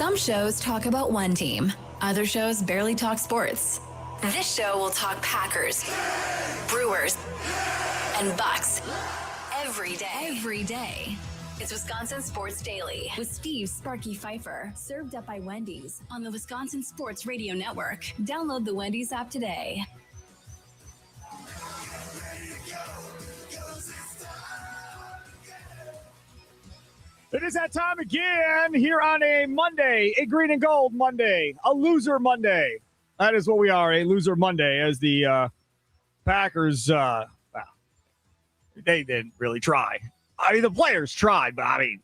Some shows talk about one team. Other shows barely talk sports. This show will talk Packers, Brewers, and Bucks every day. It's Wisconsin Sports Daily with Steve Sparky Pfeiffer, served up by Wendy's on the Wisconsin Sports Radio Network. Download the Wendy's app today. It is that time again here on a Monday, a green and gold Monday, a loser Monday. That is what we are, a loser Monday, as the Packers, they didn't really try. I mean, the players tried, but I mean,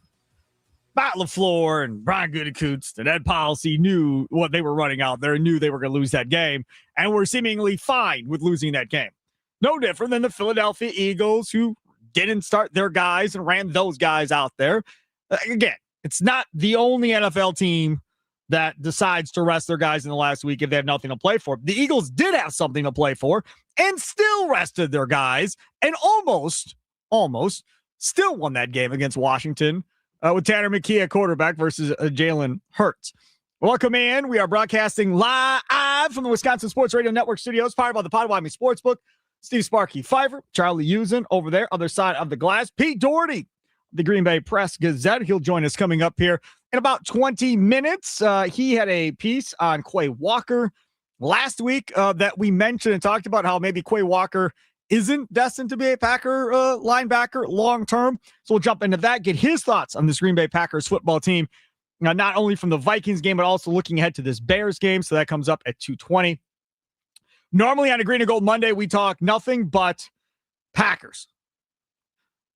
Matt LaFleur and Brian Gutekunst and Ed Policy knew what they were running out there and knew they were going to lose that game, and were seemingly fine with losing that game. No different than the Philadelphia Eagles, who didn't start their guys and ran those guys out there. Again, it's not the only NFL team that decides to rest their guys in the last week if they have nothing to play for. The Eagles did have something to play for and still rested their guys and almost still won that game against Washington with Tanner McKee at quarterback versus Jalen Hurts. Welcome in. We are broadcasting live from the Wisconsin Sports Radio Network studios, powered by the Potawatomi Sportsbook. Steve Sparky Pfeiffer, Charlie Usen over there, other side of the glass. Pete Dougherty, the Green Bay Press Gazette. He'll join us coming up here in about 20 minutes. He had a piece on Quay Walker last week that we mentioned and talked about how maybe Quay Walker isn't destined to be a Packer linebacker long-term. So we'll jump into that, get his thoughts on this Green Bay Packers football team, not only from the Vikings game, but also looking ahead to this Bears game. So that comes up at 2:20. Normally on a Green and Gold Monday, we talk nothing but Packers.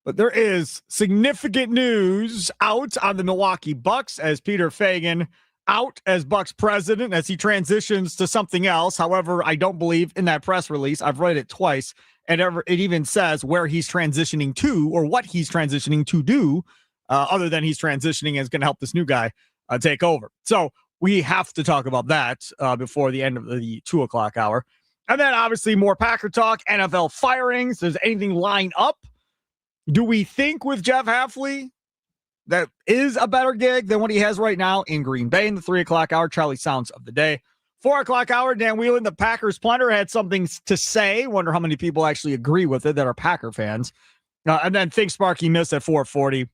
But there is significant news out on the Milwaukee Bucks as Peter Fagan out as Bucks president as he transitions to something else. However, I don't believe in that press release. I've read it twice, and it even says where he's transitioning to or what he's transitioning to do, other than he's transitioning is going to help this new guy take over. So we have to talk about that before the end of the 2 o'clock hour. And then obviously more Packer talk, NFL firings. Does anything line up? Do we think with Jeff Hafley that is a better gig than what he has right now in Green Bay in the 3 o'clock hour? Charlie Sounds of the day. 4 o'clock hour, Dan Whelan, the Packers punter, had something to say. Wonder how many people actually agree with it that are Packer fans. And then Think Sparky missed at 4:40.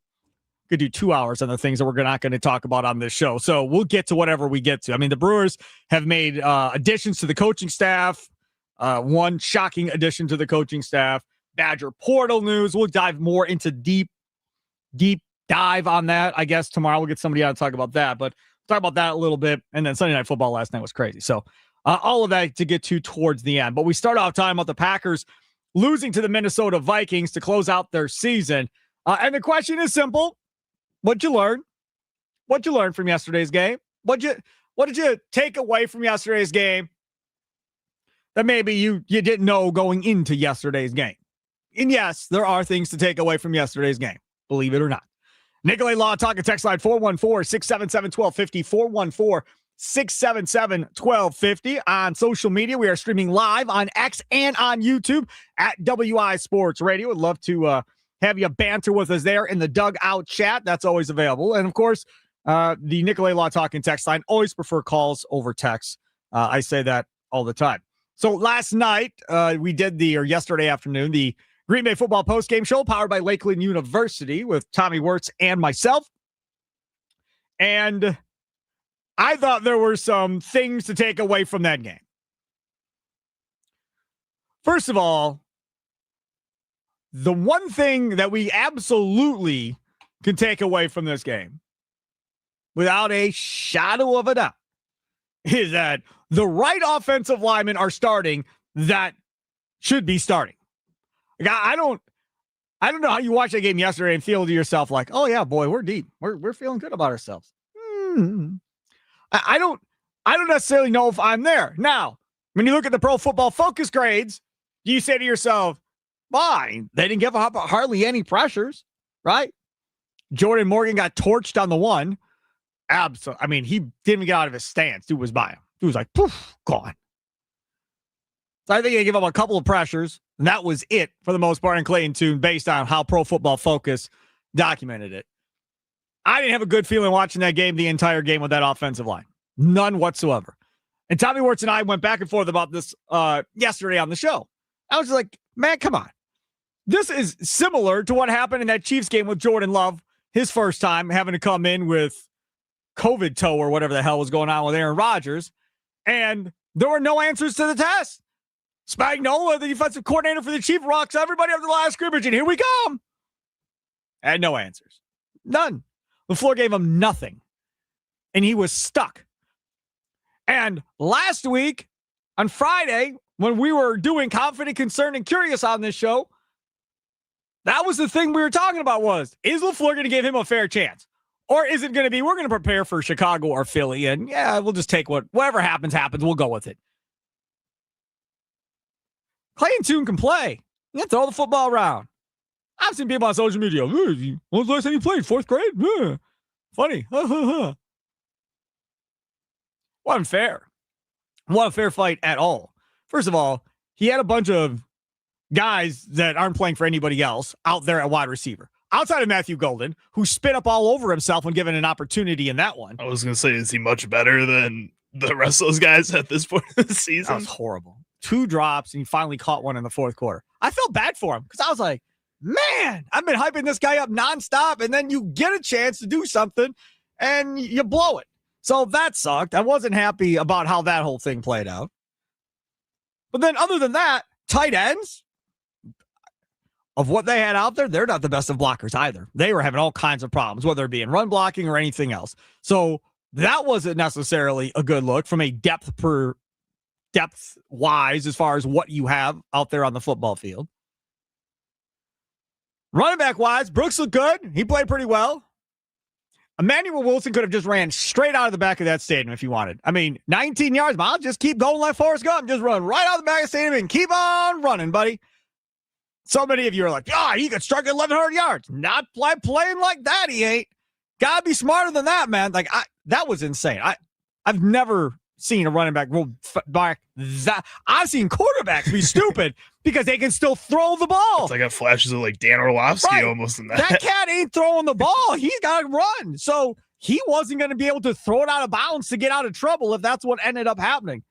Could do 2 hours on the things that we're not going to talk about on this show. So we'll get to whatever we get to. I mean, the Brewers have made additions to the coaching staff. One shocking addition to the coaching staff. Badger portal news. We'll dive more into deep dive on that. I guess tomorrow we'll get somebody on to talk about that, but talk about that a little bit. And then Sunday Night Football last night was crazy. So all of that to get to towards the end. But we start off talking about the Packers losing to the Minnesota Vikings to close out their season. And the question is simple. What'd you learn? What'd you learn from yesterday's game? What did you take away from yesterday's game that maybe you didn't know going into yesterday's game? And yes, there are things to take away from yesterday's game, believe it or not. Nicolay Law Talking text line 414-677-1250, 414-677-1250. On social media, we are streaming live on X and on YouTube at WI Sports Radio. Would love to have you banter with us there in the dugout chat. That's always available. And of course, the Nicolay Law Talking text line, always prefer calls over text. I say that all the time. So last night, yesterday afternoon, the Green Bay football postgame show powered by Lakeland University with Tommy Wirtz and myself. And I thought there were some things to take away from that game. First of all, the one thing that we absolutely can take away from this game, without a shadow of a doubt, is that the right offensive linemen are starting that should be starting. I don't know how you watched that game yesterday and feel to yourself like, oh yeah, boy, we're deep. We're feeling good about ourselves. I don't necessarily know if I'm there. Now, when you look at the Pro Football Focus grades, you say to yourself, fine, they didn't give up hardly any pressures, right? Jordan Morgan got torched on the one. Absolutely. I mean, he didn't even get out of his stance. Dude was by him. Dude was like, poof, gone. So I think they gave up a couple of pressures, and that was it for the most part in Clayton Tune based on how Pro Football Focus documented it. I didn't have a good feeling watching that game the entire game with that offensive line. None whatsoever. And Tommy Wirtz and I went back and forth about this yesterday on the show. I was like, man, come on. This is similar to what happened in that Chiefs game with Jordan Love, his first time having to come in with COVID toe or whatever the hell was going on with Aaron Rodgers. And there were no answers to the test. Spagnuolo, the defensive coordinator for the Chiefs, rocks everybody up to the last scrimmage, and here we come. Had no answers. None. LaFleur gave him nothing. And he was stuck. And last week, on Friday, when we were doing Confident, Concerned, and Curious on this show, that was the thing we were talking about was, is LaFleur going to give him a fair chance? Or is it going to be, we're going to prepare for Chicago or Philly, and yeah, we'll just take whatever happens, we'll go with it. Clay and Tune can play. You can throw the football around. I've seen people on social media, when was the last time you played? 4th grade? Funny. Wasn't fair. Wasn't a fair fight at all. First of all, he had a bunch of guys that aren't playing for anybody else out there at wide receiver. Outside of Matthew Golden, who spit up all over himself when given an opportunity in that one. I was going to say, is he much better than the rest of those guys at this point of the season? That was horrible. 2 drops, and he finally caught one in the 4th quarter. I felt bad for him because I was like, man, I've been hyping this guy up nonstop, and then you get a chance to do something, and you blow it. So that sucked. I wasn't happy about how that whole thing played out. But then other than that, tight ends, of what they had out there, they're not the best of blockers either. They were having all kinds of problems, whether it be in run blocking or anything else. So that wasn't necessarily a good look from a depth-wise as far as what you have out there on the football field. Running back-wise, Brooks looked good. He played pretty well. Emmanuel Wilson could have just ran straight out of the back of that stadium if he wanted. I mean, 19 yards, but I'll just keep going like Forrest Gump. Just run right out of the back of the stadium and keep on running, buddy. So many of you are like, he could strike at 1,100 yards. Not playing like that, he ain't. Gotta be smarter than that, man. Like, that was insane. I've never seen a running back roll back that. I've seen quarterbacks be stupid because they can still throw the ball. It's like got flashes of like Dan Orlovsky almost in that. That cat ain't throwing the ball. He's got to run. So he wasn't going to be able to throw it out of bounds to get out of trouble if that's what ended up happening.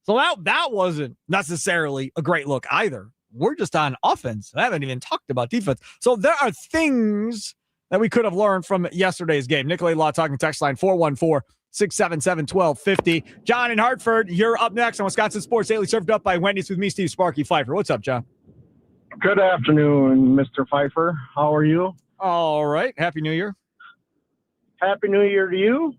So that wasn't necessarily a great look either. We're just on offense. I haven't even talked about defense. So there are things that we could have learned from yesterday's game. Nicolay Law talking text line 414-677-1250. John in Hartford, you're up next on Wisconsin Sports Daily, served up by Wendy's with me, Steve Sparky Pfeiffer. What's up, John? Good afternoon, Mr. Pfeiffer. How are you? All right. Happy New Year. Happy New Year to you.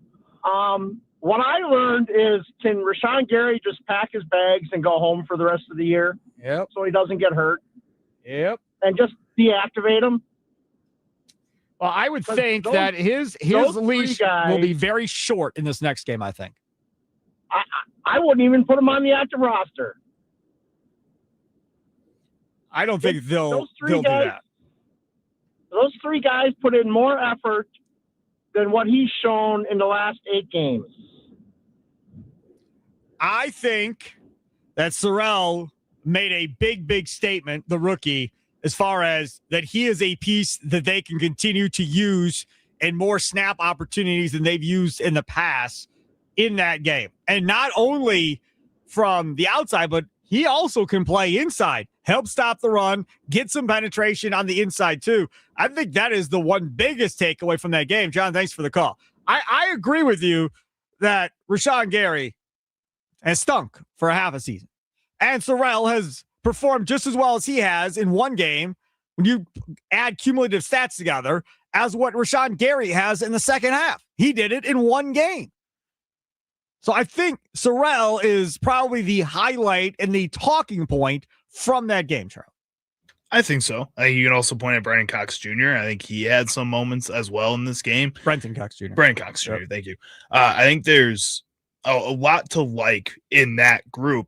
What I learned is, can Rashawn Gary just pack his bags and go home for the rest of the year? Yep. So he doesn't get hurt? Yep. And just deactivate him? Well, I would think that his leash will be very short in this next game, I think. I wouldn't even put him on the active roster. I don't think they'll do that. Those 3 guys put in more effort than what he's shown in the last 8 games. I think that Sorrell made a big statement, the rookie, as far as that he is a piece that they can continue to use in more snap opportunities than they've used in the past in that game. And not only from the outside, but he also can play inside, help stop the run, get some penetration on the inside too. I think that is the one biggest takeaway from that game. John, thanks for the call. I agree with you that Rashawn Gary has stunk for a half a season. And Sorrell has performed just as well as he has in one game when you add cumulative stats together as what Rashawn Gary has in the second half. He did it in one game. So I think Sorrell is probably the highlight and the talking point from that game, Charles. I think so. I think you can also point at Brandon Cox Jr. I think he had some moments as well in this game. Brenton Cox Jr. Brandon Cox Jr. Yep. Thank you. I think there's a lot to like in that group.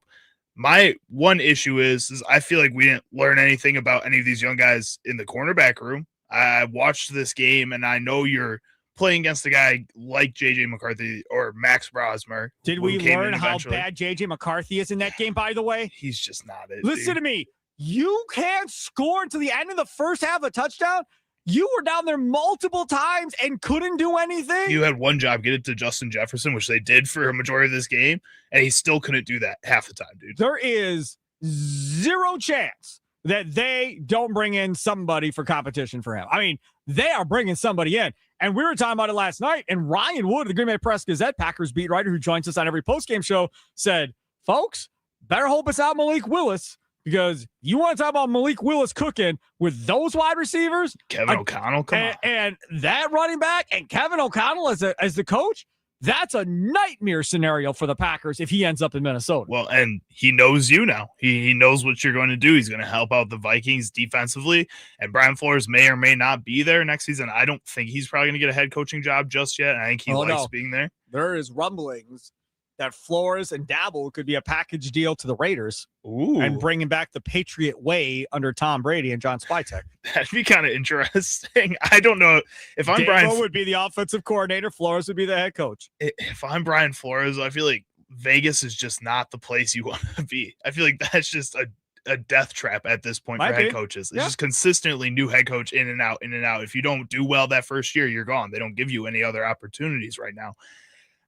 My one issue is I feel like we didn't learn anything about any of these young guys in the cornerback room. I watched this game, and I know you're playing against a guy like J.J. McCarthy or Max Brosmer. Did we learn how bad J.J. McCarthy is in that game, by the way? He's just not it. Listen to me. You can't score until the end of the first half a touchdown. You were down there multiple times and couldn't do anything. You had one job, get it to Justin Jefferson, which they did for a majority of this game, and he still couldn't do that half the time, dude. There is zero chance that they don't bring in somebody for competition for him. I mean, they are bringing somebody in. And we were talking about it last night, and Ryan Wood, the Green Bay Press-Gazette, Packers beat writer who joins us on every postgame show, said, folks, better hope it's not Malik Willis, because you want to talk about Malik Willis cooking with those wide receivers. Kevin O'Connell, come on. And that running back and Kevin O'Connell as the coach, that's a nightmare scenario for the Packers if he ends up in Minnesota. Well, and he knows you now. He knows what you're going to do. He's going to help out the Vikings defensively. And Brian Flores may or may not be there next season. I don't think he's probably going to get a head coaching job just yet. I think he likes being there. There is rumblings that Flores and Dabble could be a package deal to the Raiders. Ooh. And bringing back the Patriot way under Tom Brady and John Spytek. That'd be kind of interesting. I don't know if I'm Brian would be the offensive coordinator. Flores would be the head coach. If I'm Brian Flores, I feel like Vegas is just not the place you want to be. I feel like that's just a death trap at this point for head coaches. It's just consistently new head coach in and out, in and out. If you don't do well that first year, you're gone. They don't give you any other opportunities right now.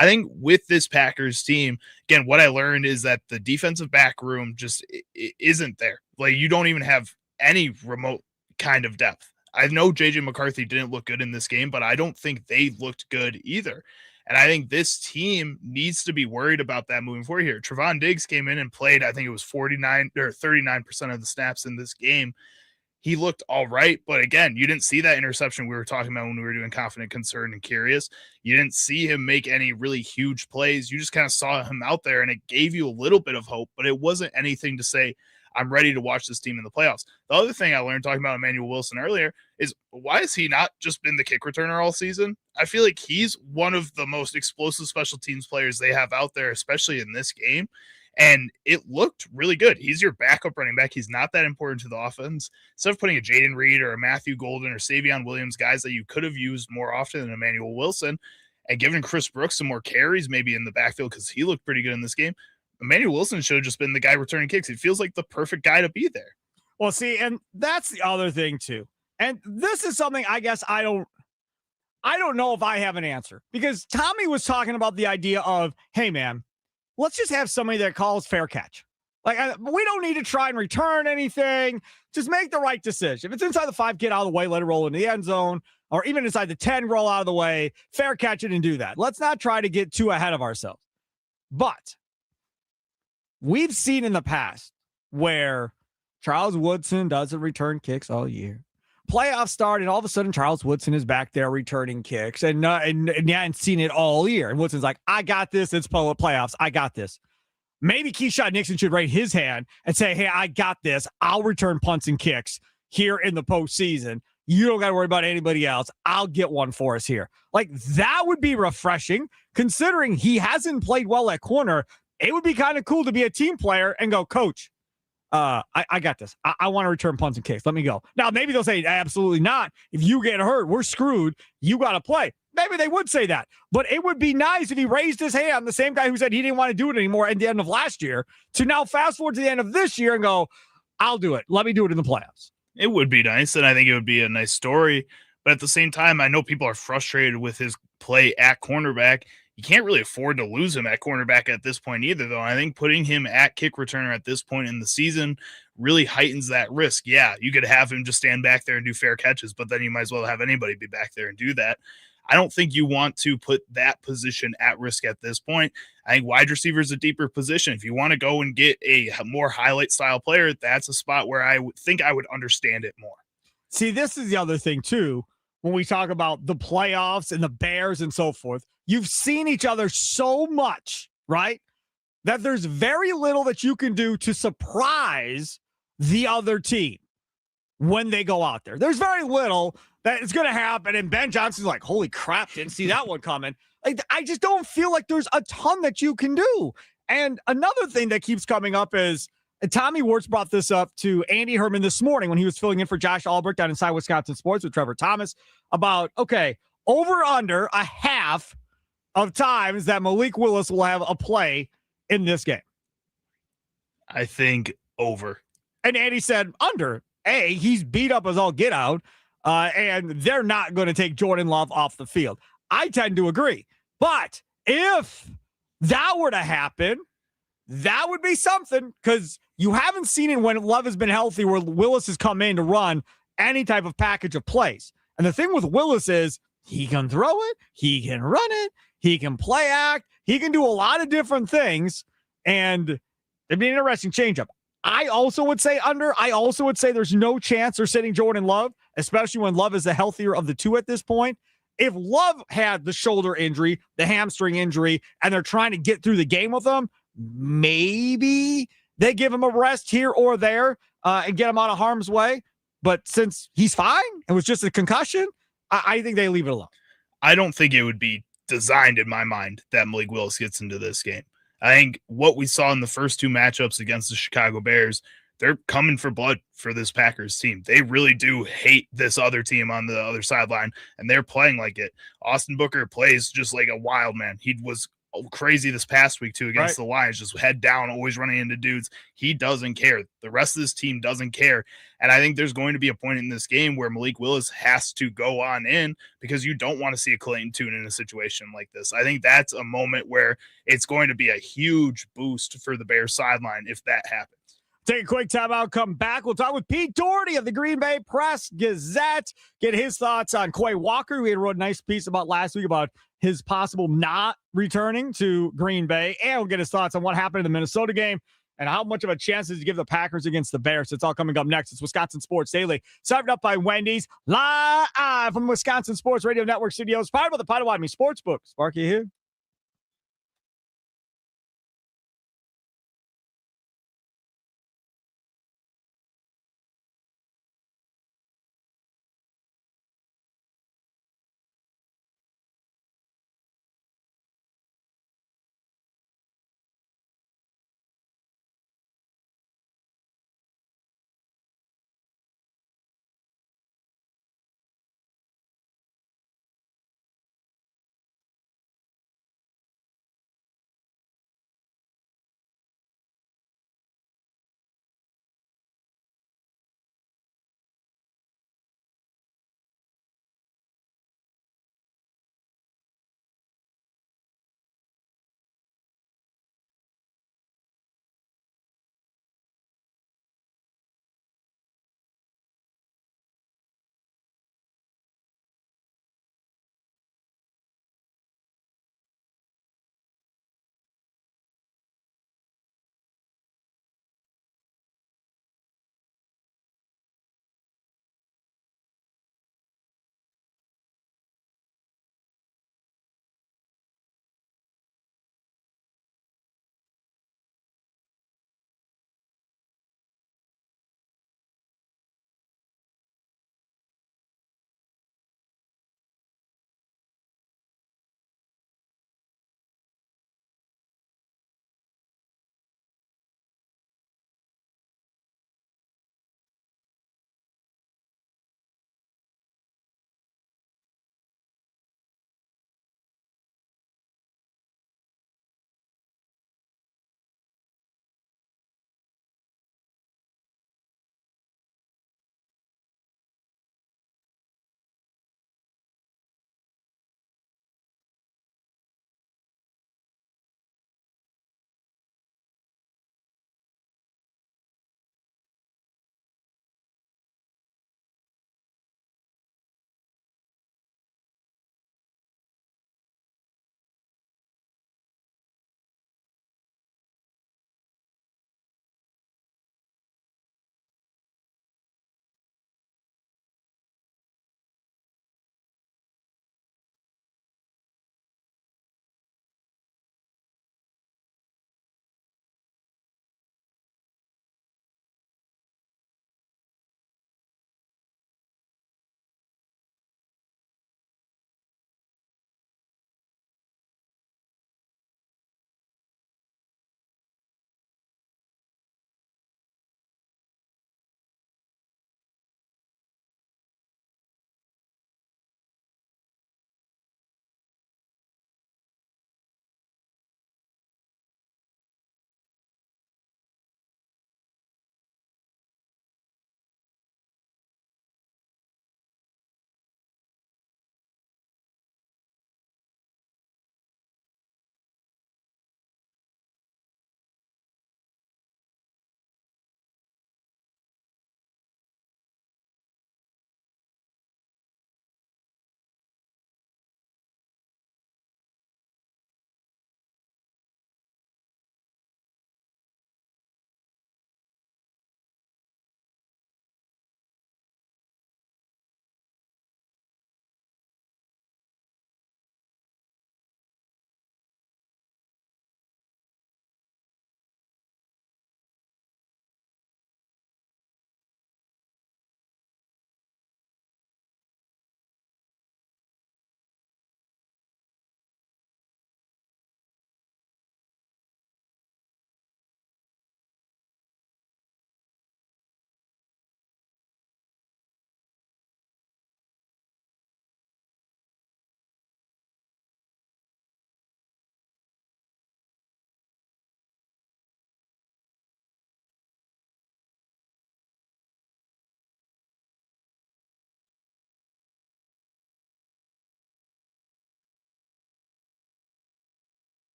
I think with this Packers team, again, what I learned is that the defensive back room just isn't there. Like, you don't even have any remote kind of depth. I know JJ McCarthy didn't look good in this game, but I don't think they looked good either. And I think this team needs to be worried about that moving forward here. Trevon Diggs came in and played, I think it was 39 or 39% of the snaps in this game. He looked all right, but again, you didn't see that interception we were talking about when we were doing Confident, Concerned, and Curious. You didn't see him make any really huge plays. You just kind of saw him out there, and it gave you a little bit of hope, but it wasn't anything to say, I'm ready to watch this team in the playoffs. The other thing I learned talking about Emmanuel Wilson earlier is, why has he not just been the kick returner all season? I feel like he's one of the most explosive special teams players they have out there, especially in this game. And it looked really good. He's your backup running back. He's not that important to the offense. Instead of putting a Jaden Reed or a Matthew Golden or Savion Williams, guys that you could have used more often than Emmanuel Wilson, and giving Chris Brooks some more carries maybe in the backfield because he looked pretty good in this game, Emmanuel Wilson should have just been the guy returning kicks. He feels like the perfect guy to be there. Well, see, and that's the other thing too. And this is something I guess I don't know if I have an answer, because Tommy was talking about the idea of, hey, man, let's just have somebody that calls fair catch. Like, we don't need to try and return anything. Just make the right decision. If it's inside the 5, get out of the way, let it roll into the end zone, or even inside the 10, roll out of the way, fair catch it and do that. Let's not try to get too ahead of ourselves. But we've seen in the past where Charles Woodson doesn't return kicks all year. Playoffs start, and all of a sudden Charles Woodson is back there returning kicks, and seen it all year. And Woodson's like, I got this. It's playoffs. I got this. Maybe Keyshawn Nixon should raise his hand and say, hey, I got this. I'll return punts and kicks here in the postseason. You don't got to worry about anybody else. I'll get one for us here. Like, that would be refreshing, considering he hasn't played well at corner. It would be kind of cool to be a team player and go, coach, I got this. I want to return punts and kicks. Let me go. Now, maybe they'll say, absolutely not. If you get hurt, we're screwed. You got to play. Maybe they would say that. But it would be nice if he raised his hand, the same guy who said he didn't want to do it anymore at the end of last year, to now fast forward to the end of this year and go, I'll do it. Let me do it in the playoffs. It would be nice, and I think it would be a nice story. But at the same time, I know people are frustrated with his play at cornerback. You can't really afford to lose him at cornerback at this point either, though. I think putting him at kick returner at this point in the season really heightens that risk. Yeah, you could have him just stand back there and do fair catches, but then you might as well have anybody be back there and do that. I don't think you want to put that position at risk at this point. I think wide receiver is a deeper position. If you want to go and get a more highlight style player, that's a spot where I would think I would understand it more. See, this is the other thing too. When we talk about the playoffs and the Bears and so forth, you've seen each other so much, right? That there's very little that you can do to surprise the other team when they go out there. There's very little that is going to happen. And Ben Johnson's like, holy crap, didn't see that one coming. Like, I just don't feel like there's a ton that you can do. And another thing that keeps coming up is, Tommy Wirtz brought this up to Andy Herman this morning when he was filling in for Josh Albrecht down Inside Wisconsin Sports with Trevor Thomas about, okay, over under a half of times that Malik Willis will have a play in this game. I think over. And Andy said under. He's beat up as all get out. and they're not going to take Jordan Love off the field. I tend to agree. But if that were to happen, that would be something, because you haven't seen it when Love has been healthy where Willis has come in to run any type of package of plays. And the thing with Willis is he can throw it, he can run it, he can play act, he can do a lot of different things, and it'd be an interesting changeup. I also would say under. I also would say there's no chance they're sitting Jordan Love, especially when Love is the healthier of the two at this point. If Love had the shoulder injury, the hamstring injury, and they're trying to get through the game with him, maybe they give him a rest here or there and get him out of harm's way. But since he's fine, it was just a concussion, I think they leave it alone. I don't think it would be designed in my mind that Malik Willis gets into this game. I think what we saw in the first two matchups against the Chicago Bears, they're coming for blood for this Packers team. They really do hate this other team on the other sideline, and they're playing like it. Austin Booker plays just like a wild man. He was crazy this past week too against the Lions, just head down, always running into dudes. He doesn't care. The rest of this team doesn't care. And I think there's going to be a point in this game where Malik Willis has to go on in, because you don't want to see a Clayton Tune in a situation like this. I think that's a moment where it's going to be a huge boost for the Bears sideline if that happens. Take a quick time out, come back. We'll talk with Pete Dougherty of the Green Bay Press Gazette, get his thoughts on Quay Walker. We had wrote a nice piece about last week about his possible not returning to Green Bay, and we'll get his thoughts on what happened in the Minnesota game and how much of a chance does he give the Packers against the Bears. It's all coming up next. It's Wisconsin Sports Daily, served up by Wendy's, live from Wisconsin Sports Radio Network Studios, powered by the Potawatomi Sportsbook. Sparky here.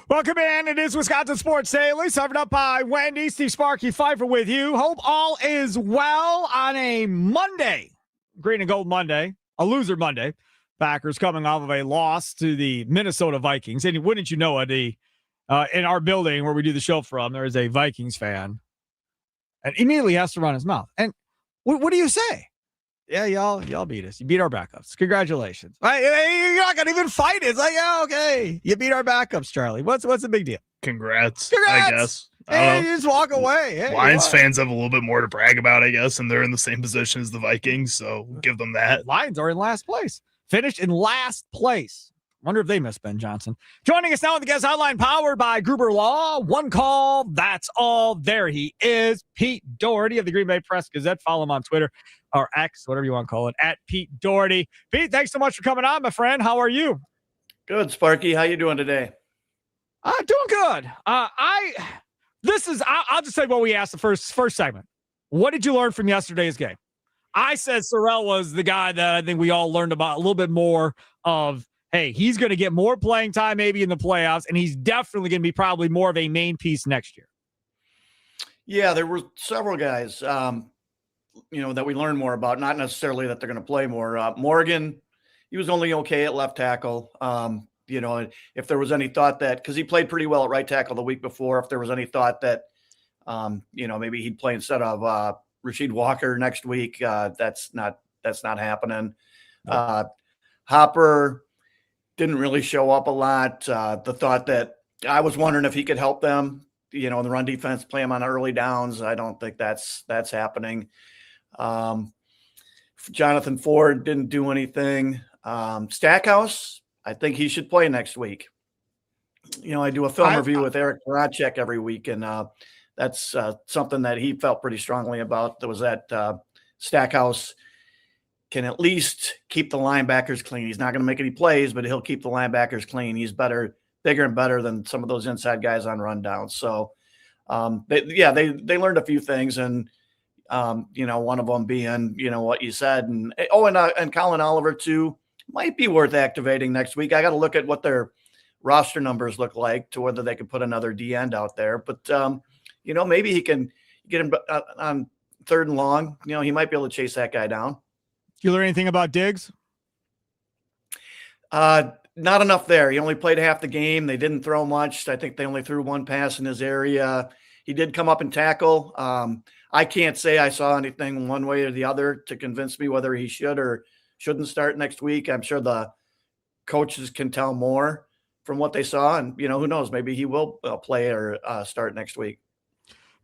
Welcome in. It is Wisconsin Sports Daily, served up by Wendy. Steve Sparky Pfeiffer with you. Hope all is well on a Monday. Green and Gold Monday, a loser Monday. Packers coming off of a loss to the Minnesota Vikings. And wouldn't you know it, in our building where we do the show from, there is a Vikings fan. And immediately has to run his mouth. And what do you say? Yeah, y'all beat us. You beat our backups. Congratulations. You're not gonna even fight it. It's like, yeah, okay. You beat our backups, Charlie. What's the big deal? Congrats. I guess. Hey, you just walk away. Hey, Lions fans have a little bit more to brag about, I guess, and they're in the same position as the Vikings, so give them that. Lions are in last place. Finished in last place. Wonder if they miss Ben Johnson. Joining us now on the guest hotline, powered by Gruber Law. One call, that's all. There he is, Pete Dougherty of the Green Bay Press Gazette. Follow him on Twitter, or X, whatever you want to call it, at Pete Dougherty. Pete, thanks so much for coming on, my friend. How are you? Good, Sparky. How you doing today? Doing good. I'll just say what we asked the first segment. What did you learn from yesterday's game? I said Sorrell was the guy that I think we all learned about a little bit more of. Hey, he's going to get more playing time maybe in the playoffs, and he's definitely going to be probably more of a main piece next year. Yeah, there were several guys, that we learned more about. Not necessarily that they're going to play more. Morgan, he was only okay at left tackle. If there was any thought that, because he played pretty well at right tackle the week before, if there was any thought that, maybe he'd play instead of Rasheed Walker next week, that's not happening. Nope. Hopper didn't really show up a lot. The thought that I was wondering if he could help them, in the run defense, play him on early downs. I don't think that's happening. Jonathan Ford didn't do anything. Stackhouse, I think he should play next week. I do a film review with Eric Voracek every week, and that's something that he felt pretty strongly about. There was that Stackhouse can at least keep the linebackers clean. He's not going to make any plays, but he'll keep the linebackers clean. He's bigger and better than some of those inside guys on rundowns. So, they learned a few things, and one of them being, what you said, and Colin Oliver too might be worth activating next week. I got to look at what their roster numbers look like to whether they could put another D end out there. But maybe he can get him on third and long. He might be able to chase that guy down. You learn anything about Diggs? Not enough there. He only played half the game. They didn't throw much. I think they only threw one pass in his area. He did come up and tackle. I can't say I saw anything one way or the other to convince me whether he should or shouldn't start next week. I'm sure the coaches can tell more from what they saw. And, who knows? Maybe he will play or start next week.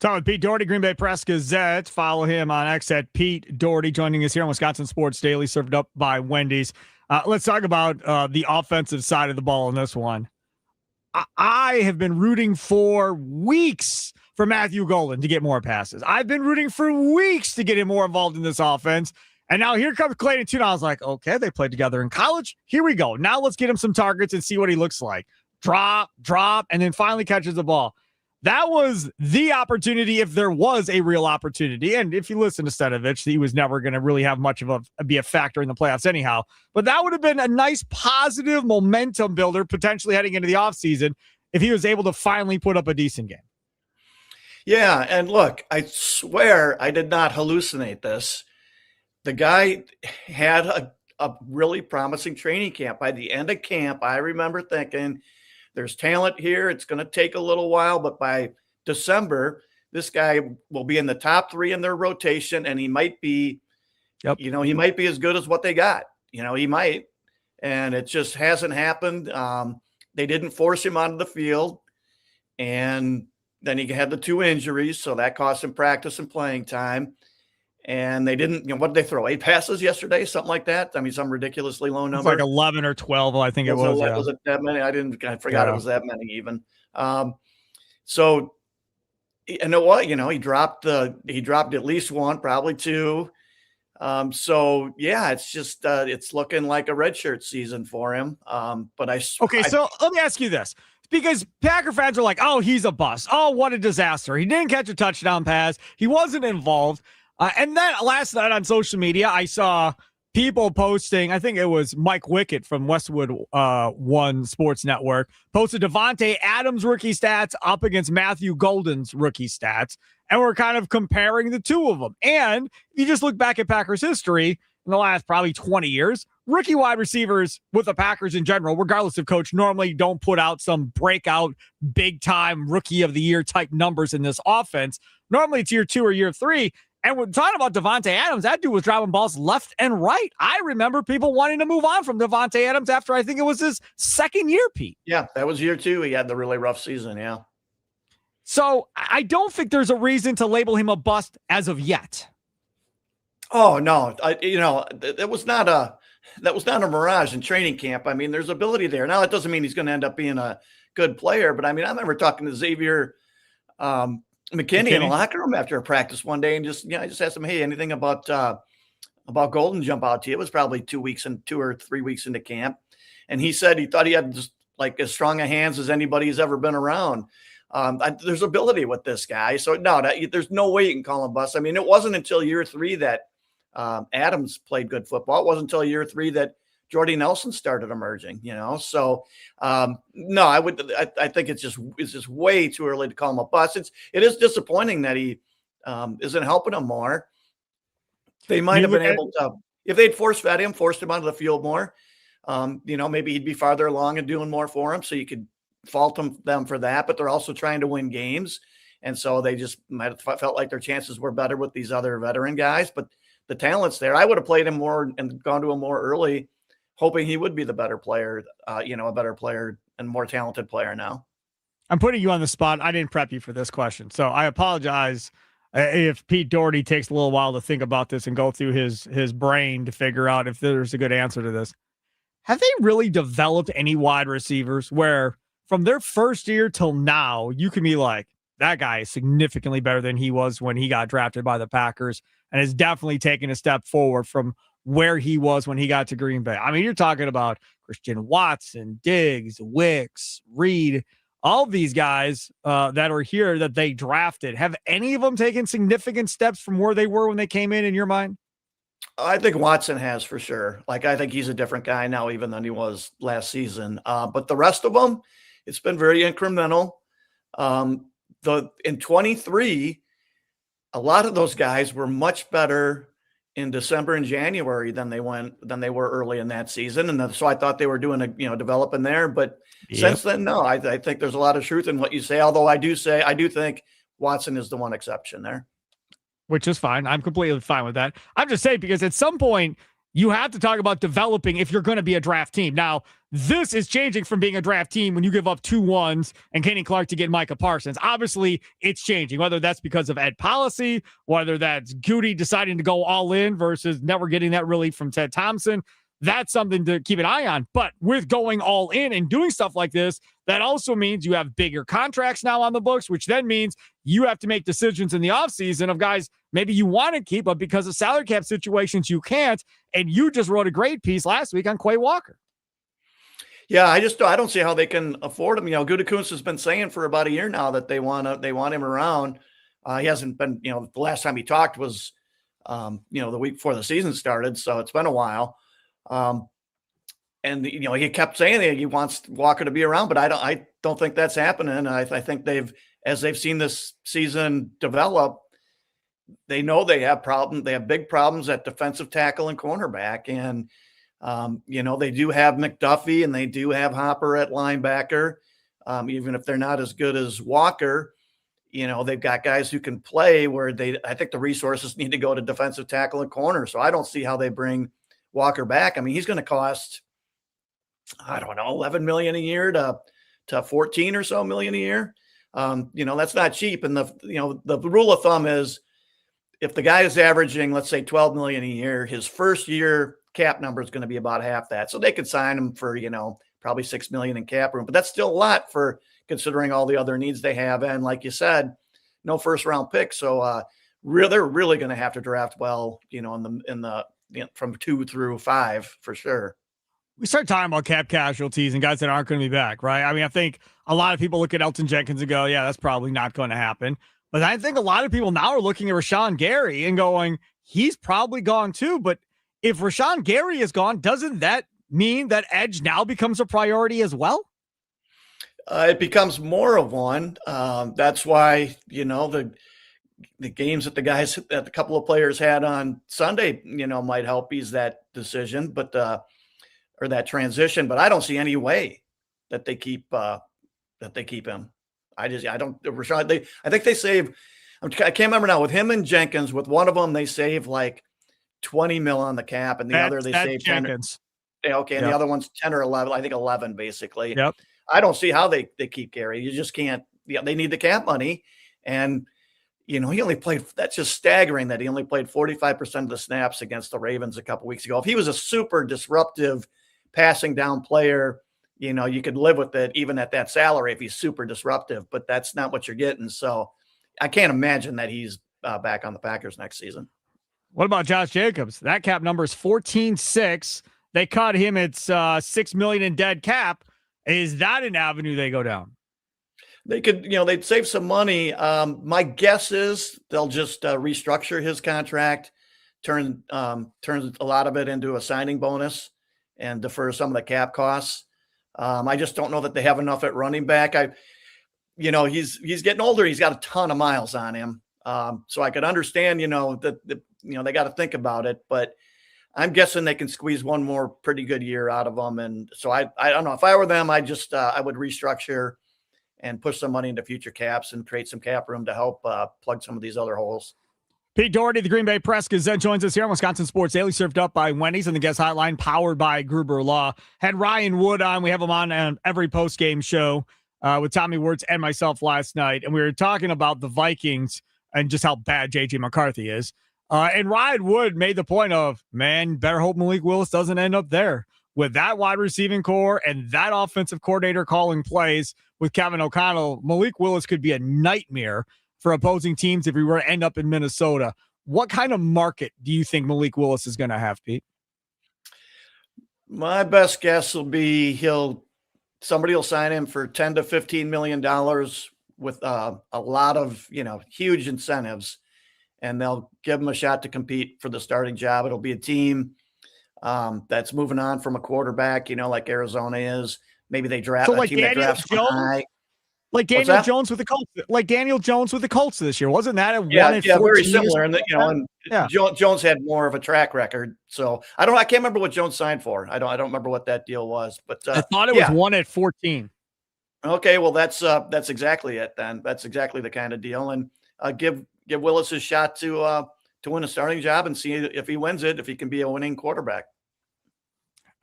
Talking with Pete Dougherty, Green Bay Press Gazette. Follow him on X at Pete Dougherty, joining us here on Wisconsin Sports Daily, served up by Wendy's. Let's talk about the offensive side of the ball in this one. I have been rooting for weeks for Matthew Golden to get more passes. I've been rooting for weeks to get him more involved in this offense. And now here comes Clayton Tune. I was like, okay, they played together in college. Here we go. Now let's get him some targets and see what he looks like. Drop, and then finally catches the ball. That was the opportunity, if there was a real opportunity. And if you listen to Stenovich, he was never going to really have much of be a factor in the playoffs anyhow. But that would have been a nice positive momentum builder potentially heading into the offseason if he was able to finally put up a decent game. Yeah, and look, I swear I did not hallucinate this. The guy had a really promising training camp. By the end of camp, I remember thinking, there's talent here. It's going to take a little while, but by December, this guy will be in the top 3 in their rotation, and he might be, he might be as good as what they got. He might, and it just hasn't happened. They didn't force him onto the field, and then he had the 2 injuries, so that cost him practice and playing time. And they didn't, what did they throw? 8 passes yesterday, something like that. I mean, some ridiculously low number. It's like 11 or 12, I think it was. Was it that many? I forgot it was that many even. So, and it was, he dropped at least 1, probably 2. So yeah, it's just, it's looking like a redshirt season for him. So let me ask you this. Because Packer fans are like, oh, he's a bust. Oh, what a disaster. He didn't catch a touchdown pass. He wasn't involved. And then last night on social media, I saw people posting, I think it was Mike Wickett from Westwood One Sports Network, posted Devontae Adams' rookie stats up against Matthew Golden's rookie stats. And we're kind of comparing the two of them. And if you just look back at Packers history in the last probably 20 years, rookie wide receivers with the Packers in general, regardless of coach, normally don't put out some breakout, big-time rookie of the year type numbers in this offense. Normally it's year 2 or year 3. And we're talking about Devontae Adams. That dude was dropping balls left and right. I remember people wanting to move on from Devontae Adams after I think it was his second year, Pete. Yeah, that was year 2. He had the really rough season, yeah. So I don't think there's a reason to label him a bust as of yet. Oh, no. That was not a mirage in training camp. I mean, there's ability there. Now, that doesn't mean he's going to end up being a good player, but I mean, I remember talking to Xavier McKinney in the locker room after a practice one day, and I just asked him, "Hey, anything about Golden jump out to you?" It was probably 2 or 3 weeks into camp, and he said he thought he had just like as strong a hands as anybody's ever been around. There's ability with this guy, so no, there's no way you can call him bust. I mean, it wasn't until year 3 that Adams played good football. It wasn't until year 3 that Jordy Nelson started emerging, So no, I think it's just way too early to call him a bust. It is disappointing that he isn't helping him more. They might have been able to, if they'd forced him onto the field more. Maybe he'd be farther along and doing more for him. So you could fault them for that, but they're also trying to win games. And so they just might have felt like their chances were better with these other veteran guys, but the talent's there. I would have played him more and gone to him more early, hoping he would be the better player, a better player and more talented player now. I'm putting you on the spot. I didn't prep you for this question, so I apologize if Pete Dougherty takes a little while to think about this and go through his brain to figure out if there's a good answer to this. Have they really developed any wide receivers where from their first year till now, you can be like, that guy is significantly better than he was when he got drafted by the Packers and has definitely taken a step forward from where he was when he got to Green Bay? I mean, you're talking about Christian Watson, Diggs, Wicks, Reed, all these guys that are here that they drafted. Have any of them taken significant steps from where they were when they came in your mind? I think Watson has for sure. Like, I think he's a different guy now even than he was last season. But the rest of them, it's been very incremental. In 23, a lot of those guys were much better in December and January than they were early in that season. And so I thought they were doing developing there. But since then, no, I think there's a lot of truth in what you say. Although I do think Watson is the one exception there. Which is fine. I'm completely fine with that. I'm just saying, because at some point you have to talk about developing if you're going to be a draft team. Now, this is changing from being a draft team when you give up 2 1s and Kenny Clark to get Micah Parsons. Obviously, it's changing, whether that's because of Ed policy, whether that's Goody deciding to go all in versus never getting that relief from Ted Thompson. That's something to keep an eye on. But with going all in and doing stuff like this, that also means you have bigger contracts now on the books, which then means you have to make decisions in the offseason of guys maybe you want to keep, but because of salary cap situations, you can't. And you just wrote a great piece last week on Quay Walker. Yeah, I don't see how they can afford him. Gutekunst has been saying for about a year now that they want him around. He hasn't been, the last time he talked was, the week before the season started. So it's been a while. And he kept saying that he wants Walker to be around, but I don't think that's happening. I think as they've seen this season develop, they know they have problems. They have big problems at defensive tackle and cornerback. And, they do have McDuffie and they do have Hopper at linebacker. Even if they're not as good as Walker, they've got guys who can play where I think the resources need to go to defensive tackle and corner. So I don't see how they bring Walker back. I mean, he's going to cost, I don't know, $11 million a year to 14 or so million a year. That's not cheap. And the rule of thumb is if the guy is averaging, let's say 12 million a year, his first year cap number is going to be about half that. So they could sign him for, probably 6 million in cap room, but that's still a lot for considering all the other needs they have. And like you said, no first round pick. So they're really going to have to draft well, from 2 through 5 for sure. We start talking about cap casualties and guys that aren't going to be back, right? I mean, I think a lot of people look at Elton Jenkins and go, yeah, that's probably not going to happen. But I think a lot of people now are looking at Rashawn Gary and going, he's probably gone too. But if Rashawn Gary is gone, doesn't that mean that edge now becomes a priority as well? It becomes more of one. That's why, the games that that a couple of players had on Sunday, might help ease that decision, but or that transition. But I don't see any way that they keep him. I don't. Rashad. I think they save. I can't remember now with him and Jenkins. With one of them, they save like 20 mil on the cap, and the other they save Jenkins. 10. Okay, and the other one's 10 or 11. I think 11 basically. Yep. I don't see how they keep Gary. You just can't. Yeah, they need the cap money, and he only played. That's just staggering that he only played 45% of the snaps against the Ravens a couple weeks ago. If he was a super disruptive passing down player, you could live with it even at that salary if he's super disruptive. But that's not what you're getting. So I can't imagine that he's back on the Packers next season. What about Josh Jacobs? That cap number is 14.6. They cut him. It's $6 million in dead cap. Is that an avenue they go down? They could, they'd save some money. My guess is they'll just restructure his contract, turn a lot of it into a signing bonus, and defer some of the cap costs. I just don't know that they have enough at running back. He's getting older. He's got a ton of miles on him. So I could understand, that they got to think about it, but I'm guessing they can squeeze one more pretty good year out of them. And so I don't know if I were them, I would restructure and push some money into future caps and create some cap room to help plug some of these other holes. Pete Dougherty, the Green Bay Press Gazette, joins us here on Wisconsin Sports Daily, served up by Wendy's and the guest hotline powered by Gruber Law. Had Ryan Wood on. We have him on every post-game show with Tommy Wirtz and myself last night, and we were talking about the Vikings and just how bad J.J. McCarthy is. And Ryan Wood made the point of, man, better hope Malik Willis doesn't end up there. With that wide receiving core and that offensive coordinator calling plays with Kevin O'Connell, Malik Willis could be a nightmare for opposing teams if we were to end up in Minnesota. What kind of market do you think Malik Willis is going to have, Pete? My best guess will be somebody will sign him for $10 to $15 million with a lot of, huge incentives, and they'll give him a shot to compete for the starting job. It'll be a team that's moving on from a quarterback, like Arizona is. Maybe they draft a team that drafts high. Like Daniel Jones with the Colts. Like Daniel Jones with the Colts this year. Wasn't that very similar? And Jones had more of a track record. So I can't remember what Jones signed for. I don't remember what that deal was, but I thought it was 1 at 14. Okay, well that's exactly it then. That's exactly the kind of deal. And give Willis a shot to win a starting job and see if he wins it, if he can be a winning quarterback.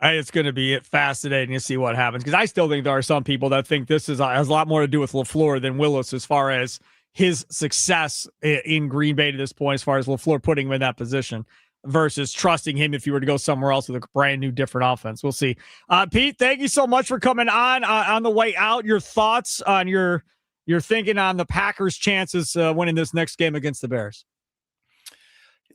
It's going to be fascinating to see what happens, because I still think there are some people that think this has a lot more to do with LaFleur than Willis as far as his success in Green Bay to this point, as far as LaFleur putting him in that position versus trusting him if you were to go somewhere else with a brand new, different offense. We'll see. Pete, thank you so much for coming on the way out. Your thoughts on your thinking on the Packers' chances winning this next game against the Bears.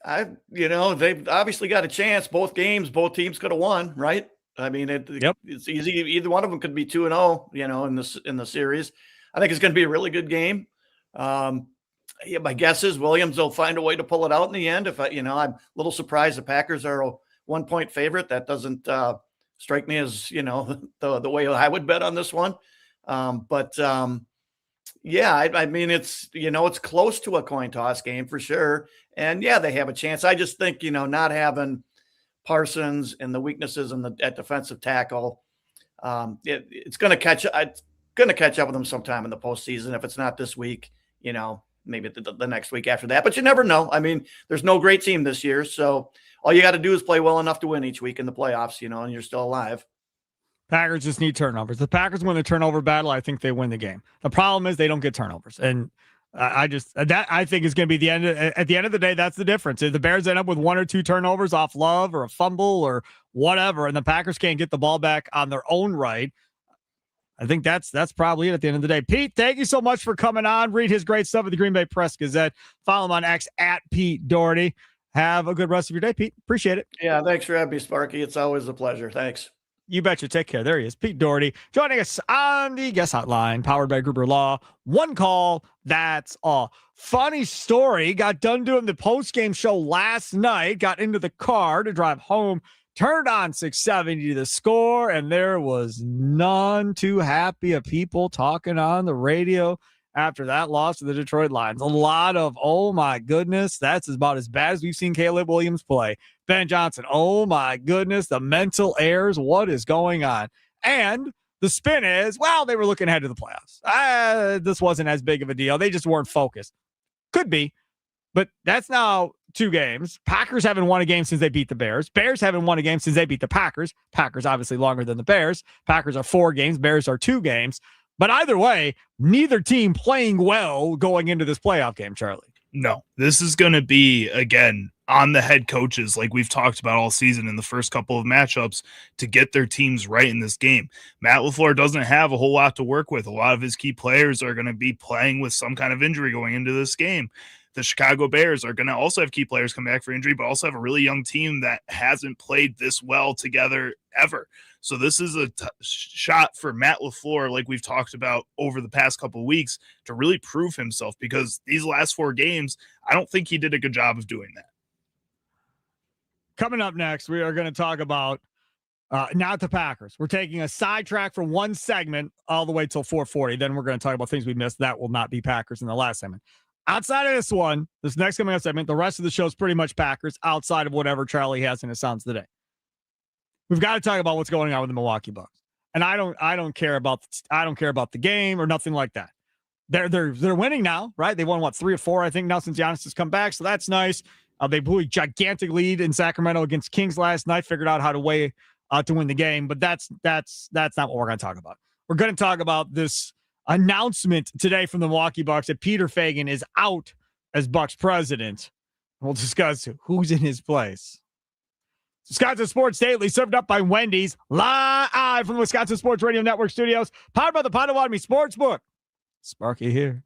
They've obviously got a chance. Both games, both teams could have won, right? I mean, it's easy. Either one of them could be 2-0, in the series. I think it's going to be a really good game. My guess is Williams will find a way to pull it out in the end. I'm a little surprised the Packers are a 1-point favorite. That doesn't strike me as, the way I would bet on this one. Yeah, I mean, it's close to a coin toss game for sure. And yeah, they have a chance. I just think, not having Parsons and the weaknesses at defensive tackle, it's going to catch up with them sometime in the postseason. If it's not this week, maybe the next week after that, but you never know. I mean, there's no great team this year. So all you got to do is play well enough to win each week in the playoffs, and you're still alive. Packers just need turnovers. The Packers win the turnover battle. I think they win the game. The problem is they don't get turnovers. And I think is going to be the end. At the end of the day, that's the difference. If the Bears end up with 1 or 2 turnovers off Love or a fumble or whatever, and the Packers can't get the ball back on their own right, I think that's probably it at the end of the day. Pete, thank you so much for coming on. Read his great stuff at the Green Bay Press Gazette. Follow him on X at Pete Dougherty. Have a good rest of your day, Pete. Appreciate it. Yeah, thanks for having me, Sparky. It's always a pleasure. Thanks. You betcha. Take care. There he is. Pete Dougherty joining us on the guest hotline, powered by Gruber Law. One call. That's all. Funny story. Got done doing the post-game show last night. Got into the car to drive home. Turned on 670 The Score, and there was none too happy of people talking on the radio after that loss to the Detroit Lions. A lot of, oh my goodness, that's about as bad as we've seen Caleb Williams play. Ben Johnson, oh my goodness, the mental errors, what is going on? And the spin is, well, they were looking ahead to the playoffs. This wasn't as big of a deal. They just weren't focused. Could be, but that's now 2 games. Packers haven't won a game since they beat the Bears. Bears haven't won a game since they beat the Packers. Packers obviously longer than the Bears. Packers are 4 games. Bears are 2 games. But either way, neither team playing well going into this playoff game, Charlie. No, this is going to be, again, on the head coaches, like we've talked about all season in the first couple of matchups, to get their teams right in this game. Matt LaFleur doesn't have a whole lot to work with. A lot of his key players are going to be playing with some kind of injury going into this game. The Chicago Bears are going to also have key players come back for injury, but also have a really young team that hasn't played this well together ever. So this is a shot for Matt LaFleur, like we've talked about over the past couple of weeks, to really prove himself, because these last 4 games, I don't think he did a good job of doing that. Coming up next, we are going to talk about not the Packers. We're taking a sidetrack for one segment all the way till 4:40. Then we're going to talk about things we missed. That will not be Packers in the last segment. Outside of this one, this next coming up segment, the rest of the show is pretty much Packers outside of whatever Charlie has in his sounds today. We've got to talk about what's going on with the Milwaukee Bucks. And I don't care about the game or nothing like that. They're winning now, right? They won 3 or 4, I think, now since Giannis has come back. So that's nice. They blew a gigantic lead in Sacramento against Kings last night, figured out how to win the game. But that's not what we're going to talk about. We're going to talk about this announcement today from the Milwaukee Bucks that Peter Fagan is out as Bucks president. We'll discuss who's in his place. Wisconsin Sports Daily, served up by Wendy's, live from the Wisconsin Sports Radio Network studios, powered by the Potawatomi Sportsbook. Sparky here.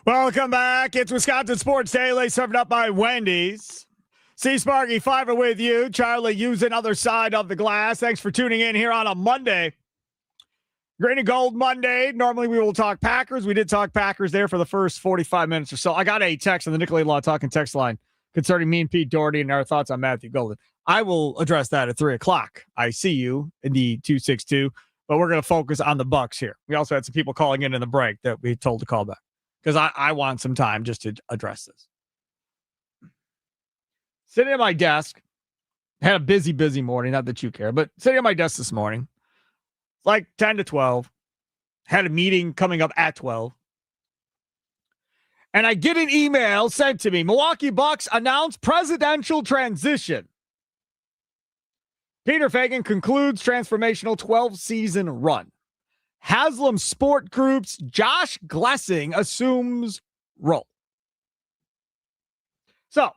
Welcome back. It's Wisconsin Sports Daily, served up by Wendy's. C. Sparky, Fiver with you. Charlie, using other side of the glass. Thanks for tuning in here on a Monday. Green and Gold Monday. Normally we will talk Packers. We did talk Packers there for the first 45 minutes or so. I got a text on the Nicolay Law Talking text line concerning me and Pete Dougherty and our thoughts on Matthew Golden. I will address that at 3 o'clock. I see you in the 262, but we're going to focus on the Bucks here. We also had some people calling in the break that we told to call back because I want some time just to address this. Sitting at my desk, had a busy morning, not that you care, but sitting at my desk this morning, like 10 to 12, had a meeting coming up at 12. And I get an email sent to me. Milwaukee Bucks announce presidential transition. Peter Feigin concludes transformational 12-season run. Haslam Sport Group's Josh Glessing assumes role. So,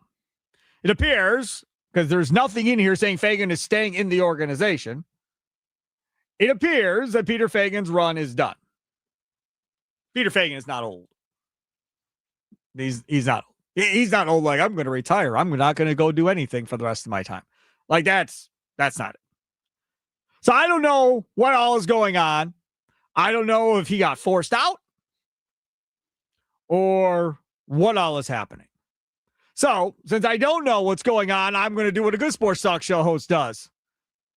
it appears, because there's nothing in here saying Feigin is staying in the organization, it appears that Peter Feigin's run is done. Peter Feigin is not old. He's not old. He's not old like, I'm going to retire. I'm not going to go do anything for the rest of my time. Like, that's not it. So I don't know what all is going on. I don't know if he got forced out or what all is happening. So, since I don't know what's going on, I'm going to do what a good sports talk show host does.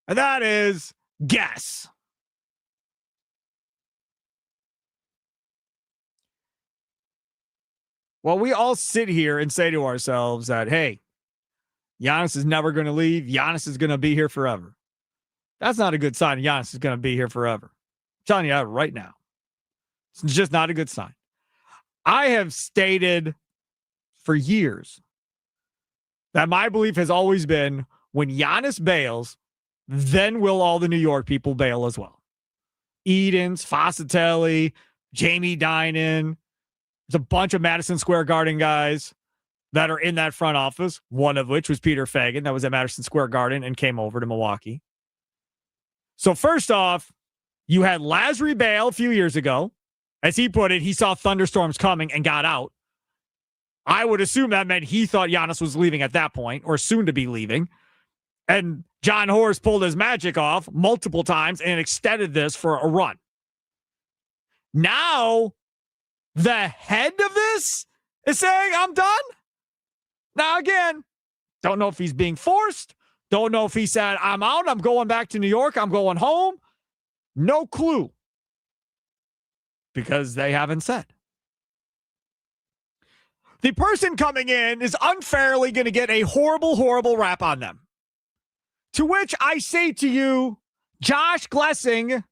And that is guess. Well, we all sit here and say to ourselves that, hey, Giannis is never going to leave. Giannis is going to be here forever. That's not a good sign. Giannis is going to be here forever. I'm telling you that right now. It's just not a good sign. I have stated for years that my belief has always been when Giannis bails, then will all the New York people bail as well. Edens, Fossatelli, Jamie Dinan. There's a bunch of Madison Square Garden guys that are in that front office, one of which was Peter Feigin that was at Madison Square Garden and came over to Milwaukee. So first off, you had Lazary bail a few years ago. As he put it, he saw thunderstorms coming and got out. I would assume that meant he thought Giannis was leaving at that point or soon to be leaving. And John Horst pulled his magic off multiple times and extended this for a run. Now, the head of this is saying, I'm done. Now, again, don't know if he's being forced. Don't know if he said, I'm out. I'm going back to New York. I'm going home. No clue. Because they haven't said. The person coming in is unfairly going to get a horrible rap on them. To which I say to you, Josh Glessing,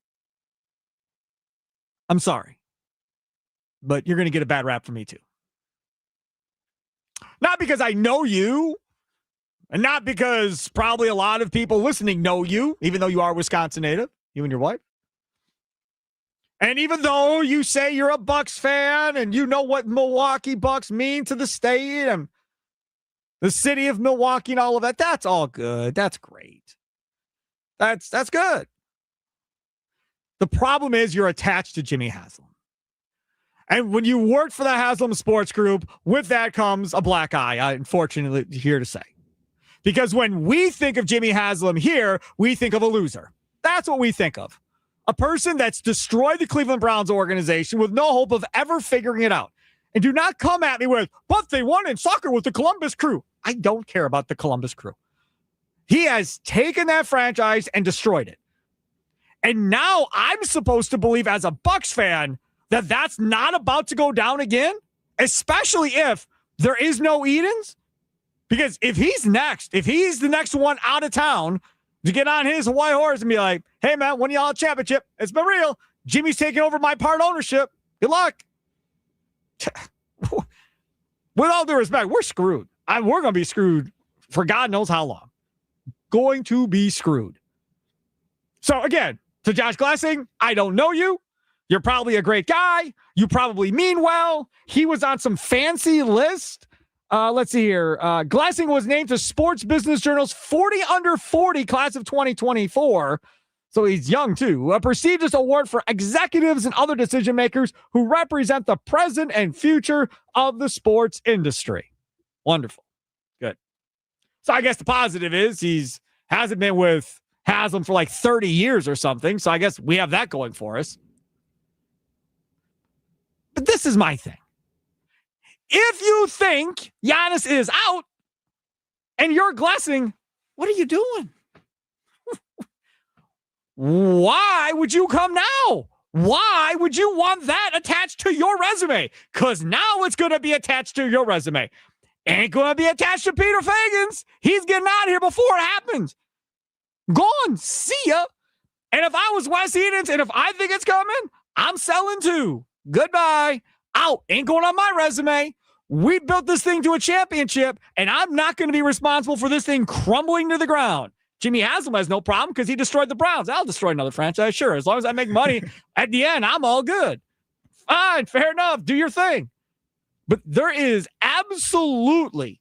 I'm sorry, but you're going to get a bad rap from me too. Not because I know you, and not because probably a lot of people listening know you, even though you are Wisconsin native, you and your wife. And even though you say you're a Bucks fan and you know what Milwaukee Bucks mean to the state and the city of Milwaukee and all of that, that's all good. That's great. That's good. The problem is you're attached to Jimmy Haslam. And when you work for the Haslam Sports Group, with that comes a black eye, I'm unfortunately here to say. Because when we think of Jimmy Haslam here, we think of a loser. That's what we think of. A person that's destroyed the Cleveland Browns organization with no hope of ever figuring it out. And do not come at me with, but they won in soccer with the Columbus Crew. I don't care about the Columbus Crew. He has taken that franchise and destroyed it. And now I'm supposed to believe as a Bucks fan that that's not about to go down again, especially if there is no Edens. Because if he's next, if he's the next one out of town to get on his Hawaii horse and be like, hey, man, when y'all championship, it's been real. Jimmy's taking over my part ownership. Good luck. With all due respect, we're screwed. We're going to be screwed for God knows how long. Going to be screwed. So, again, to Josh Glessing, I don't know you. You're probably a great guy. You probably mean well. He was on some fancy list. Let's see here. Glessing was named to Sports Business Journal's 40 under 40 class of 2024. So he's young too. A prestigious award for executives and other decision makers who represent the present and future of the sports industry. Wonderful. Good. So I guess the positive is he's hasn't been with Haslam for like 30 years or something. So I guess we have that going for us. But this is my thing. If you think Giannis is out and you're Glessing, what are you doing? Why would you come now? Why would you want that attached to your resume? Because now it's going to be attached to your resume. Ain't going to be attached to Peter Fagan's. He's getting out of here before it happens. Gone. See ya. And if I was Wes Edens and if I think it's coming, I'm selling too. Goodbye. Out. Ain't going on my resume. We built this thing to a championship, and I'm not going to be responsible for this thing crumbling to the ground. Jimmy Haslam has no problem because he destroyed the Browns. I'll destroy another franchise, sure. As long as I make money at the end, I'm all good. Fine, fair enough. Do your thing. But there is absolutely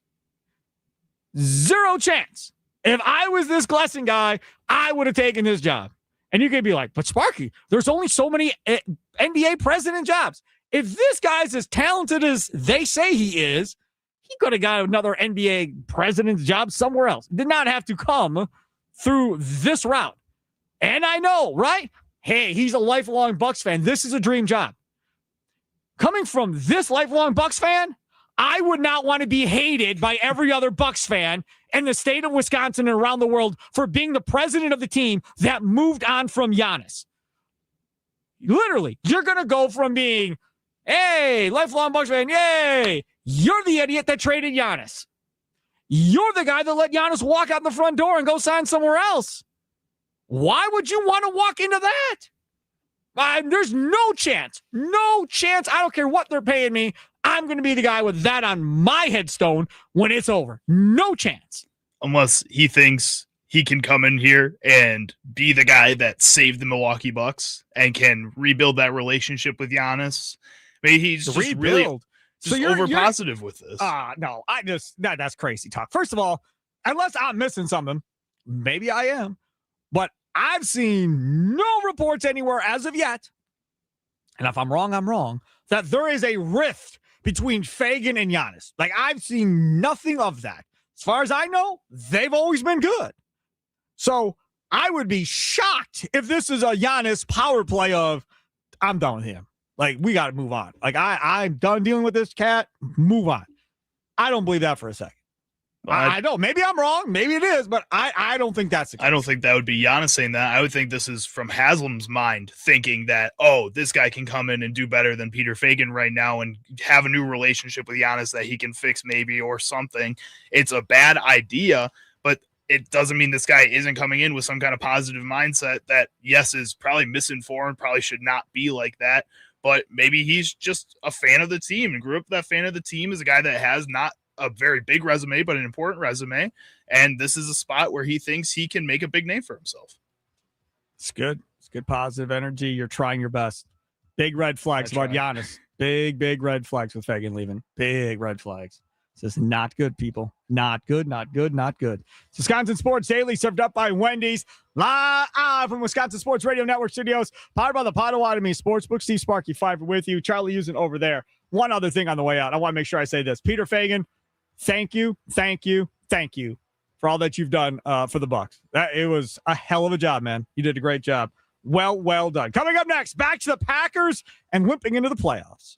zero chance. If I was this Glessing guy, I would have taken this job. And you could be like, but Sparky, there's only so many NBA president jobs. If this guy's as talented as they say he is, he could have got another NBA president's job somewhere else. Did not have to come through this route. And I know, right? Hey, he's a lifelong Bucks fan. This is a dream job. Coming from this lifelong Bucks fan, I would not want to be hated by every other Bucks fan in the state of Wisconsin and around the world for being the president of the team that moved on from Giannis. Literally, you're going to go from being, hey, lifelong Bucks fan, yay, you're the idiot that traded Giannis. You're the guy that let Giannis walk out the front door and go sign somewhere else. Why would you want to walk into that? There's no chance. No chance. I don't care what they're paying me. I'm going to be the guy with that on my headstone when it's over. No chance. Unless he thinks he can come in here and be the guy that saved the Milwaukee Bucks and can rebuild that relationship with Giannis. Maybe he's just really over positive with this. No, that's crazy talk. First of all, unless I'm missing something, maybe I am, but I've seen no reports anywhere as of yet, and if I'm wrong, I'm wrong, that there is a rift between Fagan and Giannis. Like, I've seen nothing of that. As far as I know, they've always been good. So I would be shocked if this is a Giannis power play of, I'm done with him. Like, we got to move on. Like, I'm done dealing with this cat. Move on. I don't believe that for a second. I don't. Maybe I'm wrong. Maybe it is, but I don't think that's the case. I don't think that would be Giannis saying that. I would think this is from Haslam's mind, thinking that, oh, this guy can come in and do better than Peter Fagan right now and have a new relationship with Giannis that he can fix maybe or something. It's a bad idea, but it doesn't mean this guy isn't coming in with some kind of positive mindset that, yes, is probably misinformed, probably should not be like that. But maybe he's just a fan of the team and grew up that fan of the team, is a guy that has not a very big resume, but an important resume. And this is a spot where he thinks he can make a big name for himself. It's good. It's good positive energy. You're trying your best. Big red flags about Giannis. Big red flags with Fagan leaving. Big red flags. This is not good, people. Not good, not good, not good. Wisconsin Sports Daily, served up by Wendy's, live from Wisconsin Sports Radio Network Studios, powered by the Potawatomi Sportsbook. Steve Sparky Fiver with you. Charlie Usen over there. One other thing on the way out. I want to make sure I say this. Peter Fagan, thank you for all that you've done for the Bucks. It was a hell of a job, man. You did a great job. Well done. Coming up next, back to the Packers and limping into the playoffs.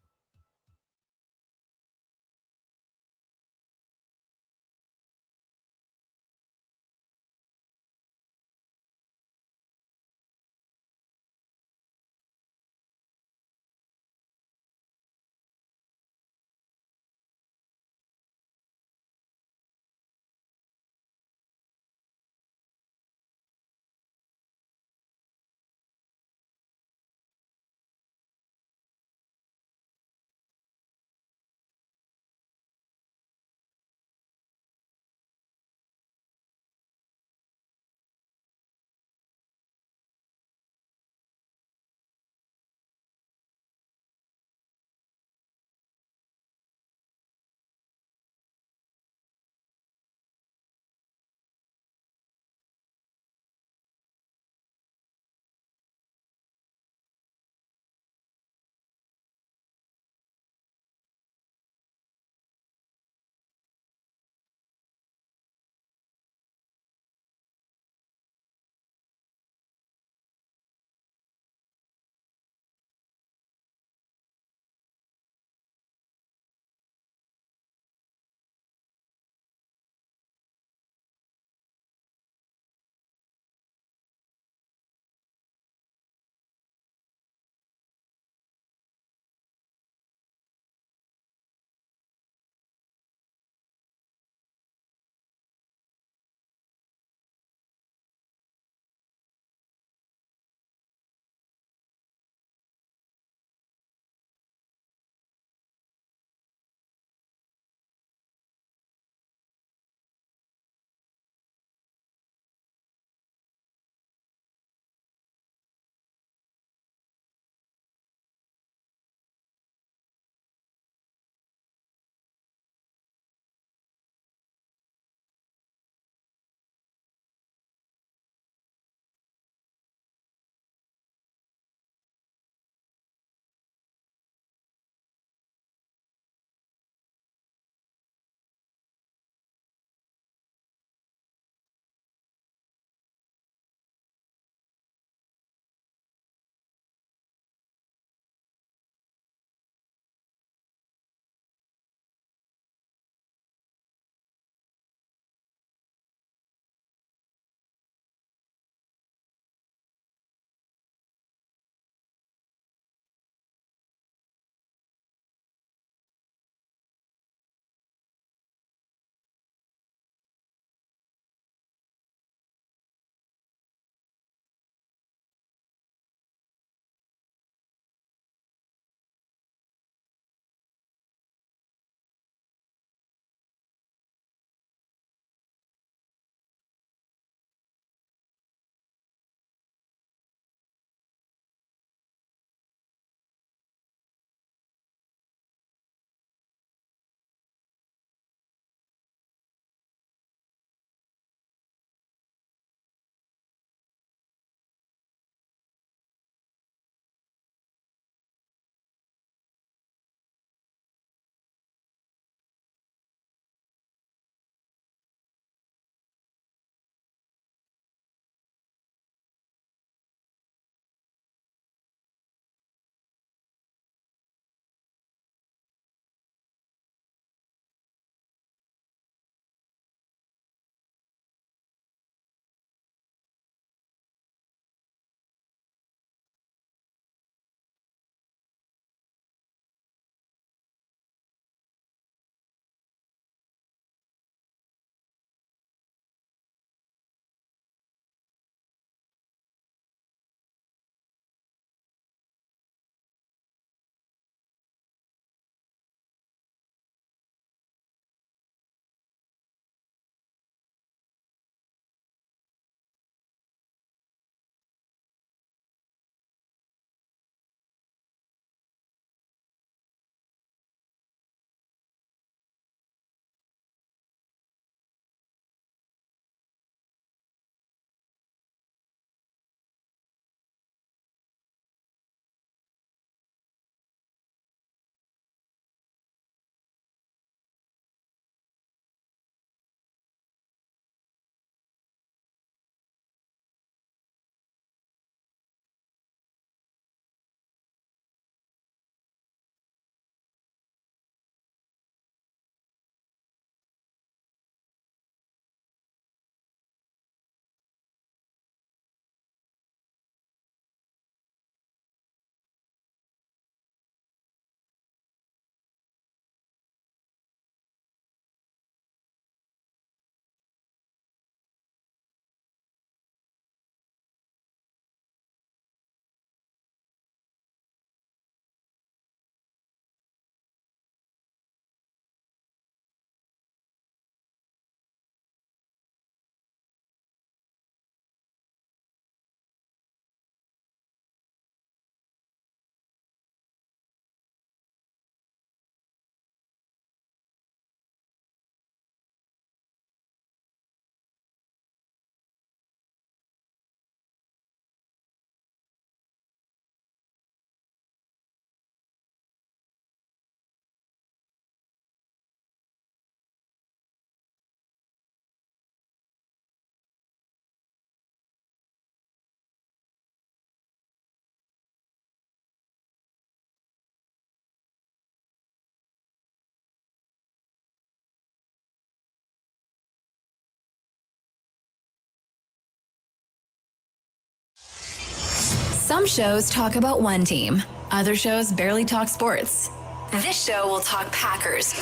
Some shows talk about one team. Other shows barely talk sports. This show will talk Packers,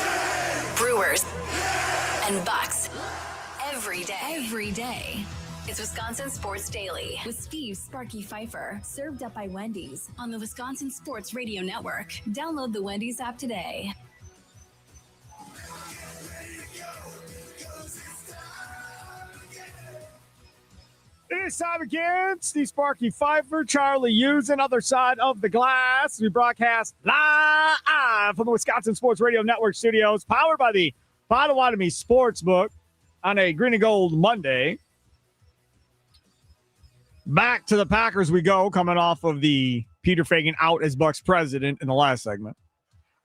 Brewers, and Bucks every day. Every day. It's Wisconsin Sports Daily with Steve Sparky Pfeiffer, served up by Wendy's on the Wisconsin Sports Radio Network. Download the Wendy's app today. It's time again. Steve Sparky Pfeiffer, Charlie Hughes, and other side of the glass. We broadcast live from the Wisconsin Sports Radio Network studios, powered by the Potawatomi Sportsbook on a Green and Gold Monday. Back to the Packers we go, coming off of the Peter Fagan out as Bucks president in the last segment.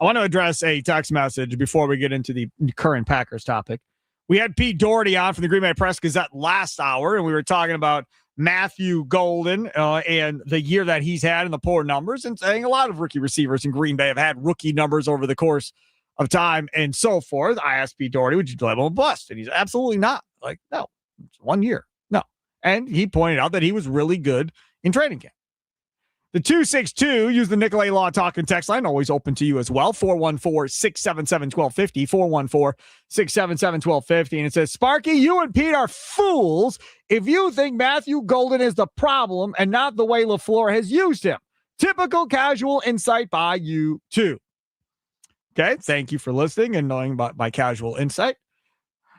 I want to address a text message before we get into the current Packers topic. We had Pete Dougherty on from the Green Bay Press-Gazette last hour, and we were talking about Matthew Golden and the year that he's had and the poor numbers, and saying a lot of rookie receivers in Green Bay have had rookie numbers over the course of time and so forth. I asked Pete Dougherty, would you label him a bust? And he's absolutely not. Like, no, it's 1 year. No. And he pointed out that he was really good in training camp. The 262, use the Nicolay Law Talk and text line, always open to you as well. 414-677-1250, 414-677-1250. And it says, Sparky, you and Pete are fools if you think Matthew Golden is the problem and not the way LaFleur has used him. Typical casual insight by you two. Okay, thank you for listening and knowing about my casual insight.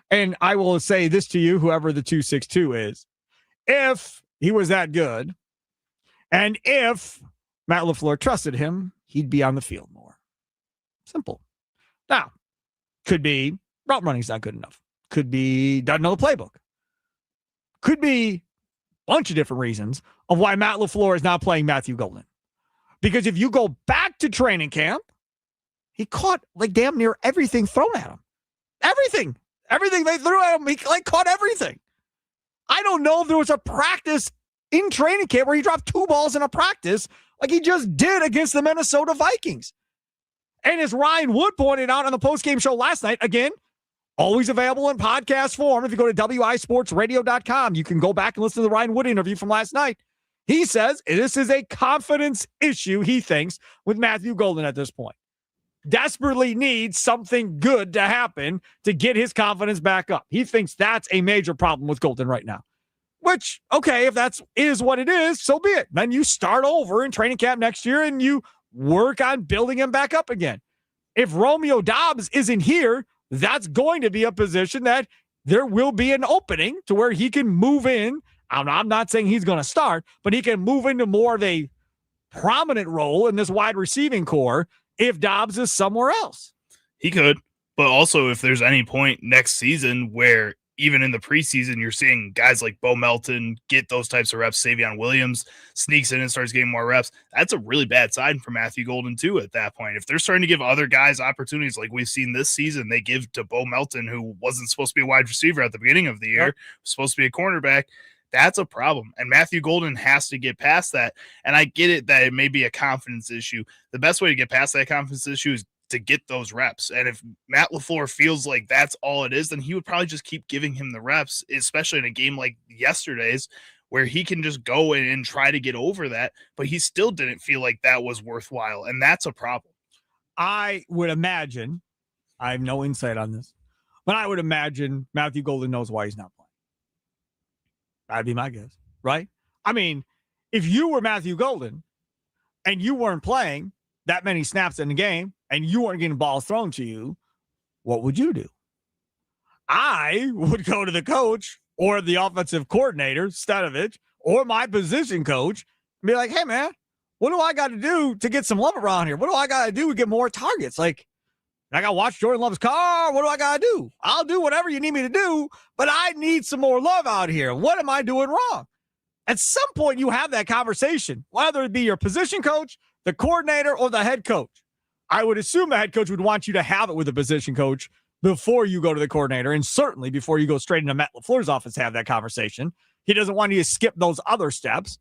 And I will say this to you, whoever the 262 is. If he was that good, and if Matt LaFleur trusted him, he'd be on the field more. Simple. Now, could be route running's not good enough. Could be doesn't know the playbook. Could be a bunch of different reasons of why Matt LaFleur is not playing Matthew Golden. Because if you go back to training camp, he caught like damn near everything thrown at him. Everything they threw at him, he like caught everything. I don't know if there was a practice in training camp where he dropped 2 balls in a practice like he just did against the Minnesota Vikings. And as Ryan Wood pointed out on the postgame show last night, again, always available in podcast form. If you go to wisportsradio.com, you can go back and listen to the Ryan Wood interview from last night. He says this is a confidence issue, he thinks, with Matthew Golden at this point. Desperately needs something good to happen to get his confidence back up. He thinks that's a major problem with Golden right now. Which, okay, if that's is what it is, so be it. Then you start over in training camp next year and you work on building him back up again. If Romeo Doubs isn't here, that's going to be a position that there will be an opening to where he can move in. I'm not saying he's going to start, but he can move into more of a prominent role in this wide receiving core if Doubs is somewhere else. He could, but also if there's any point next season where even in the preseason, you're seeing guys like Bo Melton get those types of reps. Savion Williams sneaks in and starts getting more reps. That's a really bad sign for Matthew Golden, too, at that point. If they're starting to give other guys opportunities like we've seen this season, they give to Bo Melton, who wasn't supposed to be a wide receiver at the beginning of the year, was supposed to be a cornerback. That's a problem. And Matthew Golden has to get past that. And I get it that it may be a confidence issue. The best way to get past that confidence issue is to get those reps. And if Matt LaFleur feels like that's all it is, then he would probably just keep giving him the reps, especially in a game like yesterday's where he can just go in and try to get over that. But he still didn't feel like that was worthwhile. And that's a problem. I would imagine, I have no insight on this, but I would imagine Matthew Golden knows why he's not playing. That'd be my guess, right? I mean, if you were Matthew Golden and you weren't playing that many snaps in the game and you weren't getting balls thrown to you, what would you do? I would go to the coach or the offensive coordinator, Stanovich, or my position coach and be like, hey, man, what do I got to do to get some love around here? What do I got to do to get more targets? Like, I got to watch Jordan Love's car. What do I got to do? I'll do whatever you need me to do, but I need some more love out here. What am I doing wrong? At some point, you have that conversation, whether it be your position coach, the coordinator, or the head coach. I would assume the head coach would want you to have it with the position coach before you go to the coordinator, and certainly before you go straight into Matt LaFleur's office to have that conversation. He doesn't want you to skip those other steps.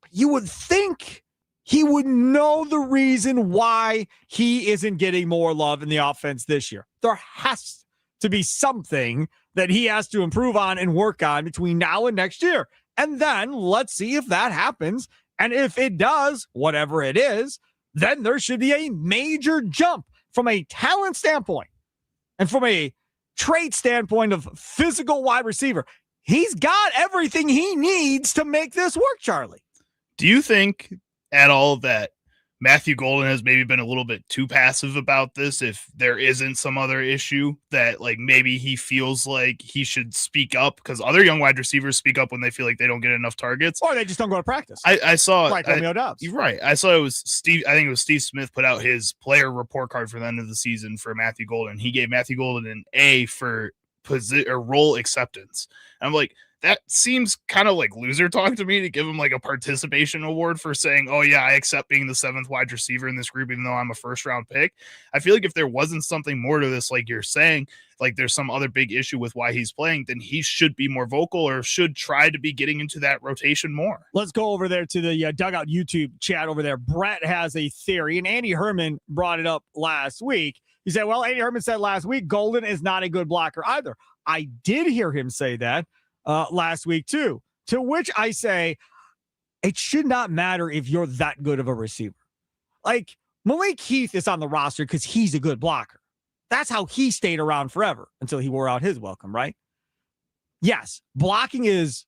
But you would think he would know the reason why he isn't getting more love in the offense this year. There has to be something that he has to improve on and work on between now and next year. And then let's see if that happens And if it does, whatever it is, then there should be a major jump from a talent standpoint and from a trait standpoint of physical wide receiver. He's got everything he needs to make this work, Charlie. Do you think at all that Matthew Golden has maybe been a little bit too passive about this? If there isn't some other issue that like maybe he feels like he should speak up, because other young wide receivers speak up when they feel like they don't get enough targets, or they just don't go to practice. I saw like Romeo Doubs. You're right. I saw it was Steve. I think it was Steve Smith put out his player report card for the end of the season for Matthew Golden. He gave Matthew Golden an A for role acceptance. I'm like, that seems kind of like loser talk to me to give him like a participation award for saying, oh yeah, I accept being the 7th wide receiver in this group, even though I'm a first round pick. I feel like if there wasn't something more to this, like you're saying, like there's some other big issue with why he's playing, then he should be more vocal or should try to be getting into that rotation more. Let's go over there to the Dugout YouTube chat over there. Brett has a theory, and Andy Herman brought it up last week. He said, well, Andy Herman said last week, Golden is not a good blocker either. I did hear him say that last week too, to which I say it should not matter if you're that good of a receiver. Like Malik Heath is on the roster because he's a good blocker. That's how he stayed around forever until he wore out his welcome, right? Yes, blocking is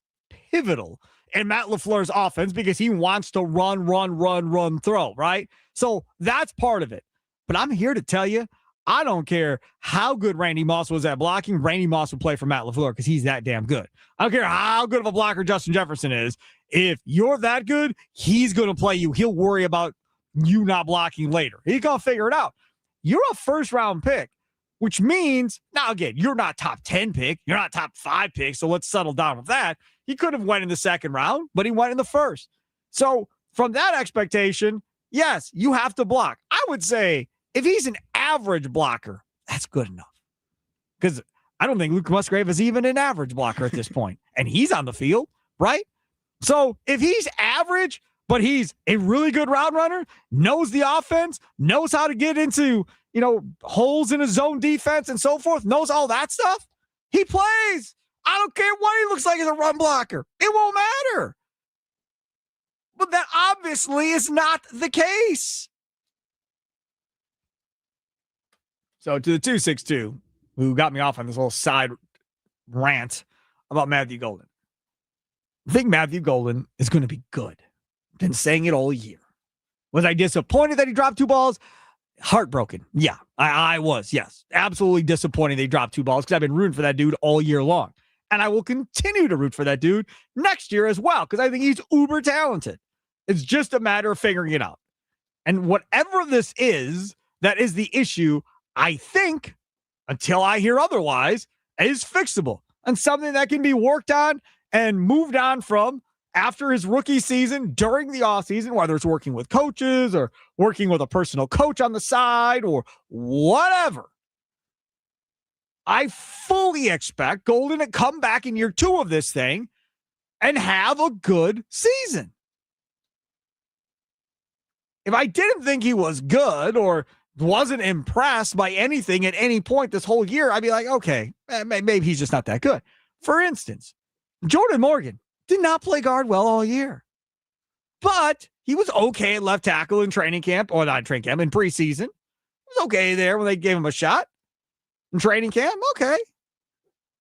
pivotal in Matt LaFleur's offense because he wants to run, throw, right? So that's part of it. But I'm here to tell you, I don't care how good Randy Moss was at blocking. Randy Moss would play for Matt LaFleur because he's that damn good. I don't care how good of a blocker Justin Jefferson is. If you're that good, he's going to play you. He'll worry about you not blocking later. He's going to figure it out. You're a first-round pick, which means, now again, you're not top 10 pick. You're not top 5 pick, so let's settle down with that. He could have went in the second round, but he went in the first. So from that expectation, yes, you have to block. I would say if he's an average blocker, that's good enough. Because I don't think Luke Musgrave is even an average blocker at this point. And he's on the field, right? So if he's average, but he's a really good route runner, knows the offense, knows how to get into, holes in his zone defense and so forth, knows all that stuff, he plays. I don't care what he looks like as a run blocker. It won't matter. But that obviously is not the case. So to the 262, who got me off on this little side rant about Matthew Golden. I think Matthew Golden is going to be good. Been saying it all year. Was I disappointed that he dropped 2 balls? Heartbroken. Yeah, I was. Yes, absolutely disappointed they dropped 2 balls because I've been rooting for that dude all year long. And I will continue to root for that dude next year as well because I think he's uber talented. It's just a matter of figuring it out. And whatever this is, that is the issue, I think, until I hear otherwise, is fixable and something that can be worked on and moved on from after his rookie season, during the offseason, whether it's working with coaches or working with a personal coach on the side or whatever. I fully expect Golden to come back in year 2 of this thing and have a good season. If I didn't think he was good or wasn't impressed by anything at any point this whole year, I'd be like, okay, maybe he's just not that good. For instance, Jordan Morgan did not play guard well all year, but he was okay at left tackle in training camp, or not training camp, in preseason. He was okay there when they gave him a shot. In training camp, okay.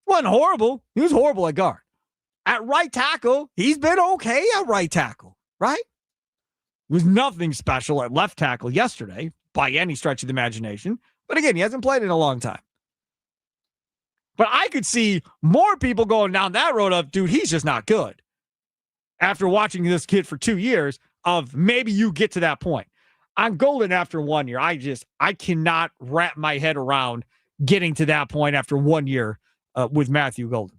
Wasn't horrible. He was horrible at guard. At right tackle, he's been okay at right tackle, right? It was nothing special at left tackle yesterday by any stretch of the imagination. But again, he hasn't played in a long time. But I could see more people going down that road of, dude, he's just not good. After watching this kid for 2 years, of maybe you get to that point. On Golden after 1 year, I cannot wrap my head around getting to that point after 1 year with Matthew Golden.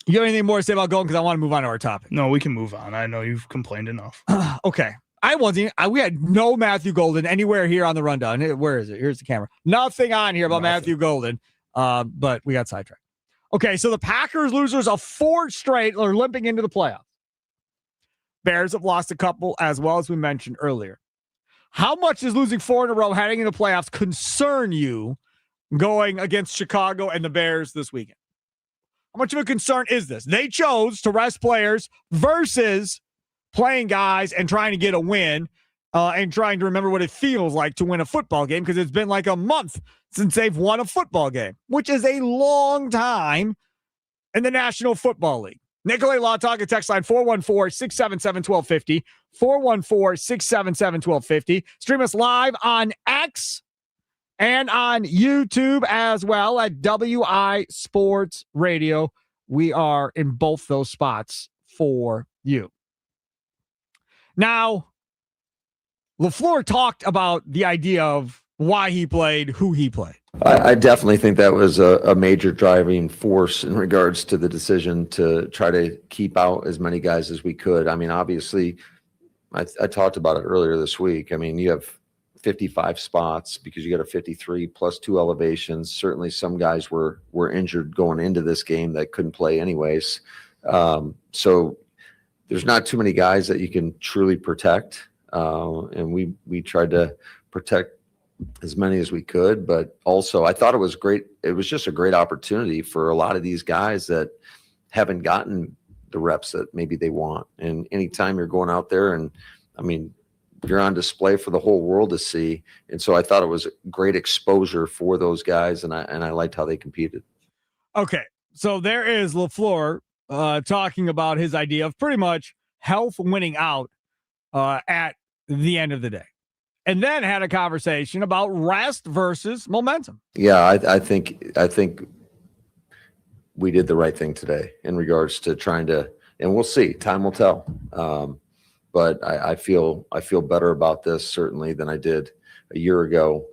You have anything more to say about Golden? Because I want to move on to our topic. No, we can move on. I know you've complained enough. Okay. We had no Matthew Golden anywhere here on the rundown. Where is it? Here's the camera. Nothing on here about Matthew Golden. But we got sidetracked. Okay, so the Packers losers of 4 straight are limping into the playoffs. Bears have lost a couple as well, as we mentioned earlier. How much does losing 4 in a row heading into the playoffs concern you going against Chicago and the Bears this weekend? How much of a concern is this? They chose to rest players versus playing guys and trying to get a win and trying to remember what it feels like to win a football game because it's been like a month since they've won a football game, which is a long time in the National Football League. Nicolay Law Talk, text line 414-677-1250, 414-677-1250. Stream us live on X and on YouTube as well at WI Sports Radio. We are in both those spots for you. Now, LaFleur talked about the idea of why he played, who he played. I definitely think that was a major driving force in regards to the decision to try to keep out as many guys as we could. I mean, obviously, I talked about it earlier this week. I mean, you have 55 spots because you got a 53 plus 2 elevations. Certainly some guys were injured going into this game that couldn't play anyways. So there's not too many guys that you can truly protect. And we tried to protect as many as we could, but also I thought it was great. It was just a great opportunity for a lot of these guys that haven't gotten the reps that maybe they want. And anytime you're going out there and I mean, you're on display for the whole world to see. And so I thought it was great exposure for those guys. And I liked how they competed. Okay. So there is LaFleur talking about his idea of pretty much health winning out at the end of the day. And then had a conversation about rest versus momentum. Yeah, I think we did the right thing today in regards to trying to, and we'll see. Time will tell. But I feel better about this certainly than I did a year ago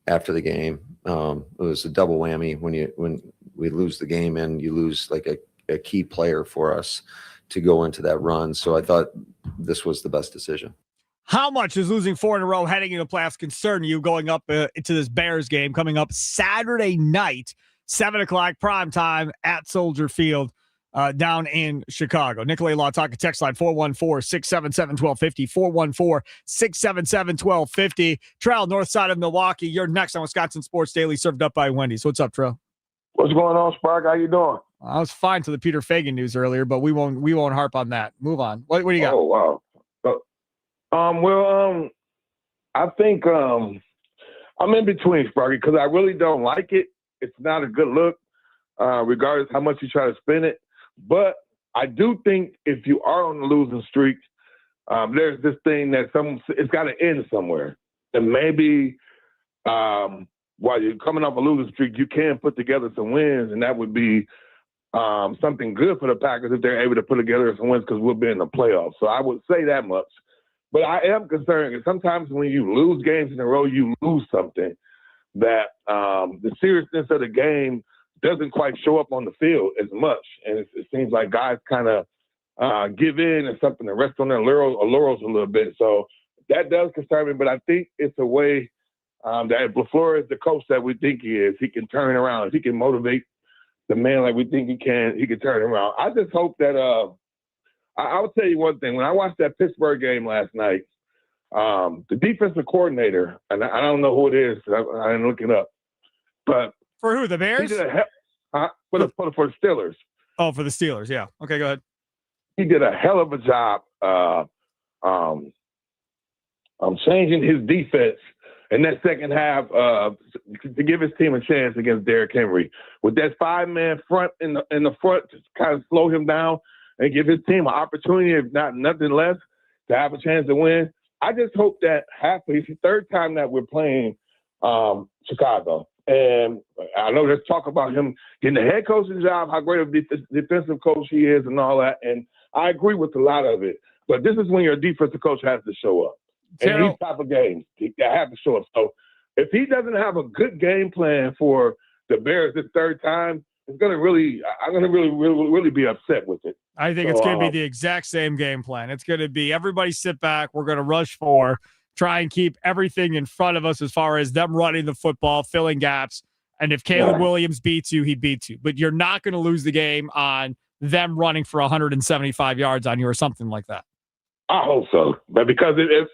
after the game. It was a double whammy when we lose the game and you lose like a key player for us to go into that run. So I thought this was the best decision. How much is losing 4 in a row heading into playoffs concern you going up into this Bears game coming up Saturday night, 7:00 prime time at Soldier Field down in Chicago? Nicolay Law Talk, text line 414-677-1250, 414-677-1250. Trell, north side of Milwaukee. You're next on Wisconsin Sports Daily, served up by Wendy's. What's up, Trell? What's going on, Spark? How you doing? I was fine to the Peter Fagan news earlier, but we won't harp on that. Move on. What do you got? Oh, wow. I think I'm in between, Sparky, because I really don't like it. It's not a good look, regardless how much you try to spin it. But I do think if you are on the losing streak, there's this thing that it's got to end somewhere. And maybe while you're coming off a losing streak, you can put together some wins, and that would be something good for the Packers if they're able to put together some wins because we'll be in the playoffs. So I would say that much. But I am concerned because sometimes when you lose games in a row, you lose something that the seriousness of the game doesn't quite show up on the field as much. And it seems like guys kind of give in and something to rest on their laurels a little bit. So that does concern me. But I think it's a way that if LaFleur is the coach that we think he is, he can turn around. If he can motivate the man like we think he can turn around. I just hope that I'll tell you one thing. When I watched that Pittsburgh game last night, the defensive coordinator, and I don't know who it is, I didn't look it up, but for who? The Bears? He did for the Steelers. Oh, for the Steelers. Yeah. Okay, go ahead. He did a hell of a job changing his defense in that second half to give his team a chance against Derrick Henry. With that 5-man front in the front to kind of slow him down and give his team an opportunity, if not nothing less, to have a chance to win. I just hope that it's the third time that we're playing Chicago. And I know there's talk about him getting the head coaching job, how great of a defensive coach he is and all that. And I agree with a lot of it. But this is when your defensive coach has to show up. And these type of games, they have to show up. So if he doesn't have a good game plan for the Bears this third time, I'm going to really be upset with it. I think it's going to be the exact same game plan. It's going to be everybody sit back. We're going to rush for, try and keep everything in front of us as far as them running the football, filling gaps. And if Caleb Williams beats you, he beats you. But you're not going to lose the game on them running for 175 yards on you or something like that. I hope so. But because if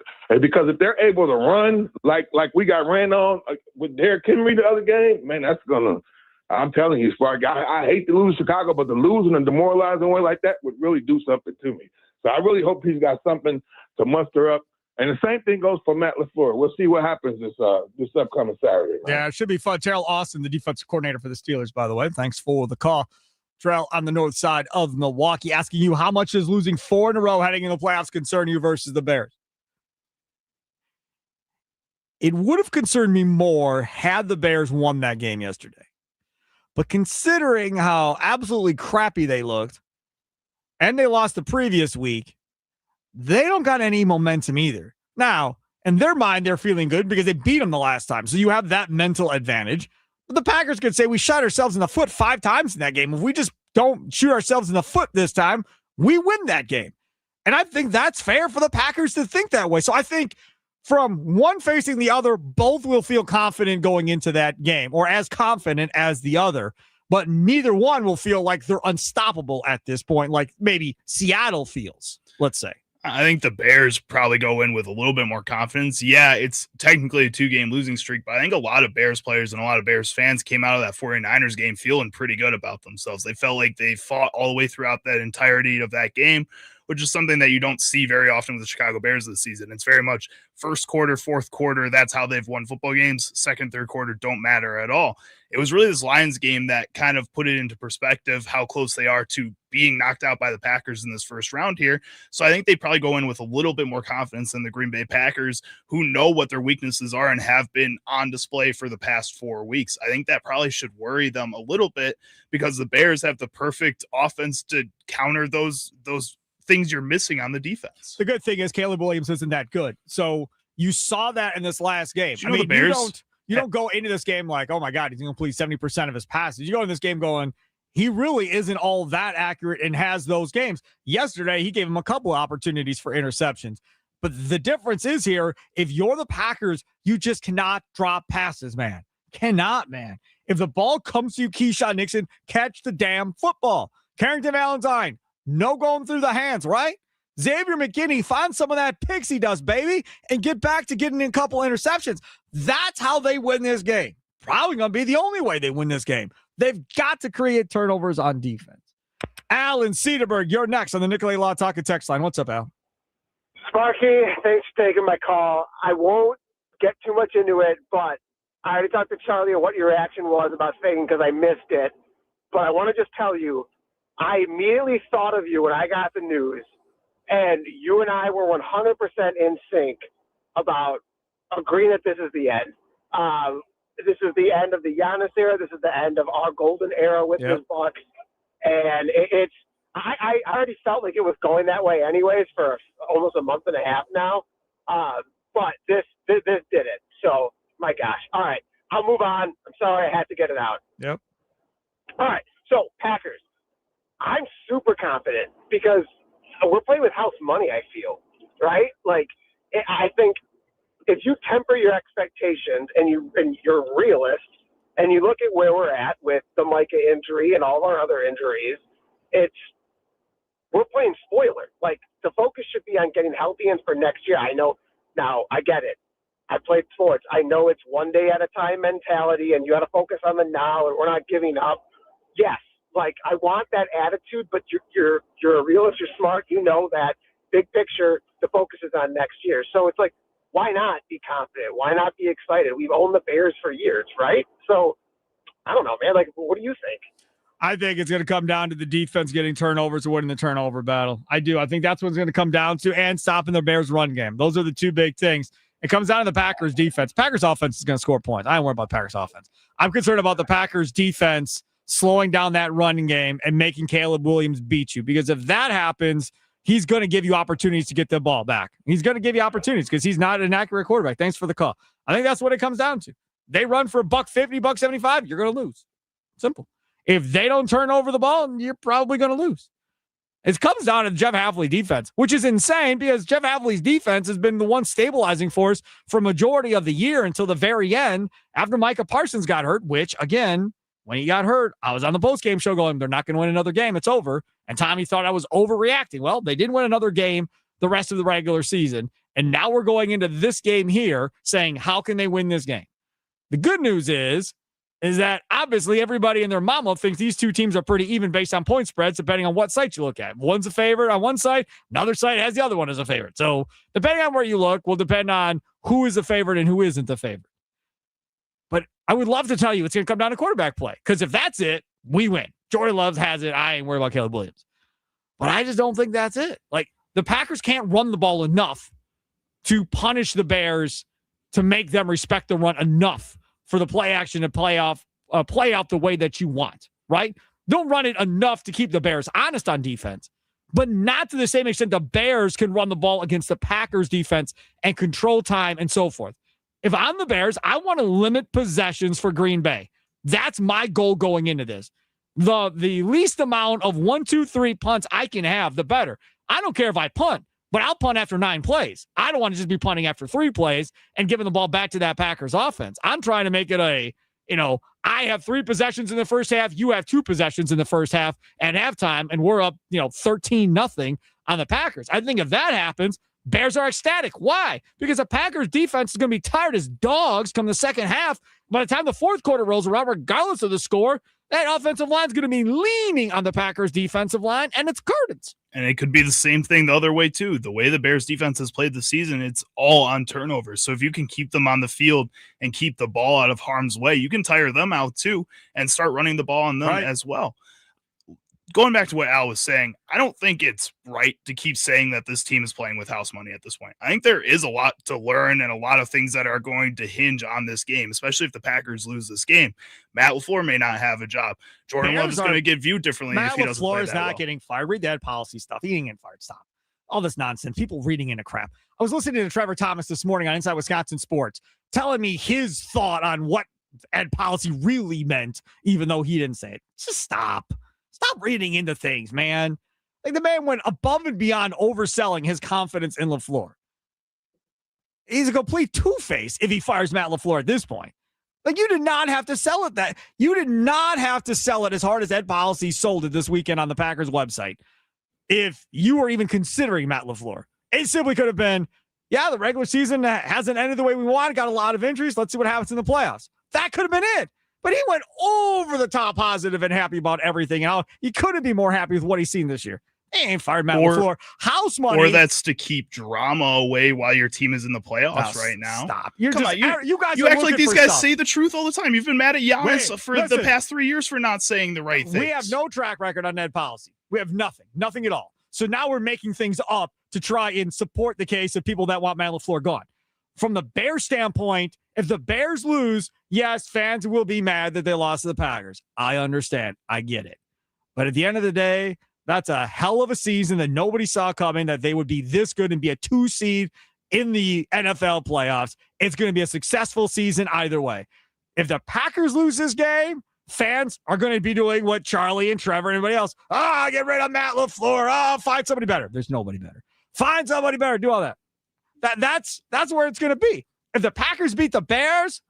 they're able to run like we got ran on with Derrick Henry the other game, man, that's going to – I'm telling you, Spark, I hate to lose Chicago, but to lose in a demoralizing way like that would really do something to me. So I really hope he's got something to muster up. And the same thing goes for Matt LaFleur. We'll see what happens this upcoming Saturday. Right? Yeah, it should be fun. Terrell Austin, the defensive coordinator for the Steelers, by the way. Thanks for the call. Terrell on the north side of Milwaukee, asking you, how much does losing 4 in a row heading into the playoffs concern you versus the Bears? It would have concerned me more had the Bears won that game yesterday. But considering how absolutely crappy they looked, and they lost the previous week, they don't got any momentum either. Now, in their mind, they're feeling good because they beat them the last time. So you have that mental advantage. But the Packers could say we shot ourselves in the foot 5 times in that game. If we just don't shoot ourselves in the foot this time, we win that game. And I think that's fair for the Packers to think that way. So I think from one facing the other, both will feel confident going into that game, or as confident as the other. But neither one will feel like they're unstoppable at this point, like maybe Seattle feels, let's say. I think the Bears probably go in with a little bit more confidence. Yeah, it's technically a 2-game losing streak, but I think a lot of Bears players and a lot of Bears fans came out of that 49ers game feeling pretty good about themselves. They felt like they fought all the way throughout that entirety of that game, which is something that you don't see very often with the Chicago Bears this season. It's very much first quarter, fourth quarter. That's how they've won football games. Second, third quarter don't matter at all. It was really this Lions game that kind of put it into perspective how close they are to being knocked out by the Packers in this first round here. So I think they probably go in with a little bit more confidence than the Green Bay Packers, who know what their weaknesses are and have been on display for the past 4 weeks. I think that probably should worry them a little bit because the Bears have the perfect offense to counter those things you're missing on the defense. The good thing is Caleb Williams isn't that good. So you saw that in this last game. You know, the Bears, you don't go into this game like, oh my God, he's going to complete 70% of his passes. You go in this game going, he really isn't all that accurate and has those games. Yesterday, he gave him a couple of opportunities for interceptions. But the difference is here, if you're the Packers, you just cannot drop passes, man. Cannot, man. If the ball comes to you, Keyshawn Nixon, catch the damn football. Carrington Valentine, no going through the hands, right? Xavier McKinney, find some of that pixie dust, baby, and get back to getting in a couple interceptions. That's how they win this game. Probably going to be the only way they win this game. They've got to create turnovers on defense. Al in Cedarburg, you're next on the Nicolay Law Talk and Text line. What's up, Al? Sparky, thanks for taking my call. I won't get too much into it, but I already talked to Charlie on what your reaction was about Fagan because I missed it. But I want to just tell you, I immediately thought of you when I got the news, and you and I were 100% in sync about agreeing that this is the end. This is the end of the Giannis era. This is the end of our golden era with this Bucks. And I already felt like it was going that way anyways for almost a month and a half now. But this did it. So, my gosh. All right. I'll move on. I'm sorry I had to get it out. Yep. All right. So, Packers. I'm super confident because we're playing with house money, I feel, right? Like, I think if you temper your expectations and you're a realist and you look at where we're at with the Micah injury and all of our other injuries, we're playing spoiler. Like, the focus should be on getting healthy and for next year. I know now, I get it. I played sports. I know it's one day at a time mentality and you got to focus on the now and we're not giving up. Yes. Like, I want that attitude, but you're a realist, you're smart, you know that big picture, the focus is on next year. So it's like, why not be confident? Why not be excited? We've owned the Bears for years, right? So I don't know, man. Like, what do you think? I think it's going to come down to the defense getting turnovers or winning the turnover battle. I do. I think that's what it's going to come down to, and stopping the Bears' run game. Those are the two big things. It comes down to the Packers' defense. Packers' offense is going to score points. I don't worry about Packers' offense. I'm concerned about the Packers' defense slowing down that running game and making Caleb Williams beat you. Because if that happens, he's going to give you opportunities to get the ball back. He's going to give you opportunities because he's not an accurate quarterback. Thanks for the call. I think that's what it comes down to. They run for $150, $175, you're going to lose. Simple. If they don't turn over the ball, you're probably going to lose. It comes down to the Jeff Hafley defense, which is insane because Jeff Hafley's defense has been the one stabilizing force for majority of the year until the very end after Micah Parsons got hurt, which, again, when he got hurt, I was on the postgame show going, they're not going to win another game. It's over. And Tommy thought I was overreacting. Well, they didn't win another game the rest of the regular season. And now we're going into this game here saying, how can they win this game? The good news is is that obviously everybody and their mama thinks these two teams are pretty even based on point spreads, depending on what site you look at. One's a favorite on one side, another site has the other one as a favorite. So depending on where you look will depend on who is the favorite and who isn't the favorite. But I would love to tell you it's going to come down to quarterback play, because if that's it, we win. Jordan Love has it. I ain't worried about Caleb Williams. But I just don't think that's it. Like, the Packers can't run the ball enough to punish the Bears, to make them respect the run enough for the play action to play out the way that you want, right? Don't run it enough to keep the Bears honest on defense, but not to the same extent the Bears can run the ball against the Packers defense and control time and so forth. If I'm the Bears, I want to limit possessions for Green Bay. That's my goal going into this. The least amount of 1, 2, 3 punts I can have, the better. I don't care if I punt, but I'll punt after 9 plays. I don't want to just be punting after 3 plays and giving the ball back to that Packers offense. I'm trying to make it I have 3 possessions in the first half. You have 2 possessions in the first half at halftime, and we're up, 13-0 on the Packers. I think if that happens, Bears are ecstatic. Why? Because the Packers defense is going to be tired as dogs come the second half. By the time the fourth quarter rolls around, regardless of the score, that offensive line is going to be leaning on the Packers defensive line, and it's curtains. And it could be the same thing the other way, too. The way the Bears defense has played this season, it's all on turnovers. So if you can keep them on the field and keep the ball out of harm's way, you can tire them out, too, and start running the ball on them as well. Going back to what Al was saying, I don't think it's right to keep saying that this team is playing with house money at this point. I think there is a lot to learn and a lot of things that are going to hinge on this game, especially if the Packers lose this game. Matt LaFleur may not have a job. Jordan Love is going to get viewed differently if he doesn't play that well. Matt LaFleur is not getting fired. Read that policy stuff. He ain't getting fired. Stop. All this nonsense. People reading into crap. I was listening to Trevor Thomas this morning on Inside Wisconsin Sports, telling me his thought on what ed policy really meant, even though he didn't say it. Just stop. Stop reading into things, man. Like, the man went above and beyond overselling his confidence in LaFleur. He's a complete two-face if he fires Matt LaFleur at this point. Like, you did not have to sell it that. You did not have to sell it as hard as Ed Policy sold it this weekend on the Packers website. If you were even considering Matt LaFleur, it simply could have been, yeah, the regular season hasn't ended the way we want. Got a lot of injuries. Let's see what happens in the playoffs. That could have been it. But he went over the top positive and happy about everything. He couldn't be more happy with what he's seen this year. He ain't fired Matt LaFleur. House money. Or that's to keep drama away while your team is in the playoffs right now. Stop. You act like these guys say the truth all the time. You've been mad at Giannis the past 3 years for not saying the right things. We have no track record on Ed Policy. We have nothing at all. So now we're making things up to try and support the case of people that want Matt LaFleur gone. From the Bears standpoint, if the Bears lose, yes, fans will be mad that they lost to the Packers. I understand. I get it. But at the end of the day, that's a hell of a season that nobody saw coming, that they would be this good and be a 2 seed in the NFL playoffs. It's going to be a successful season either way. If the Packers lose this game, fans are going to be doing what Charlie and Trevor and everybody else. Get rid of Matt LaFleur. Find somebody better. There's nobody better. Find somebody better. Do all that. That's where it's going to be. If the Packers beat the Bears,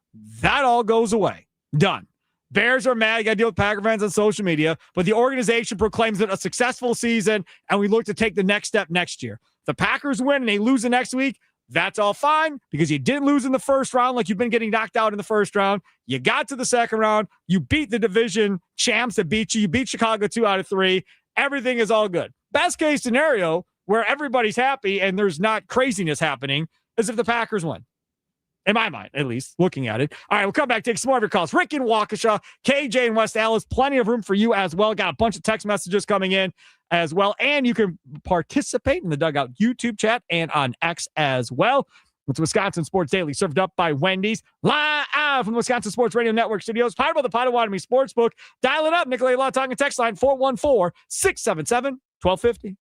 that all goes away. Done. Bears are mad. You got to deal with Packer fans on social media, but the organization proclaims it a successful season, and we look to take the next step next year. If the Packers win and they lose the next week, that's all fine, because you didn't lose in the first round like you've been getting knocked out in the first round. You got to the second round. You beat the division champs that beat you. You beat Chicago 2 out of 3. Everything is all good. Best case scenario, where everybody's happy and there's not craziness happening, is if the Packers win. In my mind, at least, looking at it. All right, we'll come back, take some more of your calls. Rick in Waukesha, KJ in West Allis, plenty of room for you as well. Got a bunch of text messages coming in as well. And you can participate in the Dugout YouTube chat and on X as well. It's Wisconsin Sports Daily, served up by Wendy's, live from the Wisconsin Sports Radio Network studios, powered by the Potawatomi Sportsbook. Dial it up, Nicolay Law Talking text line 414-677-1250.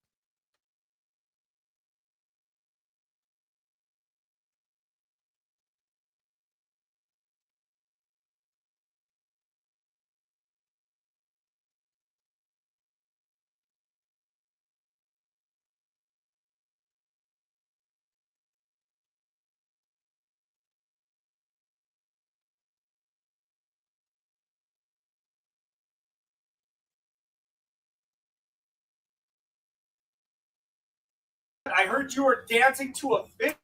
I heard you were dancing to a fit.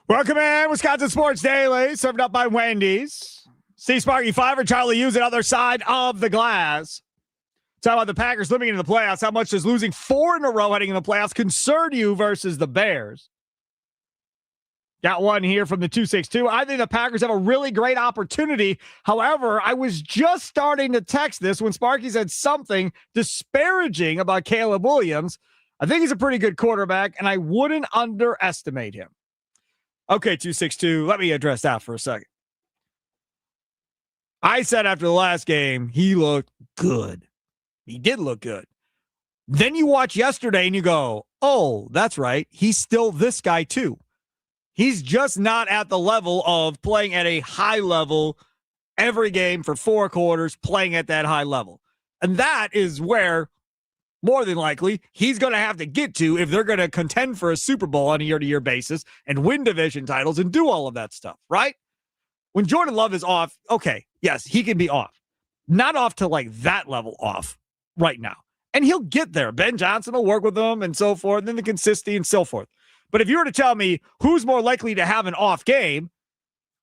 Welcome in, Wisconsin Sports Daily, served up by Wendy's. Steve Sparky Fiver, Charlie Hughes, other side of the glass. Talk about the Packers living into the playoffs. How much does losing 4 in a row heading in the playoffs concern you versus the Bears? Got one here from the 262. I think the Packers have a really great opportunity. However, I was just starting to text this when Sparky said something disparaging about Caleb Williams. I think he's a pretty good quarterback, and I wouldn't underestimate him. Okay, 262, let me address that for a second. I said after the last game, he looked good. He did look good. Then you watch yesterday and you go, oh, that's right. He's still this guy too. He's just not at the level of playing at a high level every game for 4 quarters, playing at that high level. And that is where, more than likely, he's going to have to get to if they're going to contend for a Super Bowl on a year-to-year basis and win division titles and do all of that stuff, right? When Jordan Love is off, okay, yes, he can be off. Not off to like that level off right now. And he'll get there. Ben Johnson will work with him and so forth, and then the consistency and so forth. But if you were to tell me who's more likely to have an off game,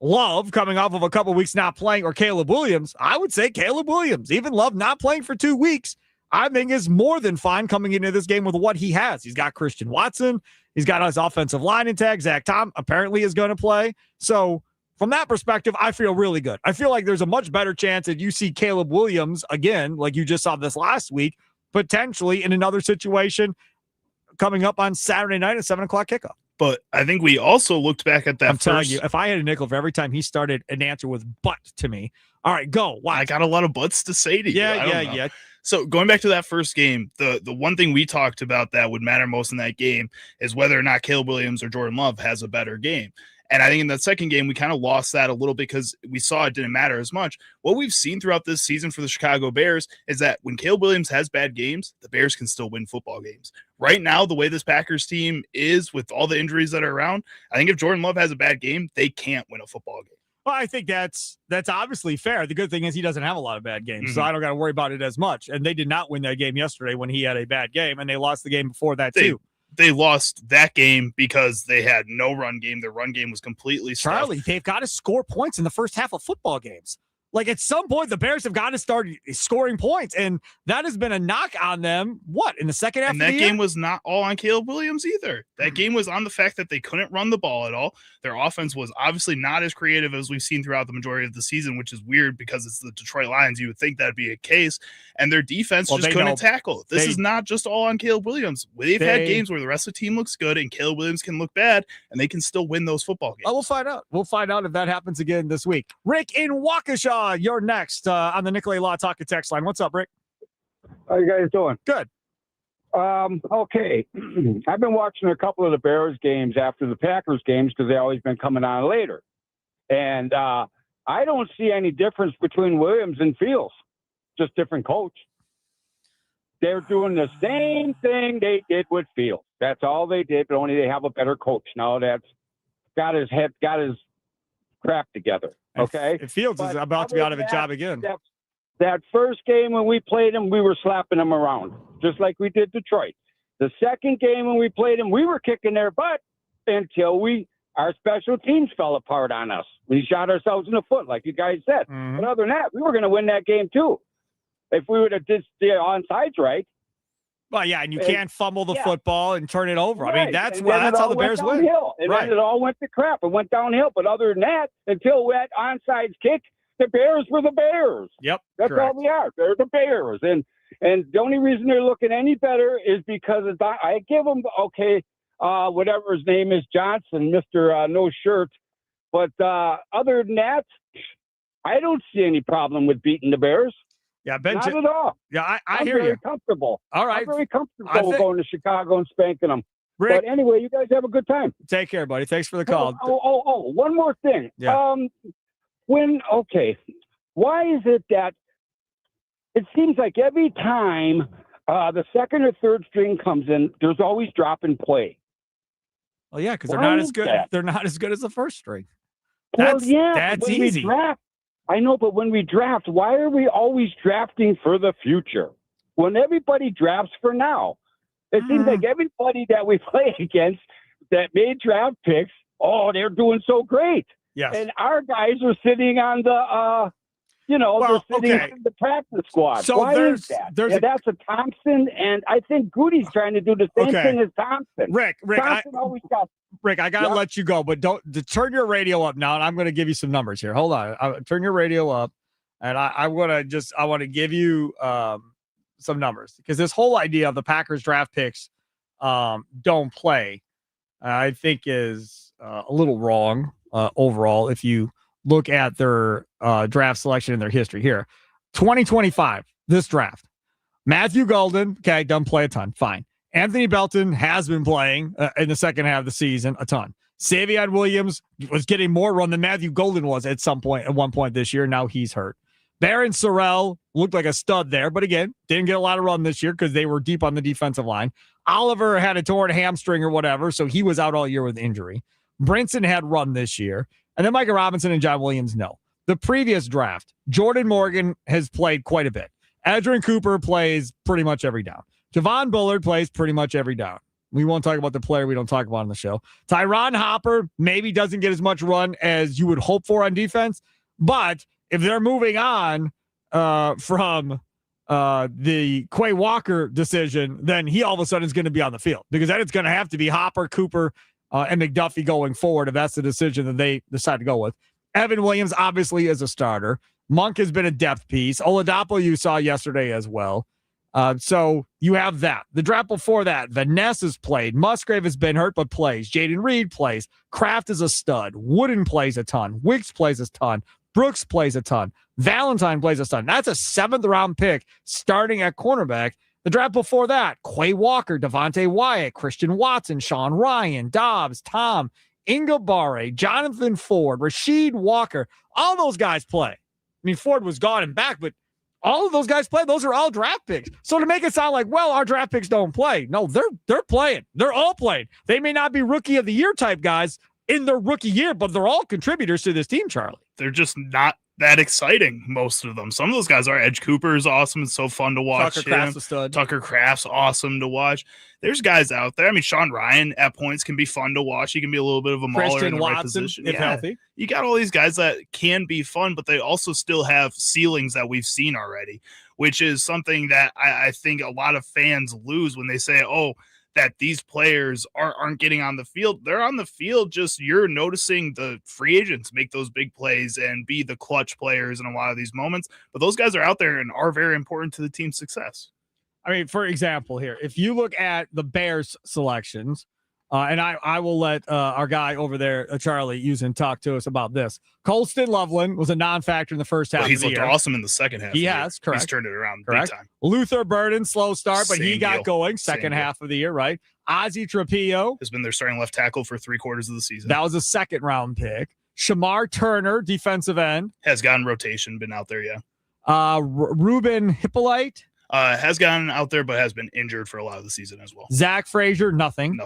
Love coming off of a couple weeks not playing or Caleb Williams, I would say Caleb Williams. Even Love not playing for 2 weeks, I think is more than fine coming into this game with what he has. He's got Christian Watson. He's got his offensive line intact. Zach Tom apparently is going to play. So from that perspective, I feel really good. I feel like there's a much better chance that you see Caleb Williams again, like you just saw this last week, potentially in another situation coming up on Saturday night at 7 o'clock kickoff. But I think we also looked back at that. I'm telling you, if I had a nickel for every time he started an answer with "but" to me, all right, go. Why? I got a lot of buts to say to you. Yeah. So going back to that first game, the one thing we talked about that would matter most in that game is whether or not Caleb Williams or Jordan Love has a better game. And I think in that second game, we kind of lost that a little because we saw it didn't matter as much. What we've seen throughout this season for the Chicago Bears is that when Caleb Williams has bad games, the Bears can still win football games. Right now, the way this Packers team is with all the injuries that are around, I think if Jordan Love has a bad game, they can't win a football game. Well, I think that's obviously fair. The good thing is he doesn't have a lot of bad games, so I don't got to worry about it as much. And they did not win that game yesterday when he had a bad game, and they lost the game before that too. They lost that game because they had no run game. Their run game was completely stuffed. Charlie, they've got to score points in the first half of football games. Like at some point, the Bears have got to start scoring points, and that has been a knock on them. What, in the second half? And of that the game year? was not all on Caleb Williams either. That game was on the fact that they couldn't run the ball at all. Their offense was obviously not as creative as we've seen throughout the majority of the season, which is weird because it's the Detroit Lions. You would think that'd be a case. And their defense just couldn't tackle. This is not just all on Caleb Williams. They've had games where the rest of the team looks good and Caleb Williams can look bad, and they can still win those football games. Oh, we'll find out. We'll find out if that happens again this week. Rick in Waukesha, you're next on the Nicolay Law Talk text line. What's up, Rick? How you guys doing? Good. Okay. I've been watching a couple of the Bears games after the Packers games because they've always been coming on later. And I don't see any difference between Williams and Fields, just different coach. They're doing the same thing they did with Fields. That's all they did, but only they have a better coach now that's got his crap together. Okay. If Fields is about to be out of a job again. That first game when we played him, we were slapping him around, just like we did Detroit. The second game when we played him, we were kicking their butt until our special teams fell apart on us. We shot ourselves in the foot, like you guys said. Mm-hmm. But other than that, we were going to win that game too. If we would have did the onside right. Well, yeah, and you can't fumble the football and turn it over. Right. I mean, that's how the Bears win. And then it all went to crap. It went downhill. But other than that, until that onside kick, the Bears were the Bears. Yep. That's correct. all they are. They're the Bears. And the only reason they're looking any better is because I give them, whatever his name is, Johnson, Mr. No Shirt. But other than that, I don't see any problem with beating the Bears. Yeah, not at all. Yeah, I hear you. I'm very comfortable. All right. I'm very comfortable going to Chicago and spanking them. Rick, but anyway, you guys have a good time. Take care, buddy. Thanks for the call. One more thing. Yeah. Why is it that it seems like every time the second or third string comes in, there's always drop and play? Well, yeah, because they're not as good. They're not as good as the first string. That's easy. I know, but when we draft, why are we always drafting for the future? When everybody drafts for now, it seems like everybody that we play against that made draft picks oh, they're doing so great. Yes. And our guys are sitting on the, they're sitting on the practice squad. So why is that? That's a Thompson, and I think Goody's trying to do the same thing as Thompson. Rick, Thompson always got. Rick, I gotta let you go, but don't turn your radio up now, and I'm going to give you some numbers here. Hold on, turn your radio up, and I want to give you some numbers, because this whole idea of the Packers draft picks don't play, I think is a little wrong overall. If you look at their draft selection in their history here, 2025, this draft, Matthew Golden, okay, doesn't play a ton, fine. Anthony Belton has been playing in the second half of the season a ton. Savion Williams was getting more run than Matthew Golden was at one point this year. Now he's hurt. Baron Sorrell looked like a stud there, but again, didn't get a lot of run this year because they were deep on the defensive line. Oliver had a torn hamstring or whatever, so he was out all year with injury. Brinson had run this year. And then Micah Robinson and John Williams, no. The previous draft, Jordan Morgan has played quite a bit. Adrian Cooper plays pretty much every down. Javon Bullard plays pretty much every down. We won't talk about the player we don't talk about on the show. Tyron Hopper maybe doesn't get as much run as you would hope for on defense, but if they're moving on from the Quay Walker decision, then he all of a sudden is going to be on the field, because then it's going to have to be Hopper, Cooper, and McDuffie going forward if that's the decision that they decide to go with. Evan Williams obviously is a starter. Monk has been a depth piece. Oladapo you saw yesterday as well. So you have that. The draft before that, Vanessa has played. Musgrave has been hurt but plays. Jaden Reed plays. Kraft is a stud. Wooden plays a ton. Wicks plays a ton. Brooks plays a ton. Valentine plays a ton. That's a 7th-round pick starting at cornerback. The draft before that, Quay Walker, Devontae Wyatt, Christian Watson, Sean Ryan, Dobbs, Tom, Ingabare, Jonathan Ford, Rasheed Walker. All those guys play. I mean, Ford was gone and back, but all of those guys play. Those are all draft picks. So to make it sound like, well, our draft picks don't play. No, they're playing. They're all playing. They may not be rookie of the year type guys in their rookie year, but they're all contributors to this team, Charlie. They're just not that exciting, most of them. Some of those guys are. Edge Cooper is awesome. It's so fun to watch. Tucker Kraft's a stud. Tucker Kraft's awesome to watch. There's guys out there. I mean, Sean Ryan at points can be fun to watch. He can be a little bit of a mauler Christian in the Watson, right position. if healthy. You got all these guys that can be fun, but they also still have ceilings that we've seen already, which is something that I think a lot of fans lose when they say, oh, that these players aren't getting on the field. They're on the field, just you're noticing the free agents make those big plays and be the clutch players in a lot of these moments. But those guys are out there and are very important to the team's success. I mean, for example here, if you look at the Bears selections, and I will let our guy over there, Charlie, use and talk to us about this. Colston Loveland was a non-factor in the first half of the year. He's looked awesome in the second half. He has, correct. He's turned it around correct. big time. Luther Burden, slow start, but he got deal. going second half of the year, right? Ozzie Trapillo has been their starting left tackle for 3/4 of the season. That was a 2nd-round pick. Shamar Turner, defensive end. Has gotten rotation, been out there, yeah. Ruben Hippolyte. Has gotten out there, but has been injured for a lot of the season as well. Zach Frazier, nothing.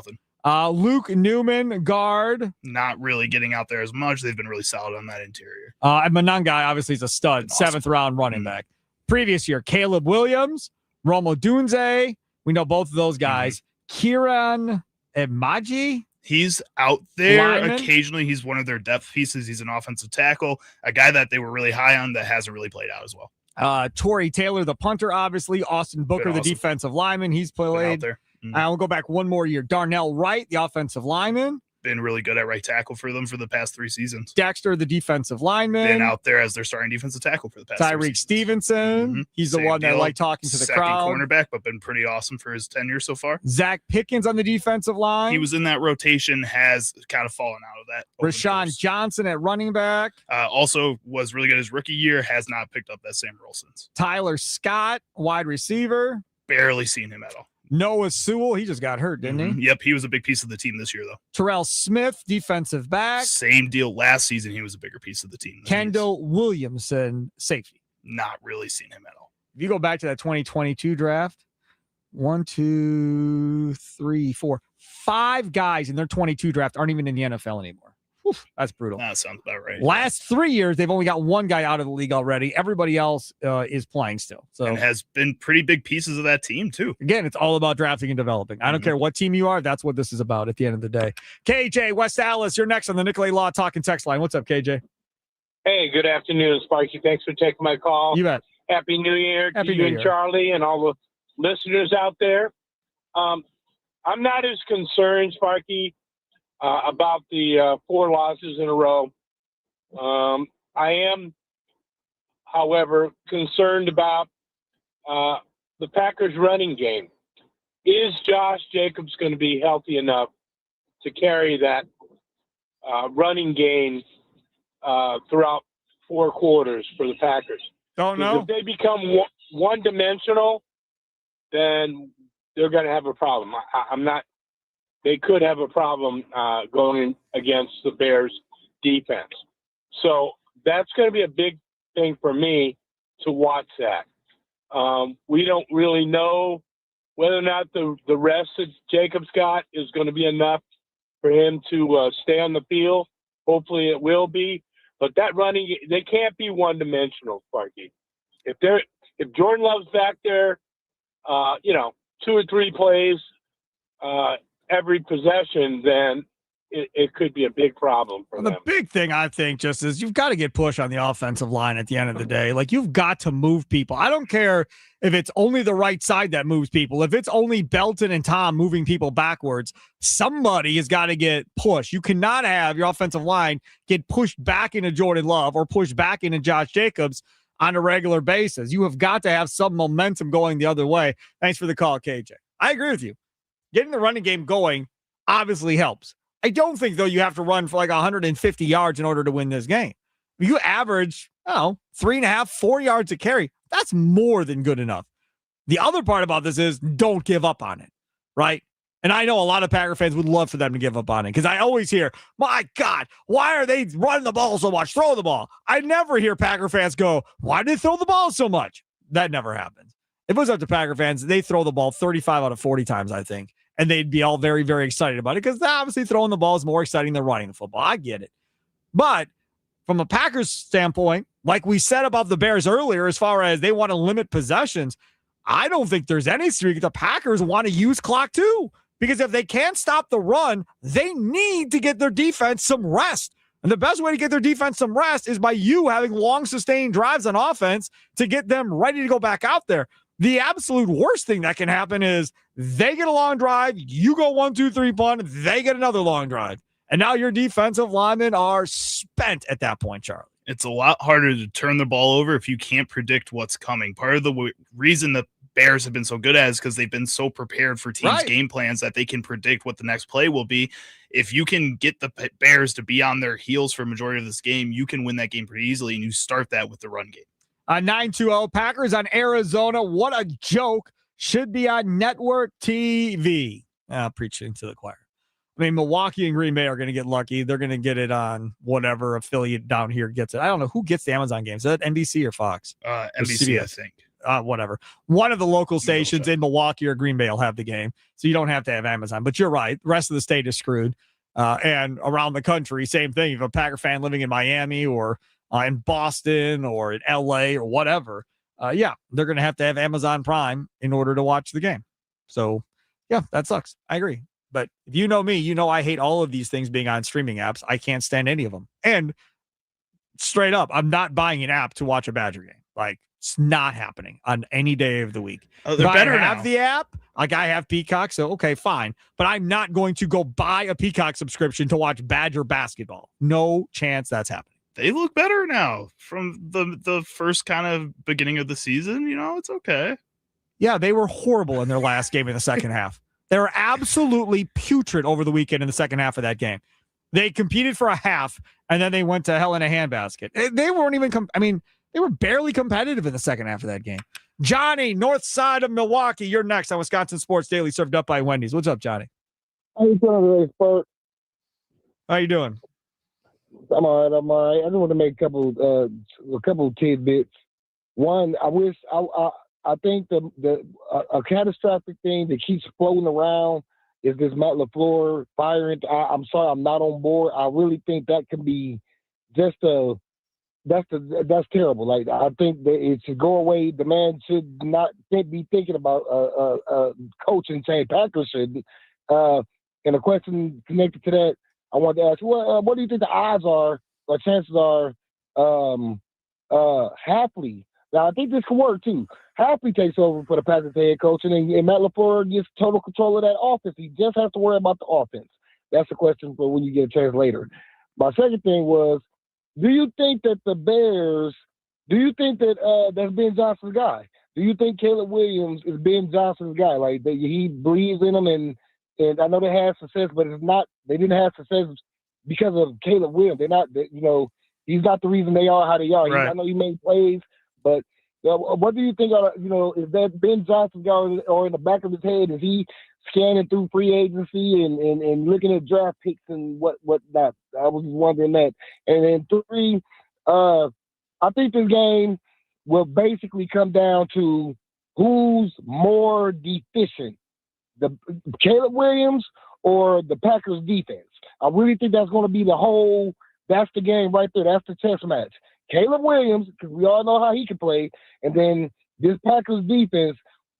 Luke Newman, guard. Not really getting out there as much. They've been really solid on that interior. And Manungai, obviously, is a stud. Awesome. 7th-round running back. Previous year, Caleb Williams, Romo Dunze. We know both of those guys. Kieran Emaji. He's out there lineman. Occasionally. He's one of their depth pieces. He's an offensive tackle, a guy that they were really high on that hasn't really played out as well. Torrey Taylor, the punter, obviously. Austin Booker, the defensive lineman. He's played. Out there. I'll go back one more year. Darnell Wright, the offensive lineman. Been really good at right tackle for them for the past 3 seasons. Dexter, the defensive lineman. Been out there as their starting defensive tackle for the past 3 seasons. Tyreek Stevenson. He's the one that I like talking to the crowd. Second cornerback, but been pretty awesome for his tenure so far. Zach Pickens on the defensive line. He was in that rotation, has kind of fallen out of that. Rashawn Johnson at running back. Also was really good his rookie year, has not picked up that same role since. Tyler Scott, wide receiver. Barely seen him at all. Noah Sewell, he just got hurt, didn't he? Yep, he was a big piece of the team this year, though. Terrell Smith, defensive back. Same deal. Last season, he was a bigger piece of the team. Kendall Williamson, safety. Not really seen him at all. If you go back to that 2022 draft, 1, 2, 3, 4, 5 guys in their 22 draft aren't even in the NFL anymore. Oof, that's brutal. That sounds about right. Last 3 years, they've only got one guy out of the league already. Everybody else is playing still. So And has been pretty big pieces of that team, too. Again, it's all about drafting and developing. I don't care what team you are. That's what this is about at the end of the day. KJ, West Allis, you're next on the Nicolay Law Talk and Text line. What's up, KJ? Hey, good afternoon, Sparky. Thanks for taking my call. You bet. Happy New Year Happy to New you Year. and Charlie and all the listeners out there. I'm not as concerned, Sparky, about the 4 losses in a row. I am, however, concerned about the Packers' running game. Is Josh Jacobs going to be healthy enough to carry that running game throughout 4 quarters for the Packers? Don't know. If they become one-dimensional, then they're going to have a problem. I'm not. They could have a problem going against the Bears' defense. So that's going to be a big thing for me to watch that. We don't really know whether or not the rest that Jacobs got is going to be enough for him to stay on the field. Hopefully it will be. But that running, they can't be one-dimensional, Sparky. If Jordan Love's back there, 2 or 3 plays every possession, then it could be a big problem for them. The big thing, I think, just is you've got to get push on the offensive line at the end of the day. Like, you've got to move people. I don't care if it's only the right side that moves people. If it's only Belton and Tom moving people backwards, somebody has got to get pushed. You cannot have your offensive line get pushed back into Jordan Love or pushed back into Josh Jacobs on a regular basis. You have got to have some momentum going the other way. Thanks for the call, KJ. I agree with you. Getting the running game going obviously helps. I don't think, though, you have to run for like 150 yards in order to win this game. If you average, 3.5, 4 yards a carry, that's more than good enough. The other part about this is don't give up on it, right? And I know a lot of Packer fans would love for them to give up on it because I always hear, my God, why are they running the ball so much? Throw the ball. I never hear Packer fans go, why did they throw the ball so much? That never happens. If it was up to Packer fans, they throw the ball 35 out of 40 times, I think. And they'd be all very, very excited about it because obviously throwing the ball is more exciting than running the football. I get it. But from a Packers standpoint, like we said about the Bears earlier, as far as they want to limit possessions, I don't think there's any streak. The Packers want to use clock too, because if they can't stop the run, they need to get their defense some rest. And the best way to get their defense some rest is by you having long sustained drives on offense to get them ready to go back out there. The absolute worst thing that can happen is they get a long drive, you go 1, 2, 3 punt, they get another long drive. And now your defensive linemen are spent at that point, Charlie. It's a lot harder to turn the ball over if you can't predict what's coming. Part of the reason the Bears have been so good at it is because they've been so prepared for teams' game plans that they can predict what the next play will be. If you can get the Bears to be on their heels for a majority of this game, you can win that game pretty easily, and you start that with the run game. 920 Packers on Arizona. What a joke. Should be on network TV. Preaching to the choir. I mean, Milwaukee and Green Bay are going to get lucky. They're going to get it on whatever affiliate down here gets it. I don't know who gets the Amazon games. Is that NBC or Fox? NBC, I think. Whatever. One of the local stations in Milwaukee or Green Bay will have the game. So you don't have to have Amazon. But you're right. The rest of the state is screwed. And around the country, same thing. If a Packer fan living in Miami or in Boston or in LA or whatever, they're going to have Amazon Prime in order to watch the game. So, yeah, that sucks. I agree. But if you know me, you know I hate all of these things being on streaming apps. I can't stand any of them. And straight up, I'm not buying an app to watch a Badger game. Like, it's not happening on any day of the week. Oh, they're better I have now. the app, like I have Peacock, so okay, fine. But I'm not going to go buy a Peacock subscription to watch Badger basketball. No chance that's happening. They look better now from the first kind of beginning of the season. It's okay. Yeah, they were horrible in their last game in the second half. They were absolutely putrid over the weekend in the second half of that game. They competed for a half, and then they went to hell in a handbasket. They weren't even they were barely competitive in the second half of that game. Johnny, north side of Milwaukee, you're next on Wisconsin Sports Daily, served up by Wendy's. What's up, Johnny? How you doing today, Spurt? How you doing? I'm all right. I just want to make a couple tidbits. One, I think a catastrophic thing that keeps floating around is this Matt LaFleur firing? I'm sorry, I'm not on board. I really think that could be just that's terrible. Like, I think that it should go away. The man can't be thinking about coaching saying Packers should. And a question connected to that, I wanted to ask, what do you think the odds are or chances are Hafley? Now, I think this could work too. Hafley takes over for the Packers head coach, and Matt LaFleur gets total control of that offense. He just has to worry about the offense. That's a question for when you get a chance later. My second thing was, do you think that the Bears, that's Ben Johnson's guy? Do you think Caleb Williams is Ben Johnson's guy? Like, he believes in him, and I know they had success, but they didn't have success because of Caleb Williams. He's not the reason they are how they are. Right. I know he made plays, but what do you think? Is that Ben Johnson's guy, or in the back of his head, is he scanning through free agency and looking at draft picks and what not? I was just wondering that. And then 3, I think this game will basically come down to who's more deficient, the Caleb Williams or the Packers defense. I really think that's going to be that's the game right there. That's the chess match. Caleb Williams, because we all know how he can play, and then this Packers defense,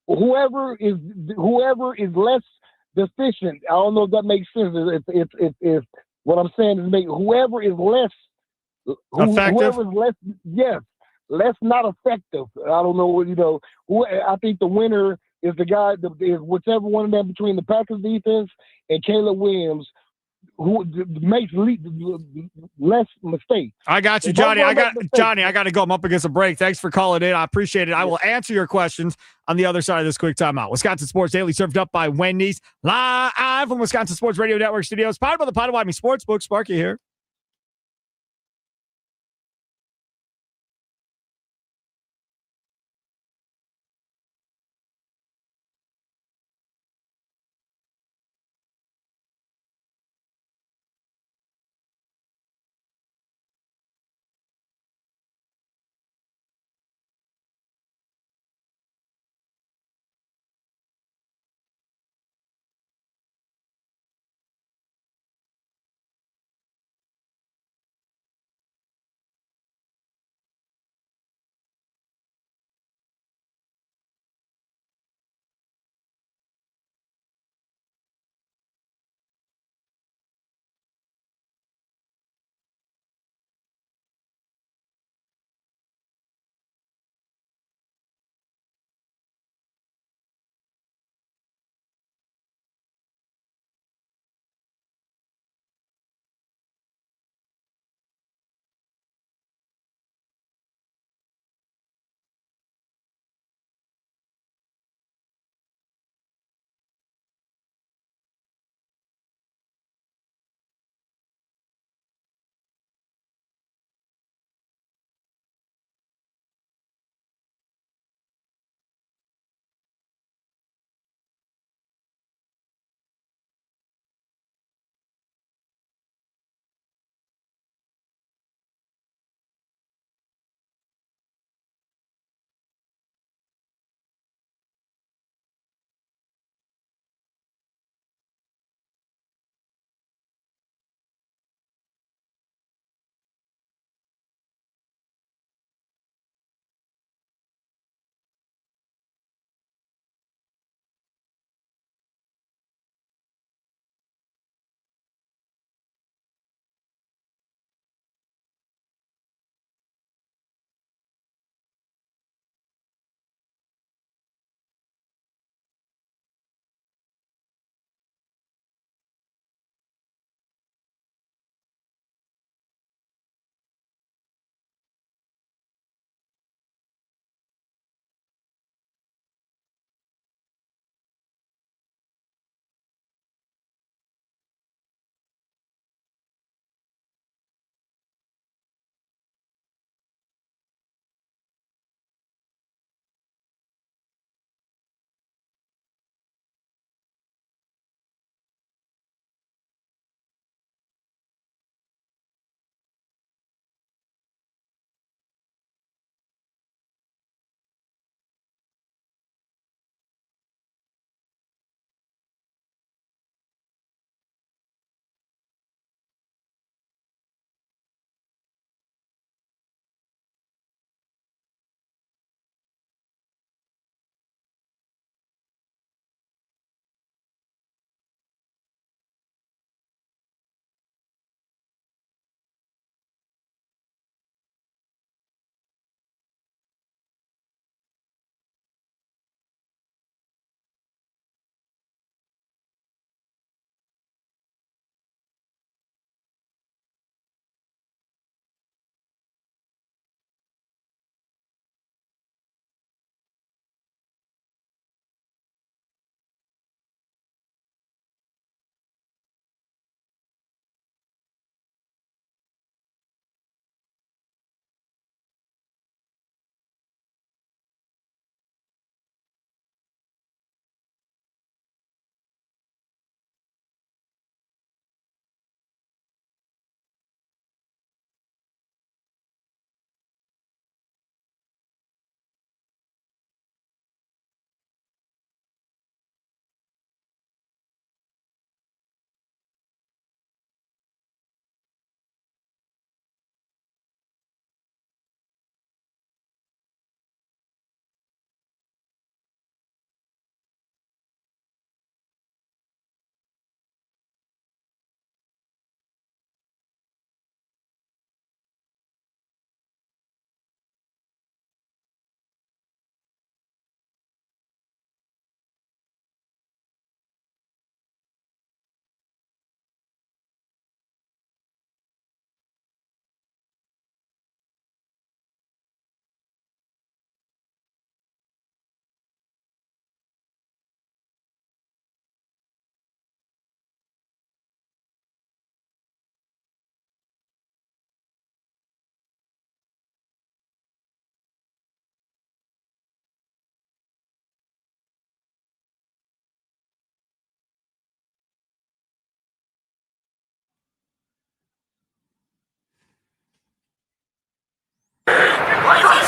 whoever is less deficient. I don't know if that makes sense. If what I'm saying is whoever is less effective. Whoever is less not effective. I don't know I think the winner is the guy is whichever one of them between the Packers defense and Caleb Williams, who makes less mistakes. I got you, Johnny. I got to go. I'm up against a break. Thanks for calling in. I appreciate it. I will answer your questions on the other side of this quick timeout. Wisconsin Sports Daily, served up by Wendy's, live from Wisconsin Sports Radio Network Studios, powered by the Potawatomi Sportsbook. Sparky here.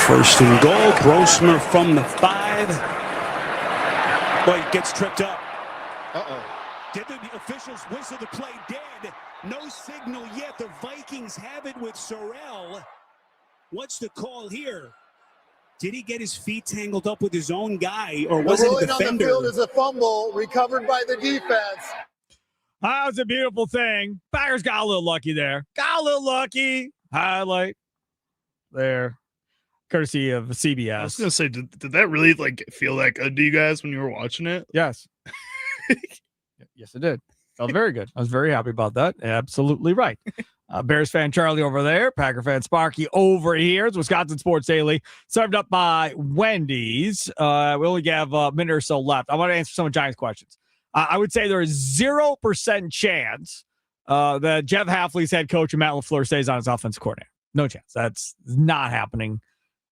First and goal. Grossmer from the 5. Boy, he gets tripped up. Uh-oh. Did the officials whistle the play dead? No signal yet. The Vikings have it with Sorrell. What's the call here? Did he get his feet tangled up with his own guy, or was it a defender? The ruling on the field is a fumble recovered by the defense. That was a beautiful thing. Packers got a little lucky there. Got a little lucky. Highlight there, courtesy of CBS. I was gonna say, did that really feel that good to you guys when you were watching it? Yes. Yes, it did. Felt very good. I was very happy about that. Absolutely right. Bears fan Charlie over there. Packer fan Sparky over here. It's Wisconsin Sports Daily, served up by Wendy's. We only have a minute or so left. I want to answer some of Giants' questions. I would say there is 0% chance that Jeff Hafley's head coach and Matt LaFleur stays on his offensive coordinator. No chance. That's not happening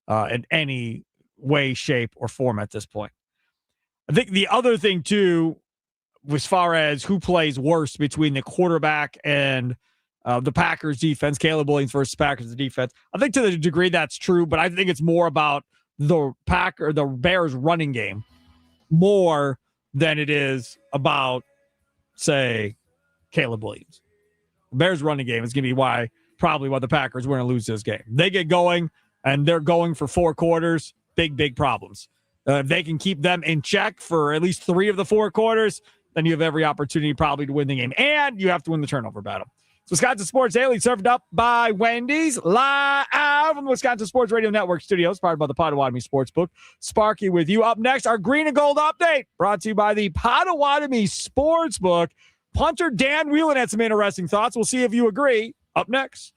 in any way, shape, or form at this point. I think the other thing, too, as far as who plays worse between the quarterback and the Packers defense, Caleb Williams versus Packers defense, I think to the degree that's true, but I think it's more about the Bears running game more than it is about, say, Caleb Williams. The Bears running game is going to be probably why the Packers were going to lose this game. They get going, and they're going for 4 quarters, big problems. If they can keep them in check for at least 3 of the 4 quarters, then you have every opportunity probably to win the game. And you have to win the turnover battle. So Wisconsin Sports Daily, served up by Wendy's, live from the Wisconsin Sports Radio Network studios, powered by the Potawatomi Sportsbook. Sparky with you. Up next, our Green and Gold update, brought to you by the Potawatomi Sportsbook. Punter Dan Whelan had some interesting thoughts. We'll see if you agree. Up next.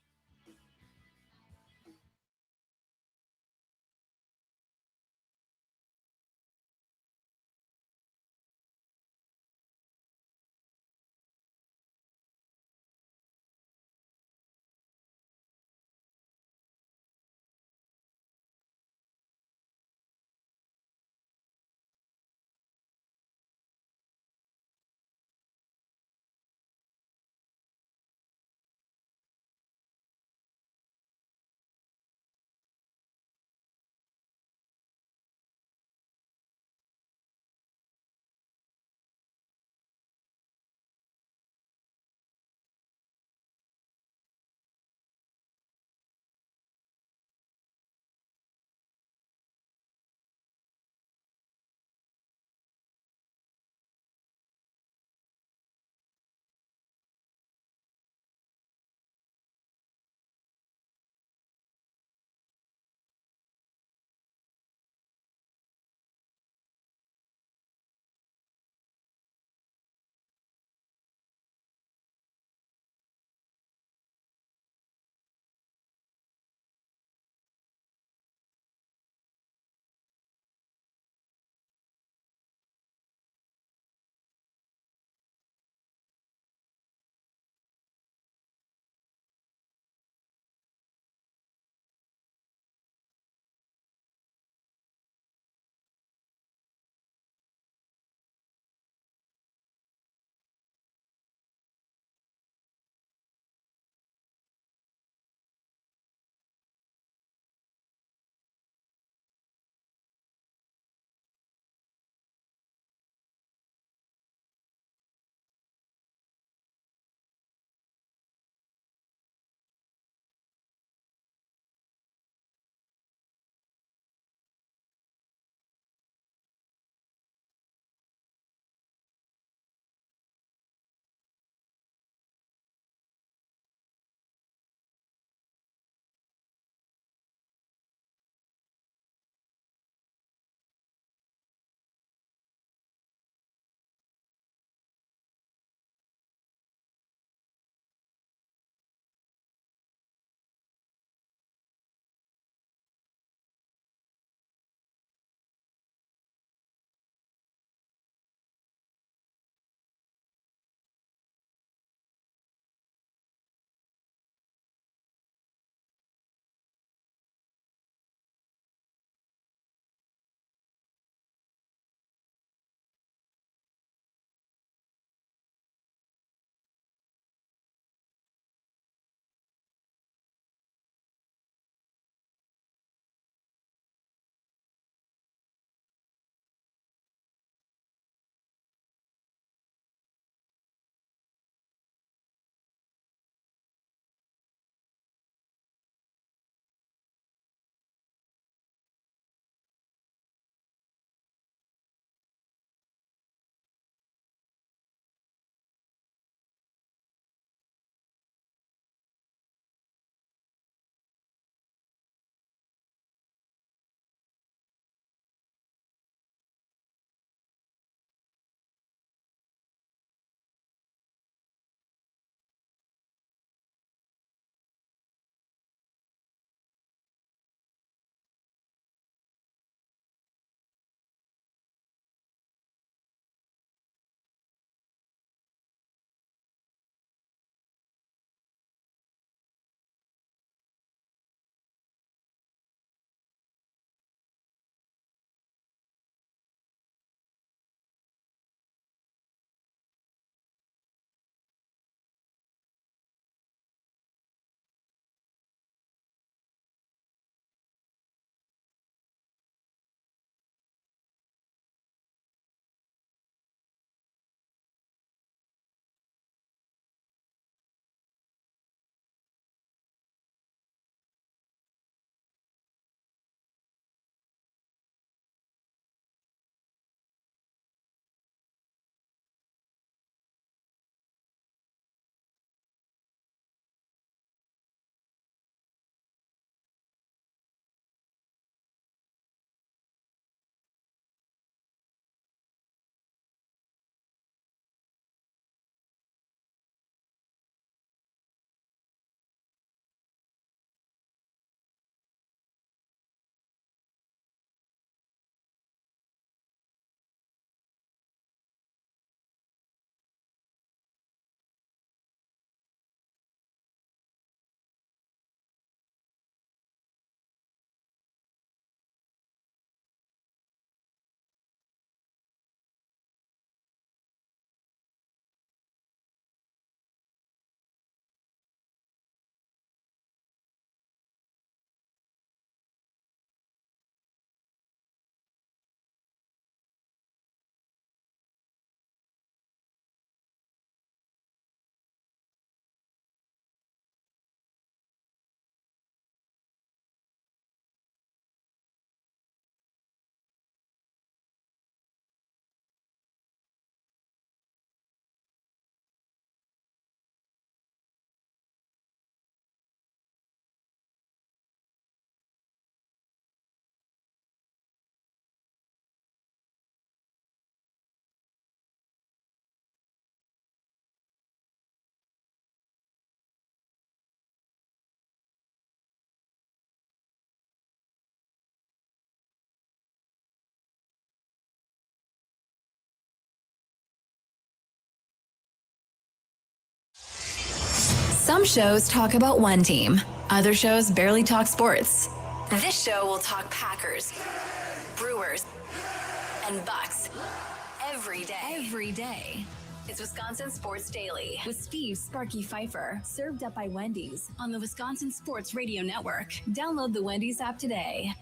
Some shows talk about one team. Other shows barely talk sports. This show will talk Packers, Brewers, and Bucks every day. Every day. It's Wisconsin Sports Daily with Steve Sparky Pfeiffer, served up by Wendy's on the Wisconsin Sports Radio Network. Download the Wendy's app today.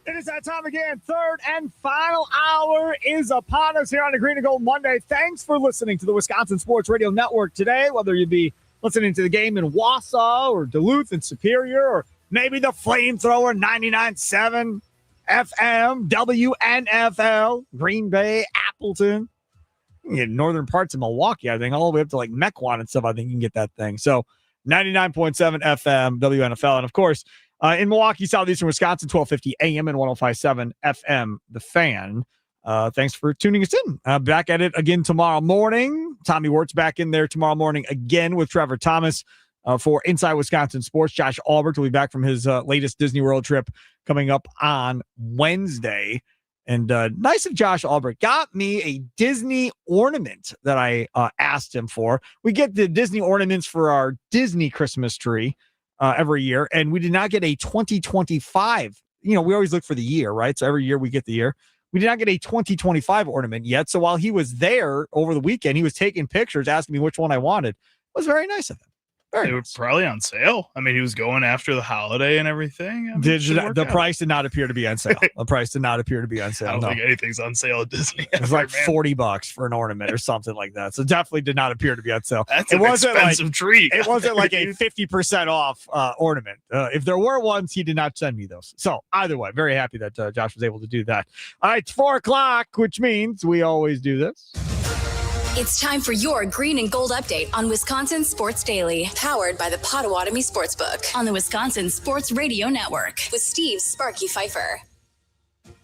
It is that time again. Third and final hour is upon us here on the Green and Gold Monday. Thanks for listening to the Wisconsin Sports Radio Network today, whether you be listening to the game in Wausau or Duluth and Superior, or maybe the Flamethrower 99.7 FM, WNFL, Green Bay, Appleton, in northern parts of Milwaukee, I think, all the way up to like Mequon and stuff. I think you can get that thing. So 99.7 FM, WNFL. And of course, in Milwaukee, southeastern Wisconsin, 1250 AM and 105.7 FM, The Fan. Thanks for tuning us in. Back at it again tomorrow morning. Tommy Wirtz back in there tomorrow morning again with Trevor Thomas for Inside Wisconsin Sports. Josh Albert will be back from his latest Disney World trip coming up on Wednesday. And nice of Josh Albert. Got me a Disney ornament that I asked him for. We get the Disney ornaments for our Disney Christmas tree every year, and we did not get a 2025. We always look for the year, right? So every year we get the year. We did not get a 2025 ornament yet. So while he was there over the weekend, he was taking pictures, asking me which one I wanted. It was very nice of him. They were probably on sale. I mean, he was going after the holiday and everything. I mean, the price did not appear to be on sale. The price did not appear to be on sale. I don't think anything's on sale at Disney. It was like $40 for an ornament or something like that. So definitely did not appear to be on sale. That's an expensive treat. It wasn't like a 50% off ornament. If there were ones, he did not send me those. So either way, very happy that Josh was able to do that. All right, it's 4:00, which means we always do this. It's time for your Green and Gold update on Wisconsin Sports Daily, powered by the Potawatomi Sportsbook on the Wisconsin Sports Radio Network with Steve Sparky Pfeiffer.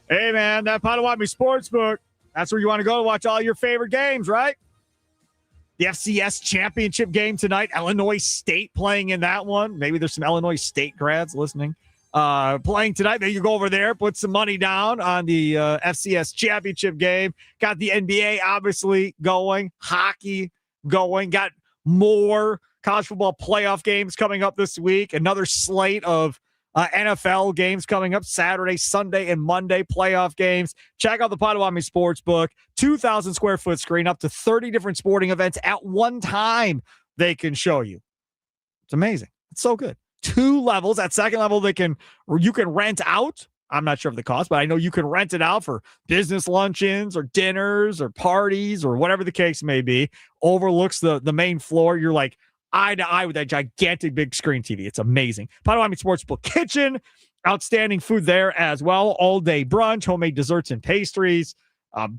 Hey, man, that Potawatomi Sportsbook, that's where you want to go to watch all your favorite games, right? The FCS championship game tonight, Illinois State playing in that one. Maybe there's some Illinois State grads listening. Playing tonight. Maybe you go over there, put some money down on the FCS championship game. Got the NBA obviously going, hockey going, got more college football playoff games coming up this week. Another slate of NFL games coming up Saturday, Sunday, and Monday playoff games. Check out the Potawatomi Sportsbook, 2,000 square foot screen, up to 30 different sporting events at one time they can show you. It's amazing. It's so good. 2 levels. At second level, you can rent out. I'm not sure of the cost, but I know you can rent it out for business luncheons or dinners or parties or whatever the case may be. Overlooks the main floor. You're like eye to eye with that gigantic big screen TV. It's amazing. Potawatomi Sportsbook Kitchen, outstanding food there as well. All day brunch, homemade desserts and pastries,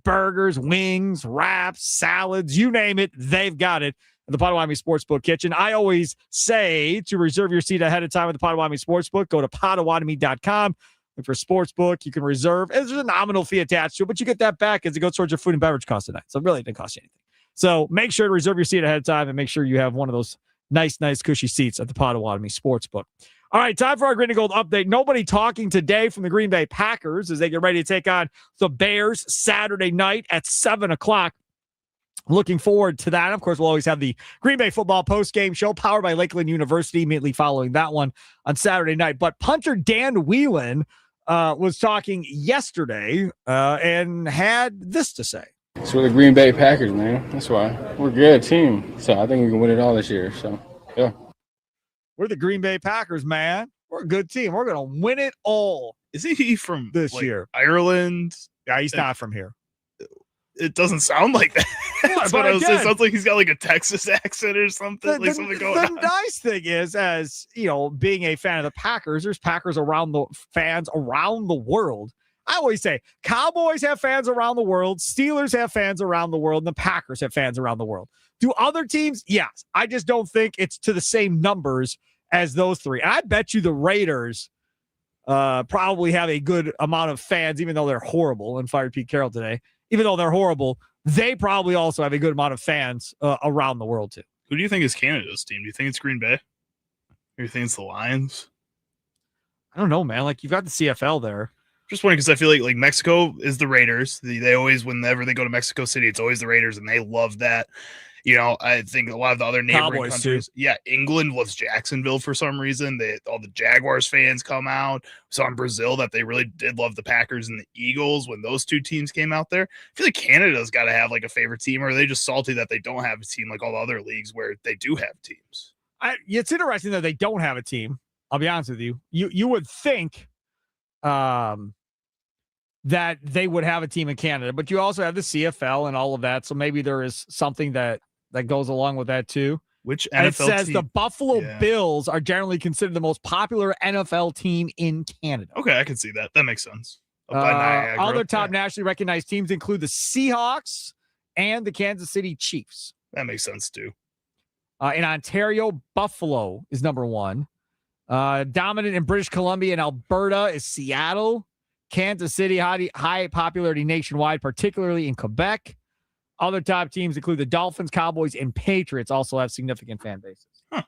burgers, wings, wraps, salads, you name it, they've got it. The Potawatomi Sportsbook Kitchen. I always say to reserve your seat ahead of time at the Potawatomi Sportsbook. Go to Potawatomi.com. Look for Sportsbook. You can reserve. There's a nominal fee attached to it, but you get that back as it goes towards your food and beverage cost tonight. So it really didn't cost you anything. So make sure to reserve your seat ahead of time and make sure you have one of those nice, cushy seats at the Potawatomi Sportsbook. All right, time for our Green and Gold update. Nobody talking today from the Green Bay Packers as they get ready to take on the Bears Saturday night at 7 o'clock. Looking forward to that. Of course, we'll always have the Green Bay football post-game show powered by Lakeland University immediately following that one on Saturday night. But punter Dan Whelan was talking yesterday and had this to say. So we're the Green Bay Packers, man. That's why. We're a good team. So I think we can win it all this year. So, yeah. We're the Green Bay Packers, man. We're a good team. We're going to win it all. Isn't he from this year? Ireland? Yeah, he's not from here. It doesn't sound like that. That's what I was saying. It sounds like he's got like a Texas accent or something. Something going on. The nice thing is, as you know, being a fan of the Packers, there's Packers fans around the world. I always say Cowboys have fans around the world, Steelers have fans around the world, and the Packers have fans around the world. Do other teams? Yes. I just don't think it's to the same numbers as those three. And I bet you the Raiders probably have a good amount of fans, even though they're horrible and fired Pete Carroll today. Even though they're horrible, they probably also have a good amount of fans around the world, too. Who do you think is Canada's team? Do you think it's Green Bay? Or do you think it's the Lions? I don't know, man. Like, you've got the CFL there. Just wondering because I feel like Mexico is the Raiders. They always, whenever they go to Mexico City, it's always the Raiders, and they love that. I think a lot of the other neighboring Cowboys, countries. too. Yeah, England loves Jacksonville for some reason. All the Jaguars fans come out. We saw in Brazil that they really did love the Packers and the Eagles when those two teams came out there. I feel like Canada's got to have like a favorite team, or are they just salty that they don't have a team like all the other leagues where they do have teams? It's interesting that they don't have a team. I'll be honest with you. You would think that they would have a team in Canada, but you also have the CFL and all of that. So maybe there is something that goes along with that too. Which NFL NFL says team? the Buffalo Bills are generally considered the most popular NFL team in Canada. Okay, I can see that. That makes sense. Up by Niagara. Other top nationally recognized teams include the Seahawks and the Kansas City Chiefs. That makes sense too. In Ontario, Buffalo is number one. Dominant in British Columbia and Alberta is Seattle. Kansas City, high popularity nationwide, particularly in Quebec. Other top teams include the Dolphins, Cowboys, and Patriots also have significant fan bases. Huh.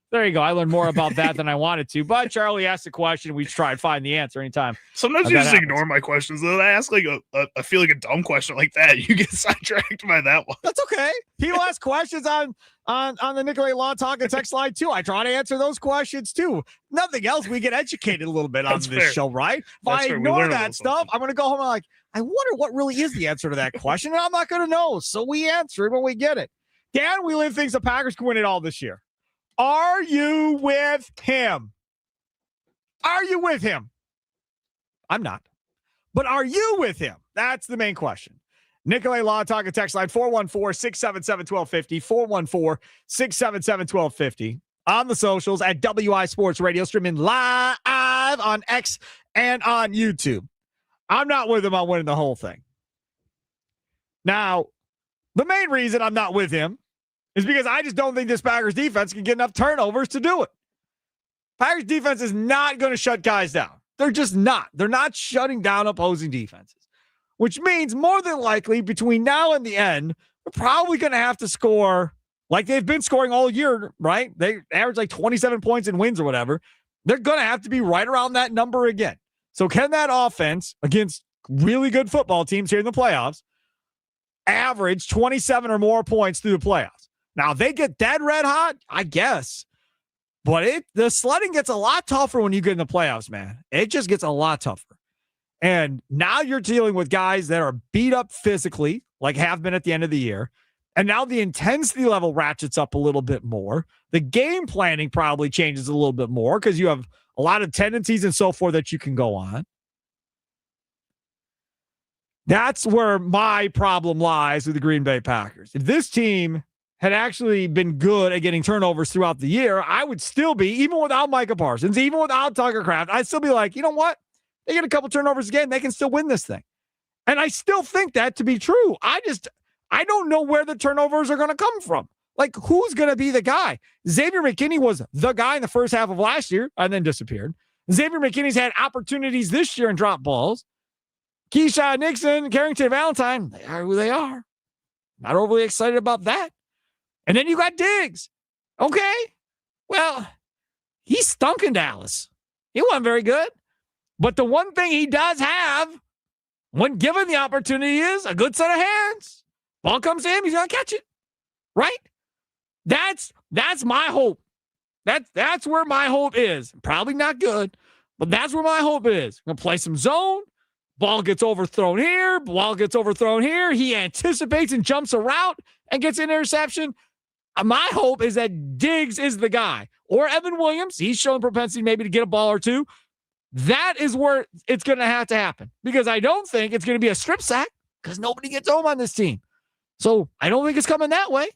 There you go. I learned more about that than I wanted to, but Charlie asked a question. We try and find the answer anytime. Sometimes you just ignore my questions. Though I ask I feel like a dumb question like that. You get sidetracked by that one. That's okay. People ask questions on the Nicolay Law Talk and text line too. I try to answer those questions too. Nothing else. We get educated a little bit on this show, right? If I ignore that stuff, I'm going to go home and I wonder what really is the answer to that question, and I'm not going to know. So we answer it when we get it. Dan Whelan thinks the Packers can win it all this year. Are you with him? Are you with him? I'm not. But are you with him? That's the main question. Nicolay Law Talk and text line 414-677-1250, 414-677-1250. On the socials at WI Sports Radio, streaming live on X and on YouTube. I'm not with him on winning the whole thing. Now, the main reason I'm not with him is because I just don't think this Packers defense can get enough turnovers to do it. Packers defense is not going to shut guys down. They're just not. They're not shutting down opposing defenses, which means more than likely between now and the end, they're probably going to have to score like they've been scoring all year, right? They average like 27 points in wins or whatever. They're going to have to be right around that number again. So can that offense against really good football teams here in the playoffs average 27 or more points through the playoffs? Now, if they get dead red hot, I guess. But the sledding gets a lot tougher when you get in the playoffs, man. It just gets a lot tougher. And now you're dealing with guys that are beat up physically, like have been at the end of the year. And now the intensity level ratchets up a little bit more. The game planning probably changes a little bit more because you have a lot of tendencies and so forth that you can go on. That's where my problem lies with the Green Bay Packers. If this team had actually been good at getting turnovers throughout the year, I would still be, even without Micah Parsons, even without Tucker Kraft, I'd still be like, you know what? They get a couple turnovers again, they can still win this thing. And I still think that to be true. I don't know where the turnovers are going to come from. Like, who's going to be the guy? Xavier McKinney was the guy in the first half of last year and then disappeared. Xavier McKinney's had opportunities this year and dropped balls. Keyshawn Nixon, Carrington Valentine, they are who they are. Not overly excited about that. And then you got Diggs. Okay. Well, he stunk in Dallas. He wasn't very good. But the one thing he does have, when given the opportunity, is a good set of hands. Ball comes to him, he's going to catch it. Right? That's my hope. That's where my hope is. Probably not good, but that's where my hope is. Going to play some zone. Ball gets overthrown here. Ball gets overthrown here. He anticipates and jumps a route and gets an interception. My hope is that Diggs is the guy. Or Evan Williams. He's shown propensity maybe to get a ball or two. That is where it's going to have to happen. Because I don't think it's going to be a strip sack because nobody gets home on this team. So I don't think it's coming that way.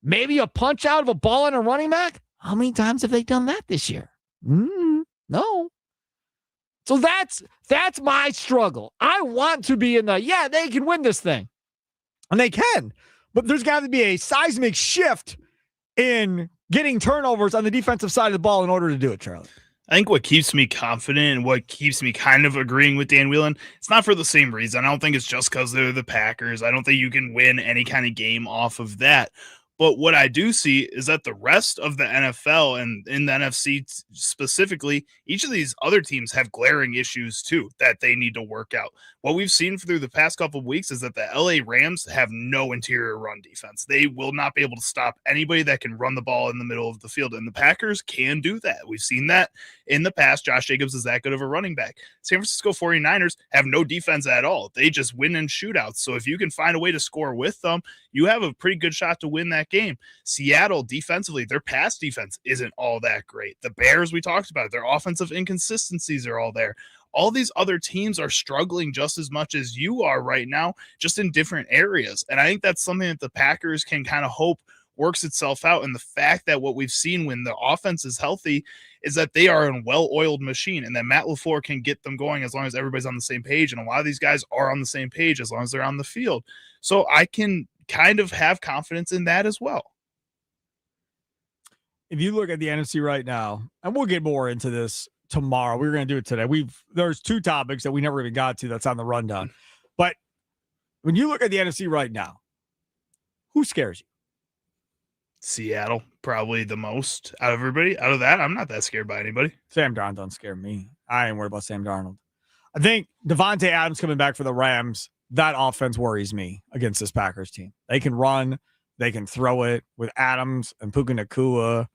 Maybe a punch out of a ball and a running back. How many times have they done that this year? No. So that's my struggle. I want to be in they can win this thing. And they can. But there's got to be a seismic shift in getting turnovers on the defensive side of the ball in order to do it, Charlie. I think what keeps me confident and what keeps me kind of agreeing with Dan Whelan, it's not for the same reason. I don't think it's just because they're the Packers. I don't think you can win any kind of game off of that. But what I do see is that the rest of the NFL and in the NFC specifically, each of these other teams have glaring issues too that they need to work out. What we've seen through the past couple of weeks is that the LA Rams have no interior run defense. They will not be able to stop anybody that can run the ball in the middle of the field. And the Packers can do that. We've seen that in the past. Josh Jacobs is that good of a running back. San Francisco 49ers have no defense at all. They just win in shootouts. So if you can find a way to score with them, you have a pretty good shot to win that game. Seattle defensively, their pass defense isn't all that great. The Bears, we talked about, their offensive inconsistencies are all there. All these other teams are struggling just as much as you are right now, just in different areas. And I think that's something that the Packers can kind of hope works itself out. And the fact that what we've seen when the offense is healthy is that they are a well-oiled machine, and that Matt LaFleur can get them going as long as everybody's on the same page. And a lot of these guys are on the same page as long as they're on the field. So I can kind of have confidence in that as well. If you look at the NFC right now, and we'll get more into this tomorrow. We were going to do it today. There's two topics that we never even got to that's on the rundown. But when you look at the NFC right now, who scares you? Seattle, probably the most out of everybody. Out of that, I'm not that scared by anybody. Sam Darnold doesn't scare me. I ain't worried about Sam Darnold. I think Devontae Adams coming back for the Rams, that offense worries me against this Packers team. They can run, they can throw it with Adams and Puka Nacua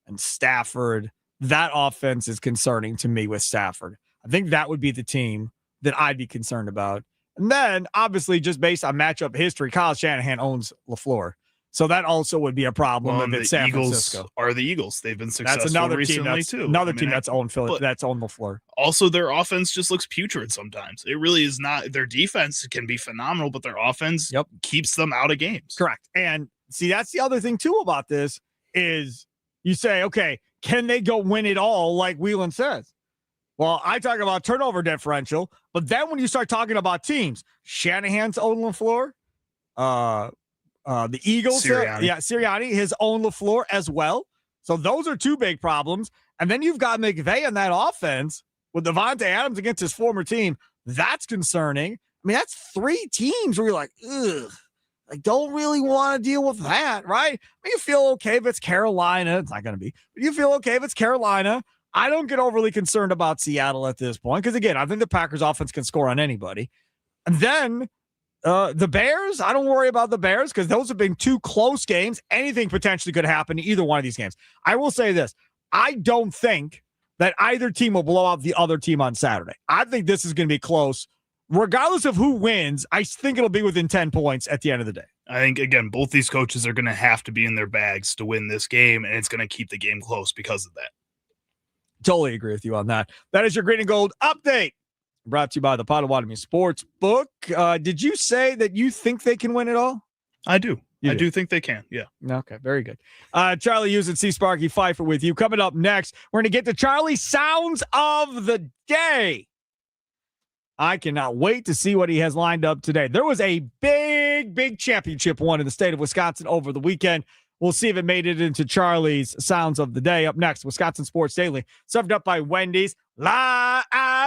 and Stafford. That offense is concerning to me with Stafford. I think that would be the team that I'd be concerned about. And then, obviously, just based on matchup history, Kyle Shanahan owns LaFleur. So that also would be a problem if it's San Francisco. Are the Eagles. They've been successful that's another recently, team too. Another team that's owned LaFleur. Also, their offense just looks putrid sometimes. It really is not. Their defense can be phenomenal, but their offense keeps them out of games. Correct. And see, that's the other thing, too, about this is you say, okay, can they go win it all like Whelan says? Well, I talk about turnover differential, but then when you start talking about teams, Shanahan's own LaFleur, the Eagles, Sirianni, his own LaFleur as well. So those are two big problems. And then you've got McVay in that offense with Devontae Adams against his former team. That's concerning. I mean, that's three teams where you're like, ugh, I don't really want to deal with that, right? I mean, you feel okay if it's Carolina. It's not going to be. But you feel okay if it's Carolina. I don't get overly concerned about Seattle at this point because, again, I think the Packers offense can score on anybody. And then the Bears, I don't worry about the Bears because those have been two close games. Anything potentially could happen in either one of these games. I will say this. I don't think that either team will blow out the other team on Saturday. I think this is going to be close. Regardless of who wins, I think it'll be within 10 points at the end of the day. I think, again, both these coaches are going to have to be in their bags to win this game, and it's going to keep the game close because of that. Totally agree with you on that. That is your Green and Gold update. Brought to you by the Potawatomi Sports Book. Did you say that you think they can win it all? I do. I do think they can. Yeah. Okay. Very good. Charlie Hughes and C. Sparky Pfeiffer with you. Coming up next, we're going to get to Charlie's Sounds of the Day. I cannot wait to see what he has lined up today. There was a big championship won in the state of Wisconsin over the weekend. We'll see if it made it into Charlie's Sounds of the Day. Up next, Wisconsin Sports Daily, served up by Wendy's, live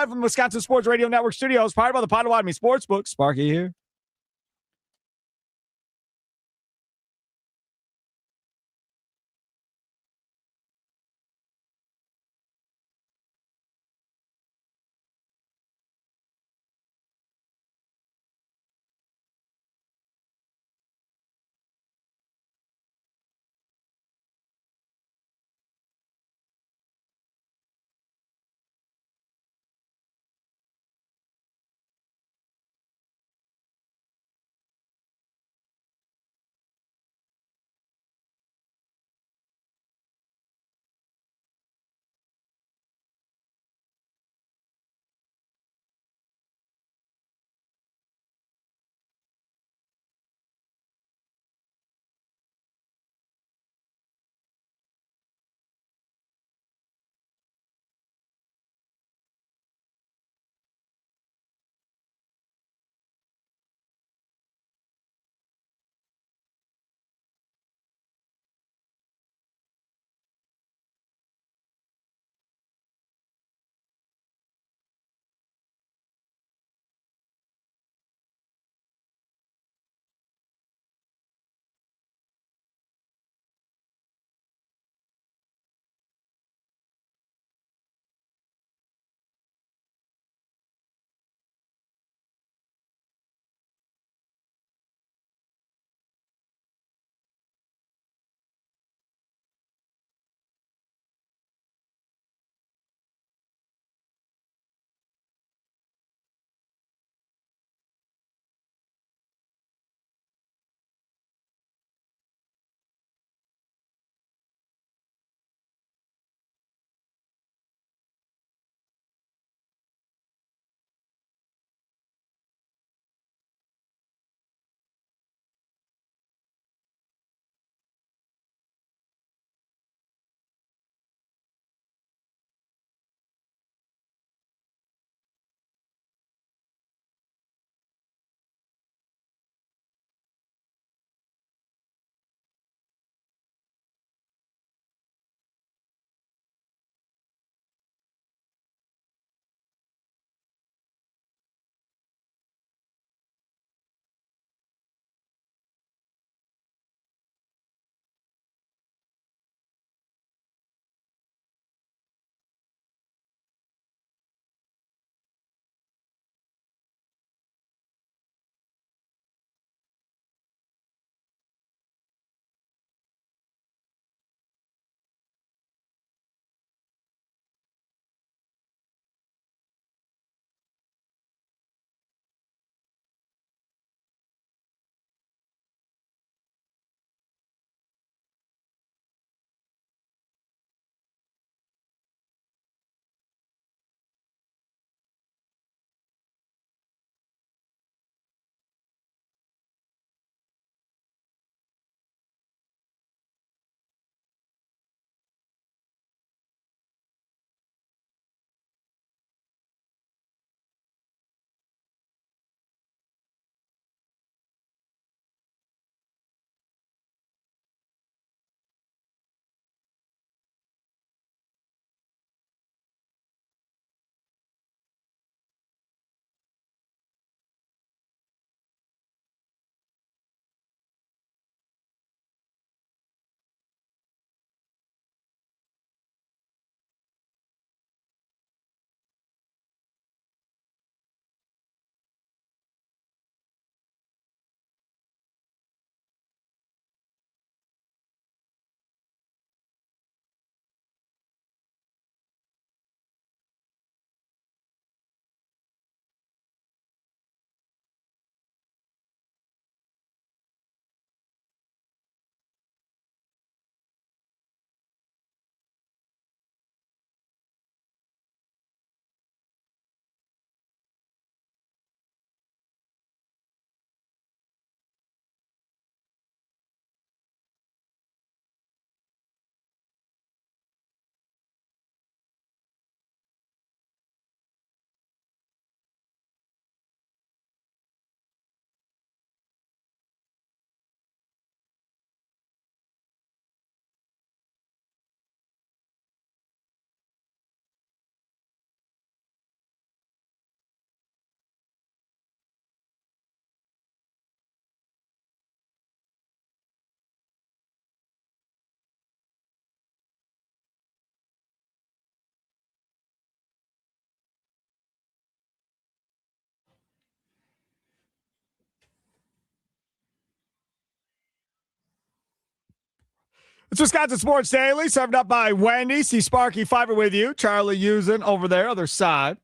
from Wisconsin Sports Radio Network studios, powered by the Potawatomi Sportsbook. Sparky here. It's Wisconsin Sports Daily, served up by Wendy. See Sparky Fiber with you. Charlie Usen over there, other side.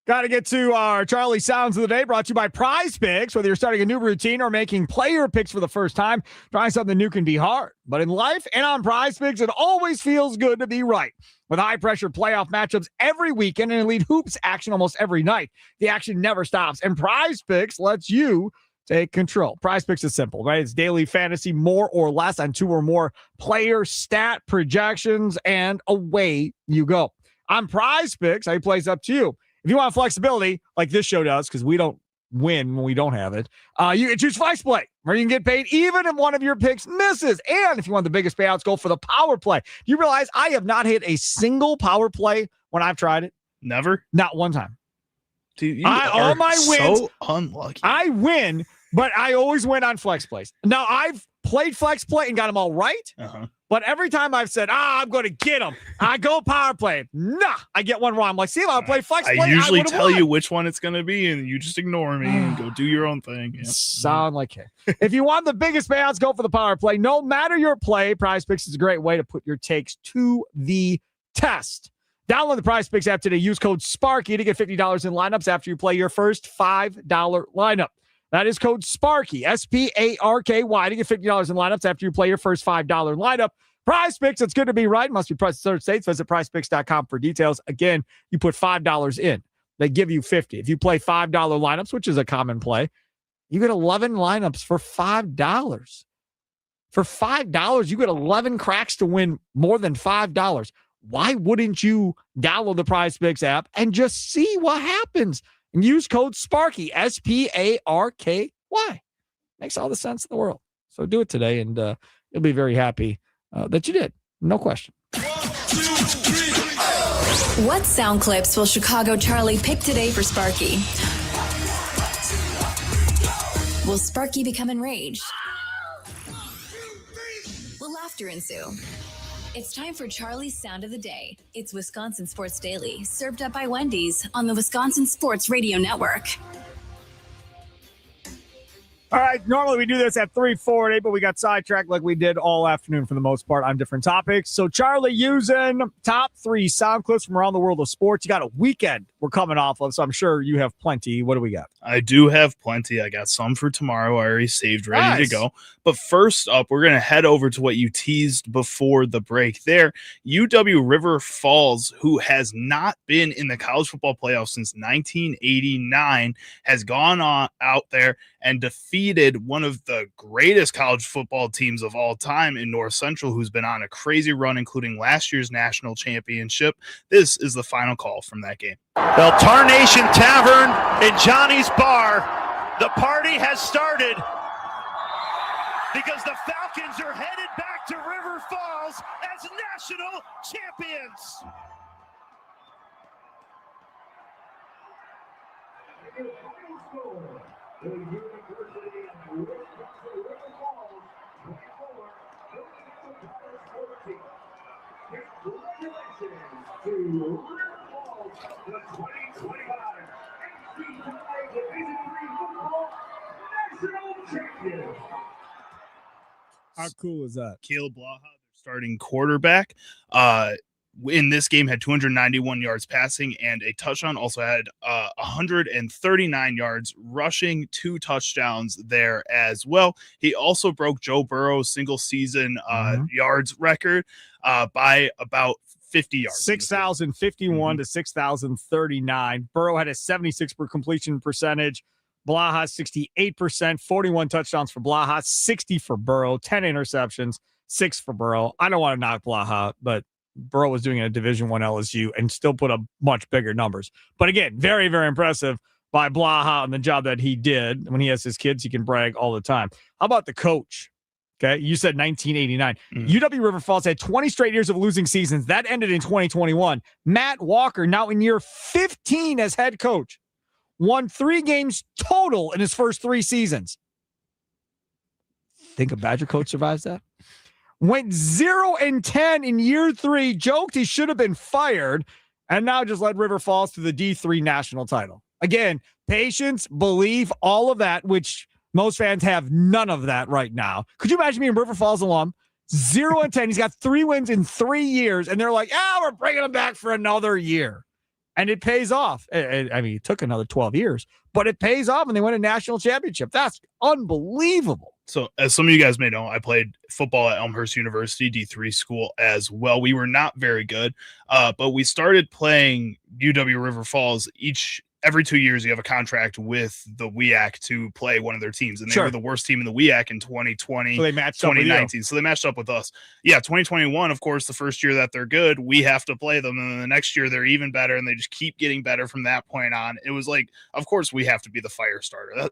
Got to get to our Charlie Sounds of the Day, brought to you by Prize Picks. Whether you're starting a new routine or making player picks for the first time, trying something new can be hard. But in life and on Prize Picks, it always feels good to be right. With high-pressure playoff matchups every weekend and elite hoops action almost every night, the action never stops. And Prize Picks lets you take control. Prize Picks is simple, right? It's daily fantasy, more or less on 2 or more player stat projections, and away you go. On Prize Picks, how you play is up to you. If you want flexibility, like this show does, because we don't win when we don't have it, you can choose Flex Play, where you can get paid even if one of your picks misses. And if you want the biggest payouts, go for the Power Play. You realize I have not hit a single Power Play when I've tried it? Never? Not one time. Dude, all my wins, so unlucky. I win, but I always win on Flex Plays. Now, I've played Flex Play and got them all right. But every time I've said, I'm going to get them, I go Power Play. Nah, I get one wrong. I'm like, see, if I play Flex Play, I usually tell you which one it's going to be, and you just ignore me and go do your own thing. Yeah. Sound like it. If you want the biggest payouts, go for the Power Play. No matter your play, Prize Picks is a great way to put your takes to the test. Download the Prize Picks app today. Use code SPARKY to get $50 in lineups after you play your first $5 lineup. That is code SPARKY, SPARKY, to get $50 in lineups after you play your first $5 lineup. Prize Picks, it's good to be right. Must be present in certain states. Visit prizepicks.com for details. Again, you put $5 in. They give you $50. If you play $5 lineups, which is a common play, you get 11 lineups for $5. For $5, you get 11 cracks to win more than $5. Why wouldn't you download the Prize Picks app and just see what happens? And use code SPARKY, SPARKY. Makes all the sense in the world. So do it today, and you'll be very happy that you did. No question. What sound clips will Chicago Charlie pick today for Sparky? Will Sparky become enraged? Will laughter ensue? It's time for Charlie's Sound of the Day. It's Wisconsin Sports Daily, served up by Wendy's on the Wisconsin Sports Radio Network. All right, normally we do this at 3:40, but we got sidetracked like we did all afternoon for the most part on different topics. So Charlie, using top 3 sound clips from around the world of sports. You got a weekend we're coming off of, so I'm sure you have plenty. What do we got? I do have plenty. I got some for tomorrow. I already saved, ready to go. But first up, we're going to head over to what you teased before the break there. UW River Falls, who has not been in the college football playoffs since 1989, has gone out there and defeated one of the greatest college football teams of all time in North Central, who's been on a crazy run, including last year's national championship. This is the final call from that game. The Tarnation Tavern in Johnny's Bar. The party has started because the Falcons are headed back to River Falls as national champions. How cool is that? Caleb Blaha, their starting quarterback, in this game had 291 yards passing and a touchdown. Also had 139 yards rushing, 2 touchdowns there as well. He also broke Joe Burrow's single season yards record by about 50 yards. 6,051 to 6,039. Burrow had a 76% completion percentage. Blaha 68%, 41 touchdowns for Blaha, 60 for Burrow, 10 interceptions, 6 for Burrow. I don't want to knock Blaha, but Burrow was doing it at Division I LSU and still put up much bigger numbers. But again, very, very impressive by Blaha on the job that he did. When he has his kids, he can brag all the time. How about the coach? Okay, you said 1989. UW River Falls had 20 straight years of losing seasons. That ended in 2021. Matt Walker, now in year 15 as head coach, won 3 games total in his first 3 seasons. Think a Badger coach survives that? Went 0-10 in year 3, joked he should have been fired, and now just led River Falls to the D3 national title. Again, patience, belief, all of that, which most fans have none of that right now. Could you imagine being a River Falls alum, 0-10. He's got 3 wins in 3 years, and they're like, we're bringing him back for another year. And it pays off. I mean, it took another 12 years, but it pays off, and they win a national championship. That's unbelievable. So, as some of you guys may know, I played football at Elmhurst University, D3 school as well. We were not very good, but we started playing UW River Falls every 2 years. You have a contract with the WEAC to play one of their teams, and they were the worst team in the WEAC in 2020, so they matched 2019. So they matched up with us. Yeah, 2021, of course, the first year that they're good, we have to play them, and then the next year they're even better, and they just keep getting better from that point on. It was like, of course, we have to be the fire starter.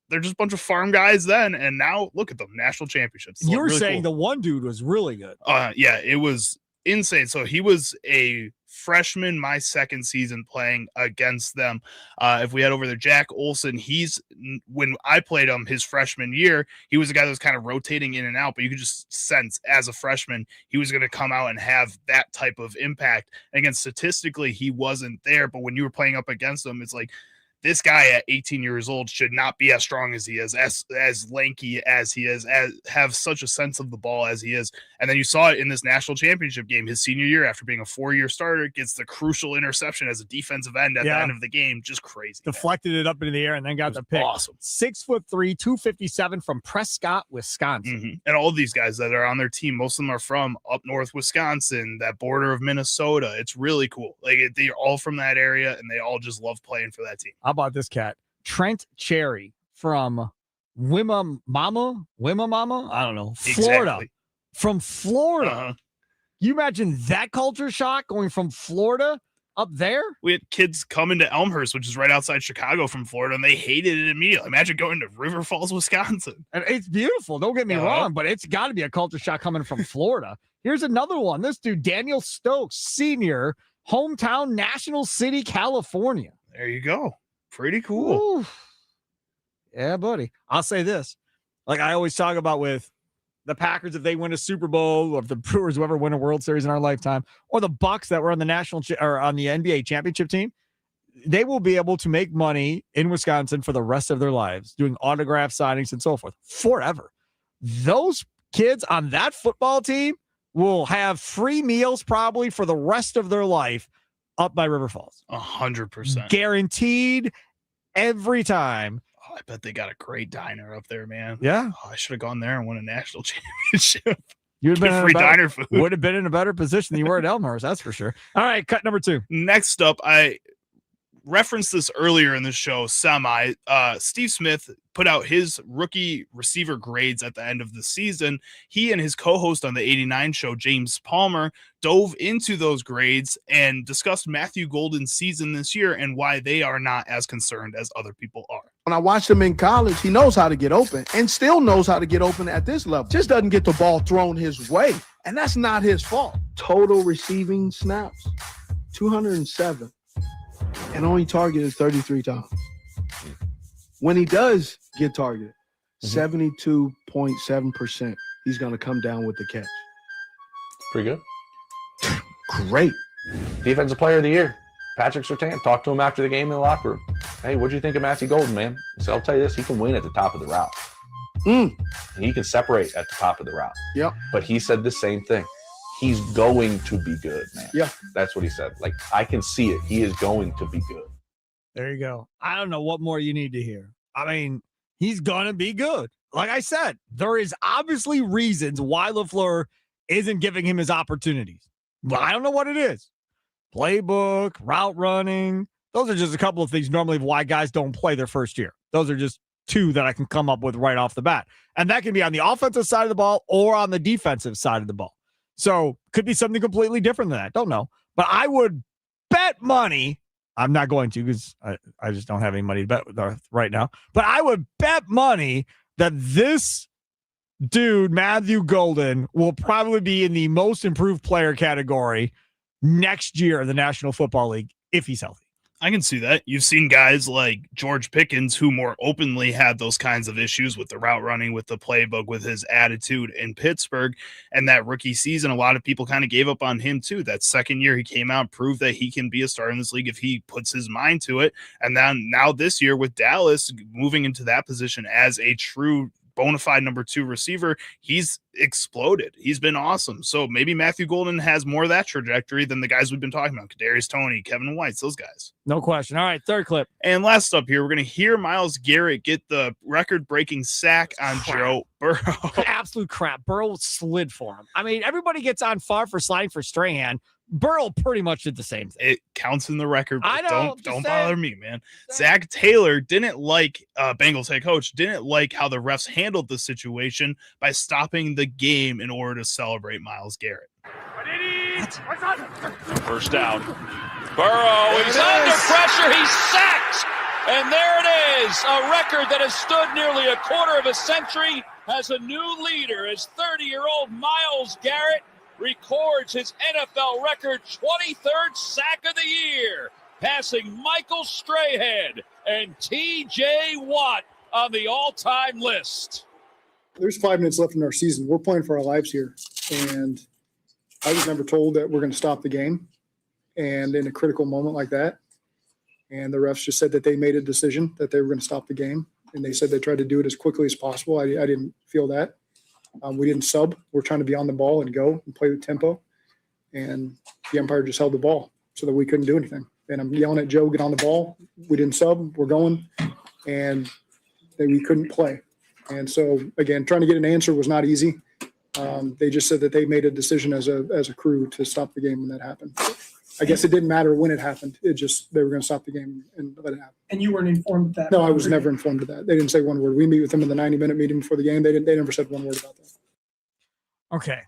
They're just a bunch of farm guys then, and now look at them, national championships. You were really saying the one dude was really good. Yeah, it was insane. So he was a freshman my second season playing against them. If we head over there, Jack Olson, when I played him his freshman year, he was a guy that was kind of rotating in and out, but you could just sense as a freshman he was going to come out and have that type of impact. And again, statistically he wasn't there, but when you were playing up against him, it's like, this guy at 18 years old should not be as strong as he is, as lanky as he is, have such a sense of the ball as he is. And then you saw it in this national championship game, his senior year, after being a 4-year starter, gets the crucial interception as a defensive end at the end of the game. Just crazy. Deflected it up into the air and then got the pick. Awesome. 6'3", 257 from Prescott, Wisconsin. Mm-hmm. And all of these guys that are on their team, most of them are from up north Wisconsin, that border of Minnesota. It's really cool. Like, they're all from that area, and they all just love playing for that team. How about this cat? Trent Cherry from Wimmamama? I don't know. Florida. Exactly. From Florida. You imagine that culture shock going from Florida up there? We had kids coming to Elmhurst, which is right outside Chicago, from Florida, and they hated it immediately. Imagine going to River Falls, Wisconsin. And it's beautiful. Don't get me wrong, but it's got to be a culture shock coming from Florida. Here's another one. This dude, Daniel Stokes, senior, hometown, National City, California. There you go. Pretty cool. Ooh. Yeah, buddy. I'll say this. Like I always talk about with the Packers, if they win a Super Bowl, or if the Brewers will ever win a World Series in our lifetime, or the Bucks that were on the or on the NBA championship team, they will be able to make money in Wisconsin for the rest of their lives, doing autograph signings and so forth forever. Those kids on that football team will have free meals probably for the rest of their life up by River Falls. 100%. Guaranteed every time. Oh, I bet they got a great diner up there, man. Yeah. Oh, I should have gone there and won a national championship. You'd have been free diner food. Would have been in a better position than you were at Elmhurst, that's for sure. All right, cut number 2. Next up, I referenced this earlier in the show, Steve Smith put out his rookie receiver grades at the end of the season. He and his co-host on the 89 show, James Palmer, dove into those grades and discussed Matthew Golden's season this year and why they are not as concerned as other people are. When I watched him in college, he knows how to get open and still knows how to get open at this level. Just doesn't get the ball thrown his way, and that's not his fault. Total receiving snaps, 207. And only targeted 33 times. When he does get targeted, 72.7%, he's going to come down with the catch. Pretty good. Great. Defensive player of the year, Patrick Surtain. Talked to him after the game in the locker room. Hey, what'd you think of Matthew Golden, man? So I'll tell you this, he can win at the top of the route. He can separate at the top of the route. Yep. But he said the same thing. He's going to be good, man. Yeah. That's what he said. Like, I can see it. He is going to be good. There you go. I don't know what more you need to hear. I mean, he's going to be good. Like I said, there is obviously reasons why LaFleur isn't giving him his opportunities. But I don't know what it is. Playbook, route running. Those are just a couple of things normally of why guys don't play their first year. Those are just 2 that I can come up with right off the bat. And that can be on the offensive side of the ball or on the defensive side of the ball. So could be something completely different than that. Don't know. But I would bet money. I'm not going to because I just don't have any money to bet with right now. But I would bet money that this dude, Matthew Golden, will probably be in the most improved player category next year in the National Football League if he's healthy. I can see that. You've seen guys like George Pickens who more openly had those kinds of issues with the route running, with the playbook, with his attitude in Pittsburgh. And that rookie season, a lot of people kind of gave up on him too. That second year he came out, proved that he can be a star in this league if he puts his mind to it. And then now this year with Dallas moving into that position as a true bona fide number 2 receiver, he's exploded. He's been awesome. So maybe Matthew Golden has more of that trajectory than the guys we've been talking about. Kadarius Toney, Kevin White, those guys. No question. All right, third clip. And last up here, we're going to hear Myles Garrett get the record-breaking sack on Joe Burrow. Absolute crap. Burrow slid for him. I mean, everybody gets on far for sliding for Strahan. Burrow pretty much did the same thing. It counts in the record. I know. Don't bother me, man. Zach Taylor didn't like Bengals head coach, didn't like how the refs handled the situation by stopping the game in order to celebrate Myles Garrett. First down. Burrow, he's under pressure. He's sacked. And there it is. A record that has stood nearly a quarter of a century has a new leader as 30-year-old Myles Garrett records his NFL record 23rd sack of the year, passing Michael Strahan and T.J. Watt on the all-time list. There's 5 minutes left in our season. We're playing for our lives here. And I was never told that we're going to stop the game. And in a critical moment like that, and the refs just said that they made a decision that they were going to stop the game. And they said they tried to do it as quickly as possible. I didn't feel that. We didn't sub. We're trying to be on the ball and go and play with tempo. And the umpire just held the ball so that we couldn't do anything. And I'm yelling at Joe, get on the ball. We didn't sub. We're going. And then we couldn't play. And so, again, trying to get an answer was not easy. They just said that they made a decision as a crew to stop the game when that happened. I guess it didn't matter when it happened. It just, they were going to stop the game and let it happen. And you weren't informed of that? No, I was never informed of that. They didn't say one word. We meet with them in the 90-minute meeting before the game. They never said one word about that. Okay.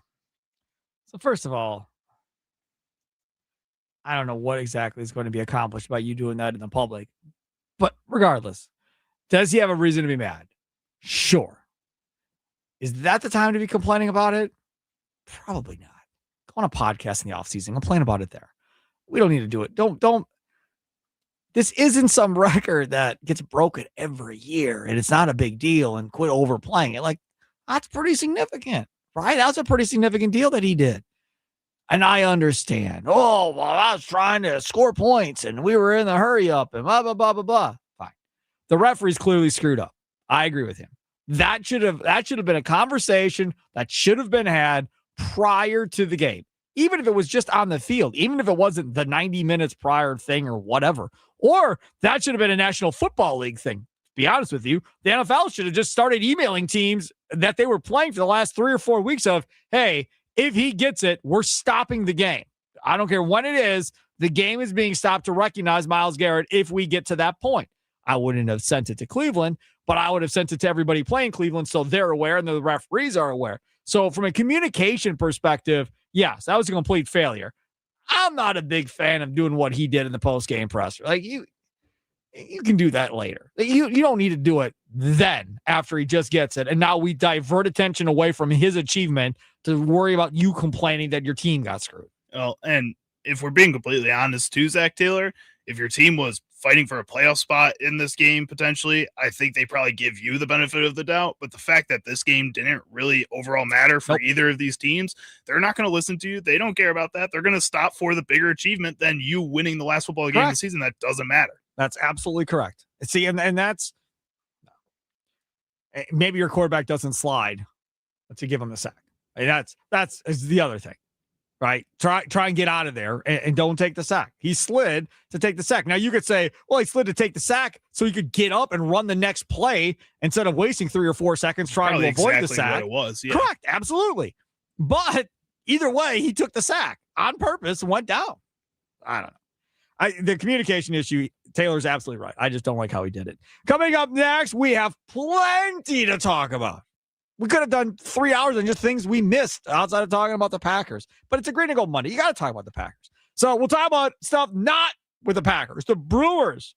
So first of all, I don't know what exactly is going to be accomplished by you doing that in the public. But regardless, does he have a reason to be mad? Sure. Is that the time to be complaining about it? Probably not. Go on a podcast in the offseason. Complain about it there. We don't need to do it. Don't. This isn't some record that gets broken every year and it's not a big deal and quit overplaying it. Like, that's pretty significant, right? That's a pretty significant deal that he did. And I understand. Oh, well, I was trying to score points and we were in the hurry up and blah, blah, blah, blah, blah. Fine. The referees clearly screwed up. I agree with him. That should have been a conversation that should have been had prior to the game. Even if it was just on the field, even if it wasn't the 90 minutes prior thing or whatever, or that should have been a National Football League thing. To be honest with you, the NFL should have just started emailing teams that they were playing for the last 3 or 4 weeks of, hey, if he gets it, we're stopping the game. I don't care when it is. The game is being stopped to recognize Myles Garrett if we get to that point. I wouldn't have sent it to Cleveland, but I would have sent it to everybody playing Cleveland so they're aware and the referees are aware. So from a communication perspective, yes, that was a complete failure. I'm not a big fan of doing what he did in the post-game presser. Like, you can do that later. You don't need to do it then after he just gets it. And now we divert attention away from his achievement to worry about you complaining that your team got screwed. Well, and if we're being completely honest too, Zach Taylor, if your team was fighting for a playoff spot in this game, potentially, I think they probably give you the benefit of the doubt. But the fact that this game didn't really overall matter for either of these teams, they're not going to listen to you. They don't care about that. They're going to stop for the bigger achievement than you winning the last football game of the season. That doesn't matter. That's absolutely correct. See, and that's maybe your quarterback doesn't slide to give him the sack. I mean, that's the other thing. Right? Try and get out of there and don't take the sack. He slid to take the sack. Now you could say, well, he slid to take the sack so he could get up and run the next play instead of wasting 3 or 4 seconds trying to avoid the sack. What it was, yeah. Correct. Absolutely. But either way, he took the sack on purpose and went down. I don't know. The communication issue, Taylor's absolutely right. I just don't like how he did it. Coming up next, we have plenty to talk about. We could have done 3 hours on just things we missed outside of talking about the Packers. But it's a green and gold Monday. You got to talk about the Packers. So we'll talk about stuff not with the Packers. The Brewers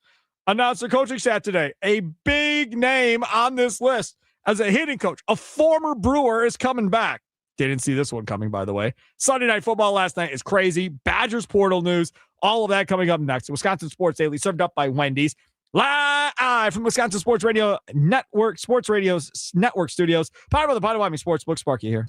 announced their coaching staff today. A big name on this list as a hitting coach. A former Brewer is coming back. Didn't see this one coming, by the way. Sunday Night Football last night is crazy. Badgers portal news. All of that coming up next. Wisconsin Sports Daily, served up by Wendy's. Live from Wisconsin Sports Radio Network, Sports Radio's Network Studios. Powered by the Potawatomi Sportsbook. Sparky here.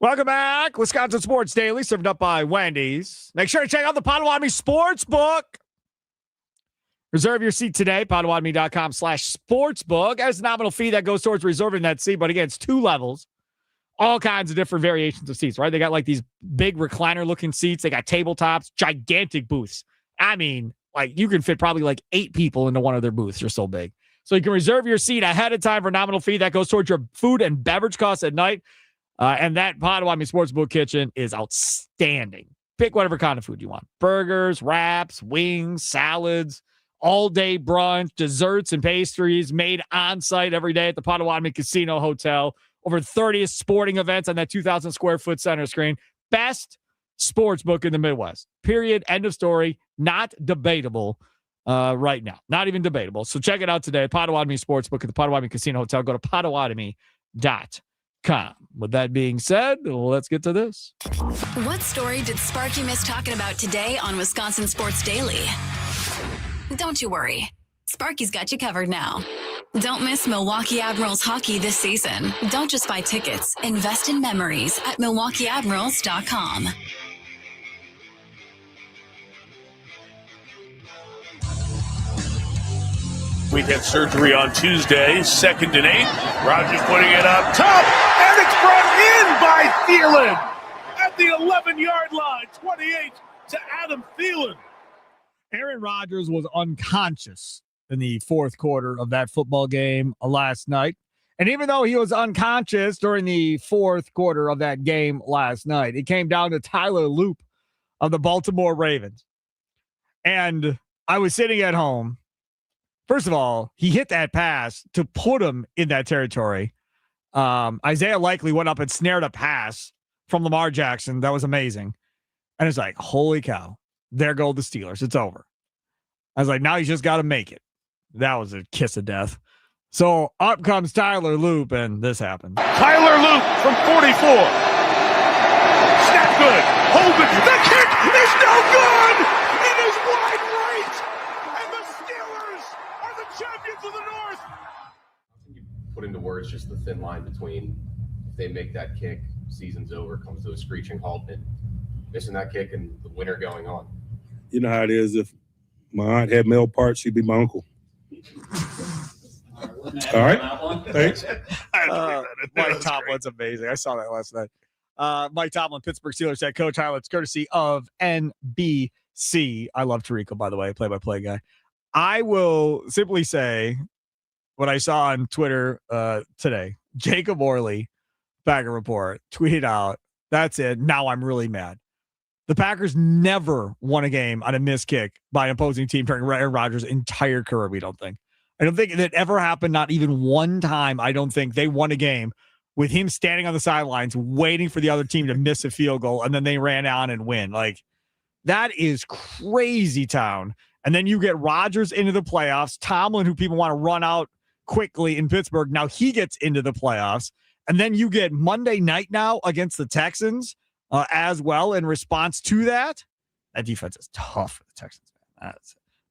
Welcome back. Wisconsin Sports Daily, served up by Wendy's. Make sure to check out the Potawatomi Sportsbook. Reserve your seat today, potawatomi.com/sportsbook. As a nominal fee that goes towards reserving that seat, but again, it's 2 levels. All kinds of different variations of seats, right? They got like these big recliner-looking seats. They got tabletops, gigantic booths. I mean, like you can fit probably like 8 people into one of their booths. They're so big. So you can reserve your seat ahead of time for a nominal fee that goes towards your food and beverage costs at night. And that Potawatomi Sportsbook kitchen is outstanding. Pick whatever kind of food you want. Burgers, wraps, wings, salads, all-day brunch, desserts and pastries made on-site every day at the Potawatomi Casino Hotel. Over 30 sporting events on that 2,000 square foot center screen. Best sports book in the Midwest. Period. End of story. Not debatable right now. Not even debatable. So check it out today. Potawatomi Sportsbook at the Potawatomi Casino Hotel. Go to potawatomi.com. With that being said, let's get to this. What story did Sparky miss talking about today on Wisconsin Sports Daily? Don't you worry. Sparky's got you covered now. Don't miss Milwaukee Admirals hockey this season. Don't just buy tickets. Invest in memories at MilwaukeeAdmirals.com. We had surgery on Tuesday, 2nd and 8. Rogers putting it up top, and it's brought in by Thielen at the 11-yard line. 28 to Adam Thielen. Aaron Rodgers was unconscious in the 4th quarter of that football game last night. And even though he was unconscious during the 4th quarter of that game last night, it came down to Tyler Loop of the Baltimore Ravens. And I was sitting at home. First of all, he hit that pass to put him in that territory. Isaiah Likely went up and snared a pass from Lamar Jackson. That was amazing. And it's like, holy cow, there go the Steelers. It's over. I was like, now he's just got to make it. That was a kiss of death. So up comes Tyler Loop, and this happened. Tyler Loop from 44. Snap good. Holding. The kick is no good. It is wide right. And the Steelers are the champions of the North. Put into words just the thin line between if they make that kick, season's over, comes to a screeching halt, and missing that kick and the winner going on. You know how it is. If my aunt had male parts, she'd be my uncle. All right. Thanks. Mike Tomlin's amazing. I saw that last night. Mike Tomlin, Pittsburgh Steelers head coach, highlights courtesy of NBC. I love Tirico, by the way, play-by-play guy. I will simply say what I saw on Twitter today. Jacob Orley, Packer Report, tweeted out, that's it. Now I'm really mad. The Packers never won a game on a missed kick by an opposing team during Aaron Rodgers' entire career, we don't think. I don't think that ever happened, not even one time. I don't think they won a game with him standing on the sidelines waiting for the other team to miss a field goal, and then they ran on and win. Like, that is crazy town. And then you get Rodgers into the playoffs. Tomlin, who people want to run out quickly in Pittsburgh, now he gets into the playoffs. And then you get Monday night now against the Texans as well in response to that. That defense is tough for the Texans.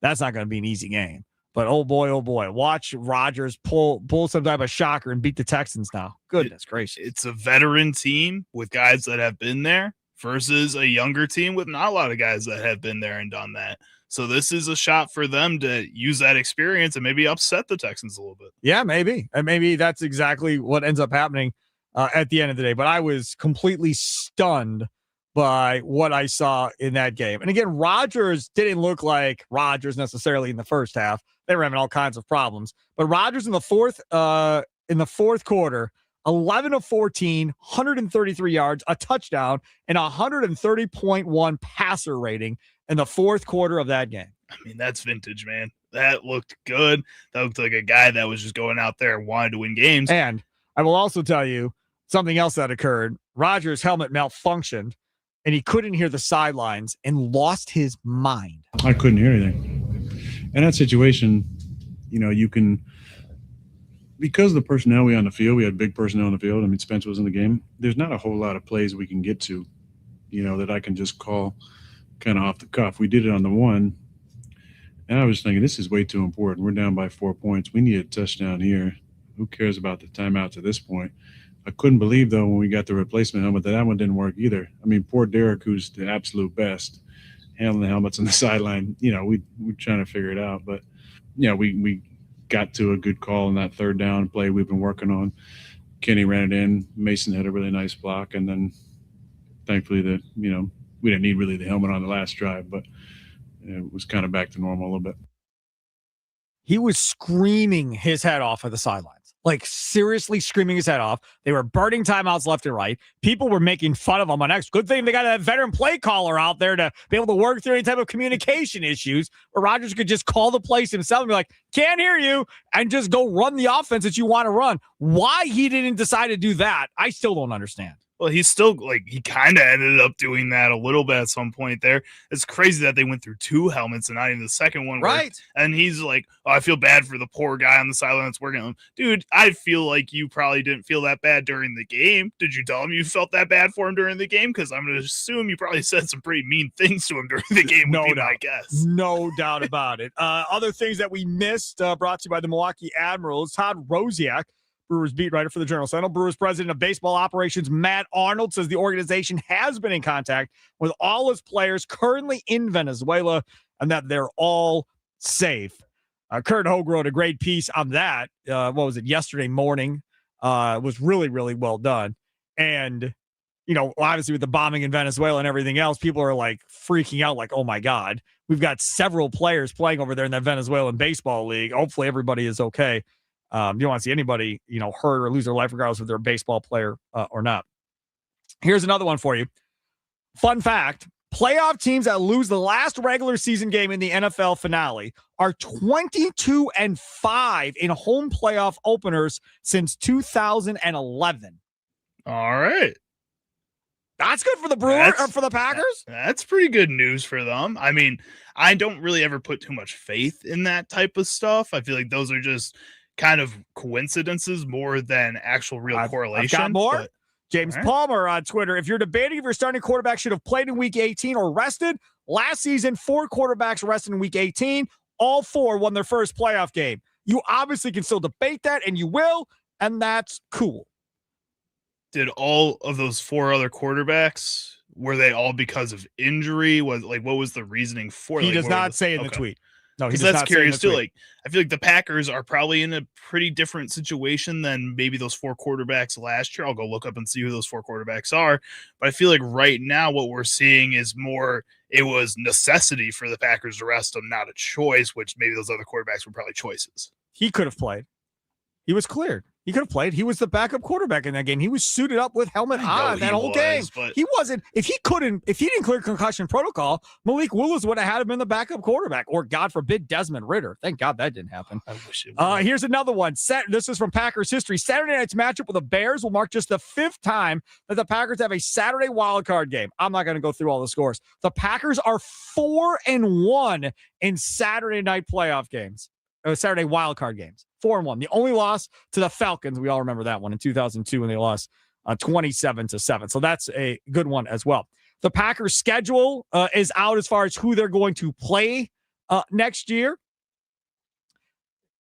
That's not going to be an easy game. But oh boy, watch Rodgers pull some type of shocker and beat the Texans now. Goodness gracious. It's a veteran team with guys that have been there versus a younger team with not a lot of guys that have been there and done that. So this is a shot for them to use that experience and maybe upset the Texans a little bit. Yeah, maybe. And maybe that's exactly what ends up happening at the end of the day. But I was completely stunned by what I saw in that game. And again, Rodgers didn't look like Rodgers necessarily in the first half. They were having all kinds of problems. But Rodgers in the fourth quarter, 11 of 14, 133 yards, a touchdown, and 130.1 passer rating in the fourth quarter of that game. I mean, that's vintage, man. That looked good. That looked like a guy that was just going out there and wanted to win games. And I will also tell you something else that occurred. Rodgers' helmet malfunctioned, and he couldn't hear the sidelines and lost his mind. I couldn't hear anything. In that situation, you can, because of the personnel we had on the field, we had big personnel on the field. I mean, Spence was in the game. There's not a whole lot of plays we can get to, that I can just call kind of off the cuff. We did it on the one, and I was thinking, this is way too important. We're down by 4 points. We need a touchdown here. Who cares about the timeouts at this point? I couldn't believe, though, when we got the replacement helmet that one didn't work either. I mean, poor Derek, who's the absolute best, handling the helmets on the sideline. We're trying to figure it out. But, we got to a good call in that third down play we've been working on. Kenny ran it in. Mason had a really nice block. And then, thankfully, we didn't need really the helmet on the last drive, but it was kind of back to normal a little bit. He was screaming his head off at the sidelines. Like, seriously screaming his head off. They were burning timeouts left and right. People were making fun of him on X. Good thing they got a veteran play caller out there to be able to work through any type of communication issues where Rodgers could just call the plays himself and be like, can't hear you, and just go run the offense that you want to run. Why he didn't decide to do that, I still don't understand. Well, he's still he kind of ended up doing that a little bit at some point there. It's crazy that they went through 2 helmets and not even the second one. Right. Worked. And he's like, oh, I feel bad for the poor guy on the sideline that's working on him. Dude, I feel like you probably didn't feel that bad during the game. Did you tell him you felt that bad for him during the game? Because I'm going to assume you probably said some pretty mean things to him during the game. No doubt. I guess. No doubt about it. Other things that we missed, brought to you by the Milwaukee Admirals. Todd Rosiak, Brewers beat writer for the Journal-Sentinel. Brewers president of baseball operations Matt Arnold says the organization has been in contact with all its players currently in Venezuela and that they're all safe. Kurt Hogue wrote a great piece on that. Yesterday morning. It was really, really well done. And, obviously with the bombing in Venezuela and everything else, people are like freaking out like, oh my God, we've got several players playing over there in that Venezuelan baseball league. Hopefully everybody is okay. You don't want to see anybody, hurt or lose their life regardless if they're a baseball player or not. Here's another one for you. Fun fact, playoff teams that lose the last regular season game in the NFL finale are 22-5 in home playoff openers since 2011. All right. That's good for the Brewers or for the Packers. That's pretty good news for them. I mean, I don't really ever put too much faith in that type of stuff. I feel like those are just kind of coincidences more than actual real correlation. I've got more. James Palmer on Twitter. If you're debating if your starting quarterback should have played in week 18 or rested, last season, 4 quarterbacks rested in week 18. All 4 won their first playoff game. You obviously can still debate that, and you will, and that's cool. Did all of those 4 other quarterbacks, were they all because of injury? What was the reasoning for? He does not say in the tweet. No, because that's curious too. Like, I feel like the Packers are probably in a pretty different situation than maybe those 4 quarterbacks last year. I'll go look up and see who those 4 quarterbacks are. But I feel like right now what we're seeing is more, it was necessity for the Packers to rest him, not a choice, which maybe those other quarterbacks were probably choices. He could have played. He was cleared. He could have played. He was the backup quarterback in that game. He was suited up with helmet on that whole game. He wasn't. If he didn't clear concussion protocol, Malik Willis would have had him in the backup quarterback, or God forbid, Desmond Ridder. Thank God that didn't happen. I wish it would. Here's another one. This is from Packers history. Saturday night's matchup with the Bears will mark just the 5th time that the Packers have a Saturday wildcard game. I'm not going to go through all the scores. The Packers are 4-1 in Saturday night playoff games. Saturday wildcard games. 4-1. The only loss to the Falcons, we all remember that one in 2002 when they lost 27-7. So that's a good one as well. The Packers' schedule is out as far as who they're going to play next year.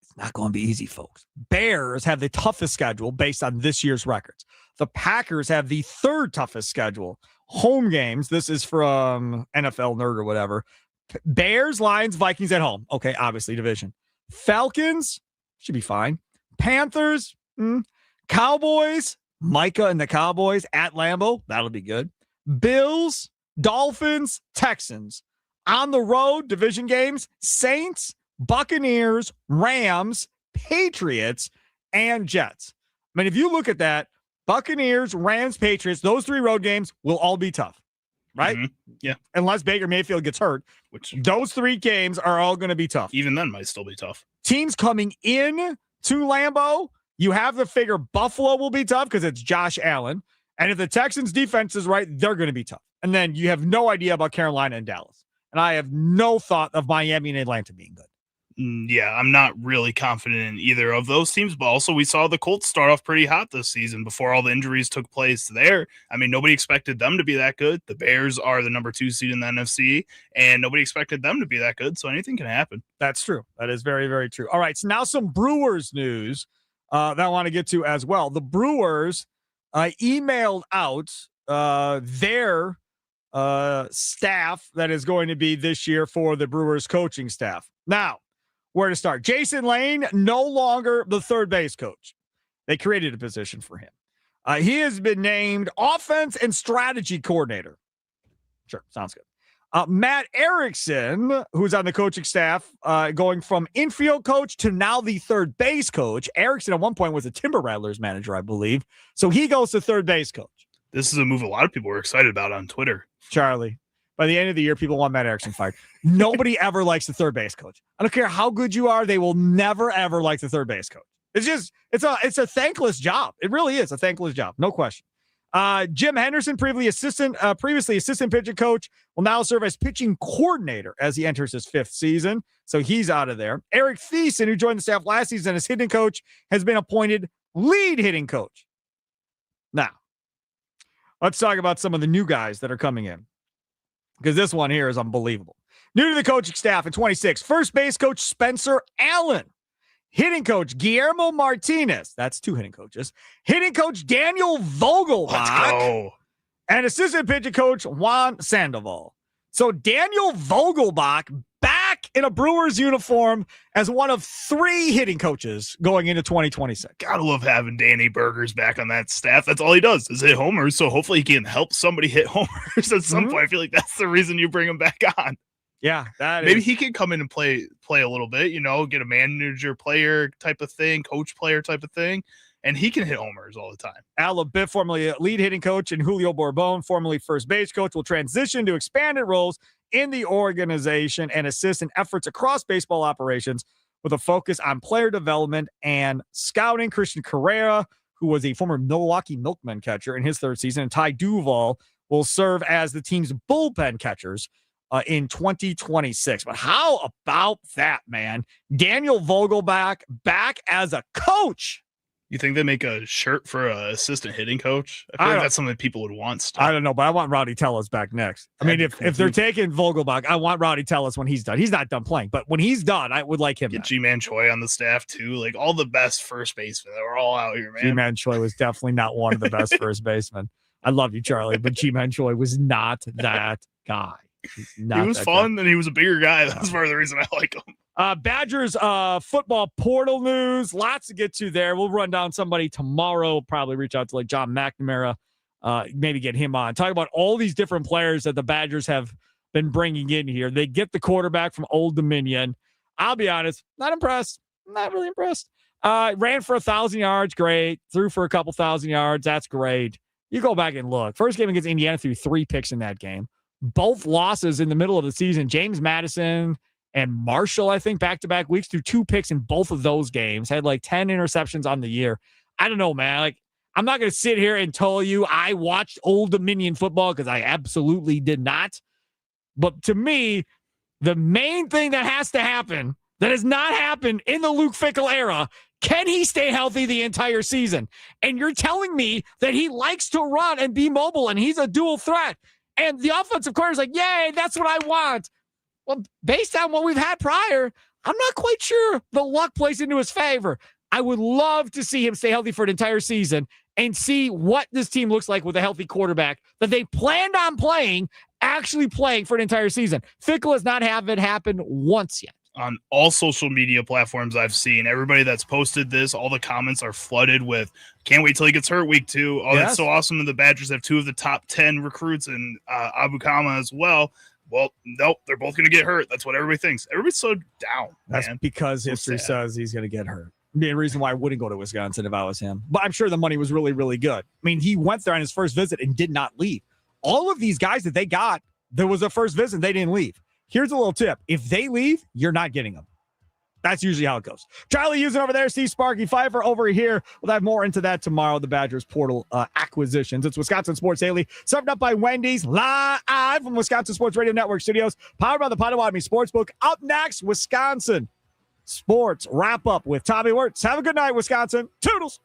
It's not going to be easy, folks. Bears have the toughest schedule based on this year's records. The Packers have the 3rd toughest schedule. Home games, this is from NFL Nerd or whatever. Bears, Lions, Vikings at home. Okay, obviously division. Falcons, should be fine. Panthers, Cowboys, Micah and the Cowboys at Lambeau. That'll be good. Bills, Dolphins, Texans. On the road, division games, Saints, Buccaneers, Rams, Patriots, and Jets. I mean, if you look at that, Buccaneers, Rams, Patriots, those 3 road games will all be tough. Right? Mm-hmm. Yeah. Unless Baker Mayfield gets hurt, which those 3 games are all going to be tough. Even then might still be tough. Teams coming in to Lambeau, you have to figure Buffalo will be tough because it's Josh Allen. And if the Texans defense is right, they're going to be tough. And then you have no idea about Carolina and Dallas. And I have no thought of Miami and Atlanta being good. Yeah, I'm not really confident in either of those teams, but also we saw the Colts start off pretty hot this season before all the injuries took place there. I mean, nobody expected them to be that good. The Bears are the number 2 seed in the NFC, and nobody expected them to be that good, so anything can happen. That's true. That is very, very true. All right, so now some Brewers news that I want to get to as well. The Brewers emailed out their staff that is going to be this year for the Brewers coaching staff. Now, where to start? Jason Lane, no longer the third base coach. They created a position for him. He has been named offense and strategy coordinator. Sure, sounds good. Matt Erickson, who's on the coaching staff, going from infield coach to now the third base coach. Erickson at one point was a Timber Rattlers manager, I believe. So he goes to third base coach. This is a move a lot of people were excited about on Twitter. Charlie, by the end of the year, people want Matt Erickson fired. Nobody ever likes the third base coach. I don't care how good you are. They will never, ever like the third base coach. It's a thankless job. It really is a thankless job. No question. Jim Henderson, previously assistant pitching coach, will now serve as pitching coordinator as he enters his 5th season. So he's out of there. Eric Thiessen, who joined the staff last season as hitting coach, has been appointed lead hitting coach. Now, let's talk about some of the new guys that are coming in, because this one here is unbelievable. New to the coaching staff in 26, first base coach Spencer Allen. Hitting coach Guillermo Martinez. That's 2 hitting coaches. Hitting coach Daniel Vogelbach. Let's go. And assistant pitching coach Juan Sandoval. So Daniel Vogelbach back in a Brewers uniform as one of 3 hitting coaches going into 2026. Gotta love having Danny Burgers back on that staff. That's all he does is hit homers. So hopefully he can help somebody hit homers at some point. I feel like that's the reason you bring him back on. Yeah, maybe he can come in and play a little bit, get a manager player type of thing, coach player type of thing, and he can hit homers all the time. Al Labif, formerly lead hitting coach, and Julio Borbon, formerly first base coach, will transition to expanded roles in the organization and assist in efforts across baseball operations with a focus on player development and scouting. Christian Carrera, who was a former Milwaukee Milkmen catcher in his 3rd season, and Ty Duval will serve as the team's bullpen catchers in 2026. But how about that, man? Daniel Vogelbach back as a coach. You think they make a shirt for an assistant hitting coach? I feel like that's something people would want still. I don't know, but I want Rowdy Tellez back next. I mean, if they're taking Vogelbach, I want Rowdy Tellez when he's done. He's not done playing, but when he's done, I would like him. Get G-Man Choi on the staff too. Like all the best first basemen that were all out here, man. G-Man Choi was definitely not one of the best first basemen. I love you, Charlie, but G-Man Choi was not that guy. He was fun and he was a bigger guy. That's part of the reason I like him. Badgers football portal news. Lots to get to there. We'll run down somebody tomorrow. Probably reach out to like John McNamara. Maybe get him on. Talk about all these different players that the Badgers have been bringing in here. They get the quarterback from Old Dominion. I'll be honest, not impressed. Not really impressed. Ran for 1,000 yards. Great. Threw for a couple thousand yards. That's great. You go back and look. First game against Indiana, threw 3 picks in that game. Both losses in the middle of the season. James Madison and Marshall, I think, back-to-back weeks, threw 2 picks in both of those games. Had like 10 interceptions on the year. I don't know, man. Like, I'm not going to sit here and tell you I watched Old Dominion football because I absolutely did not. But to me, the main thing that has to happen, that has not happened in the Luke Fickell era, can he stay healthy the entire season? And you're telling me that he likes to run and be mobile and he's a dual threat. And the offensive coordinator is like, yay, that's what I want. Well, based on what we've had prior, I'm not quite sure the luck plays into his favor. I would love to see him stay healthy for an entire season and see what this team looks like with a healthy quarterback that they planned on playing, actually playing for an entire season. Fickell has not had it happen once yet. On all social media platforms I've seen, everybody that's posted this, all the comments are flooded with, can't wait till he gets hurt week 2. Oh, that's so awesome. And the Badgers have 2 of the top 10 recruits and Abu Kama as well. Well, nope, they're both going to get hurt. That's what everybody thinks. Everybody's so down. That's because history says he's going to get hurt. The reason why I wouldn't go to Wisconsin if I was him. But I'm sure the money was really, really good. I mean, he went there on his first visit and did not leave. All of these guys that they got, there was a first visit, they didn't leave. Here's a little tip. If they leave, you're not getting them. That's usually how it goes. Charlie using over there, Steve Sparky Pfeiffer over here. We'll have more into that tomorrow, the Badgers portal acquisitions. It's Wisconsin Sports Daily, served up by Wendy's, live from Wisconsin Sports Radio Network studios, powered by the Potawatomi Sportsbook. Up next, Wisconsin Sports wrap up with Tommy Wirtz. Have a good night, Wisconsin. Toodles.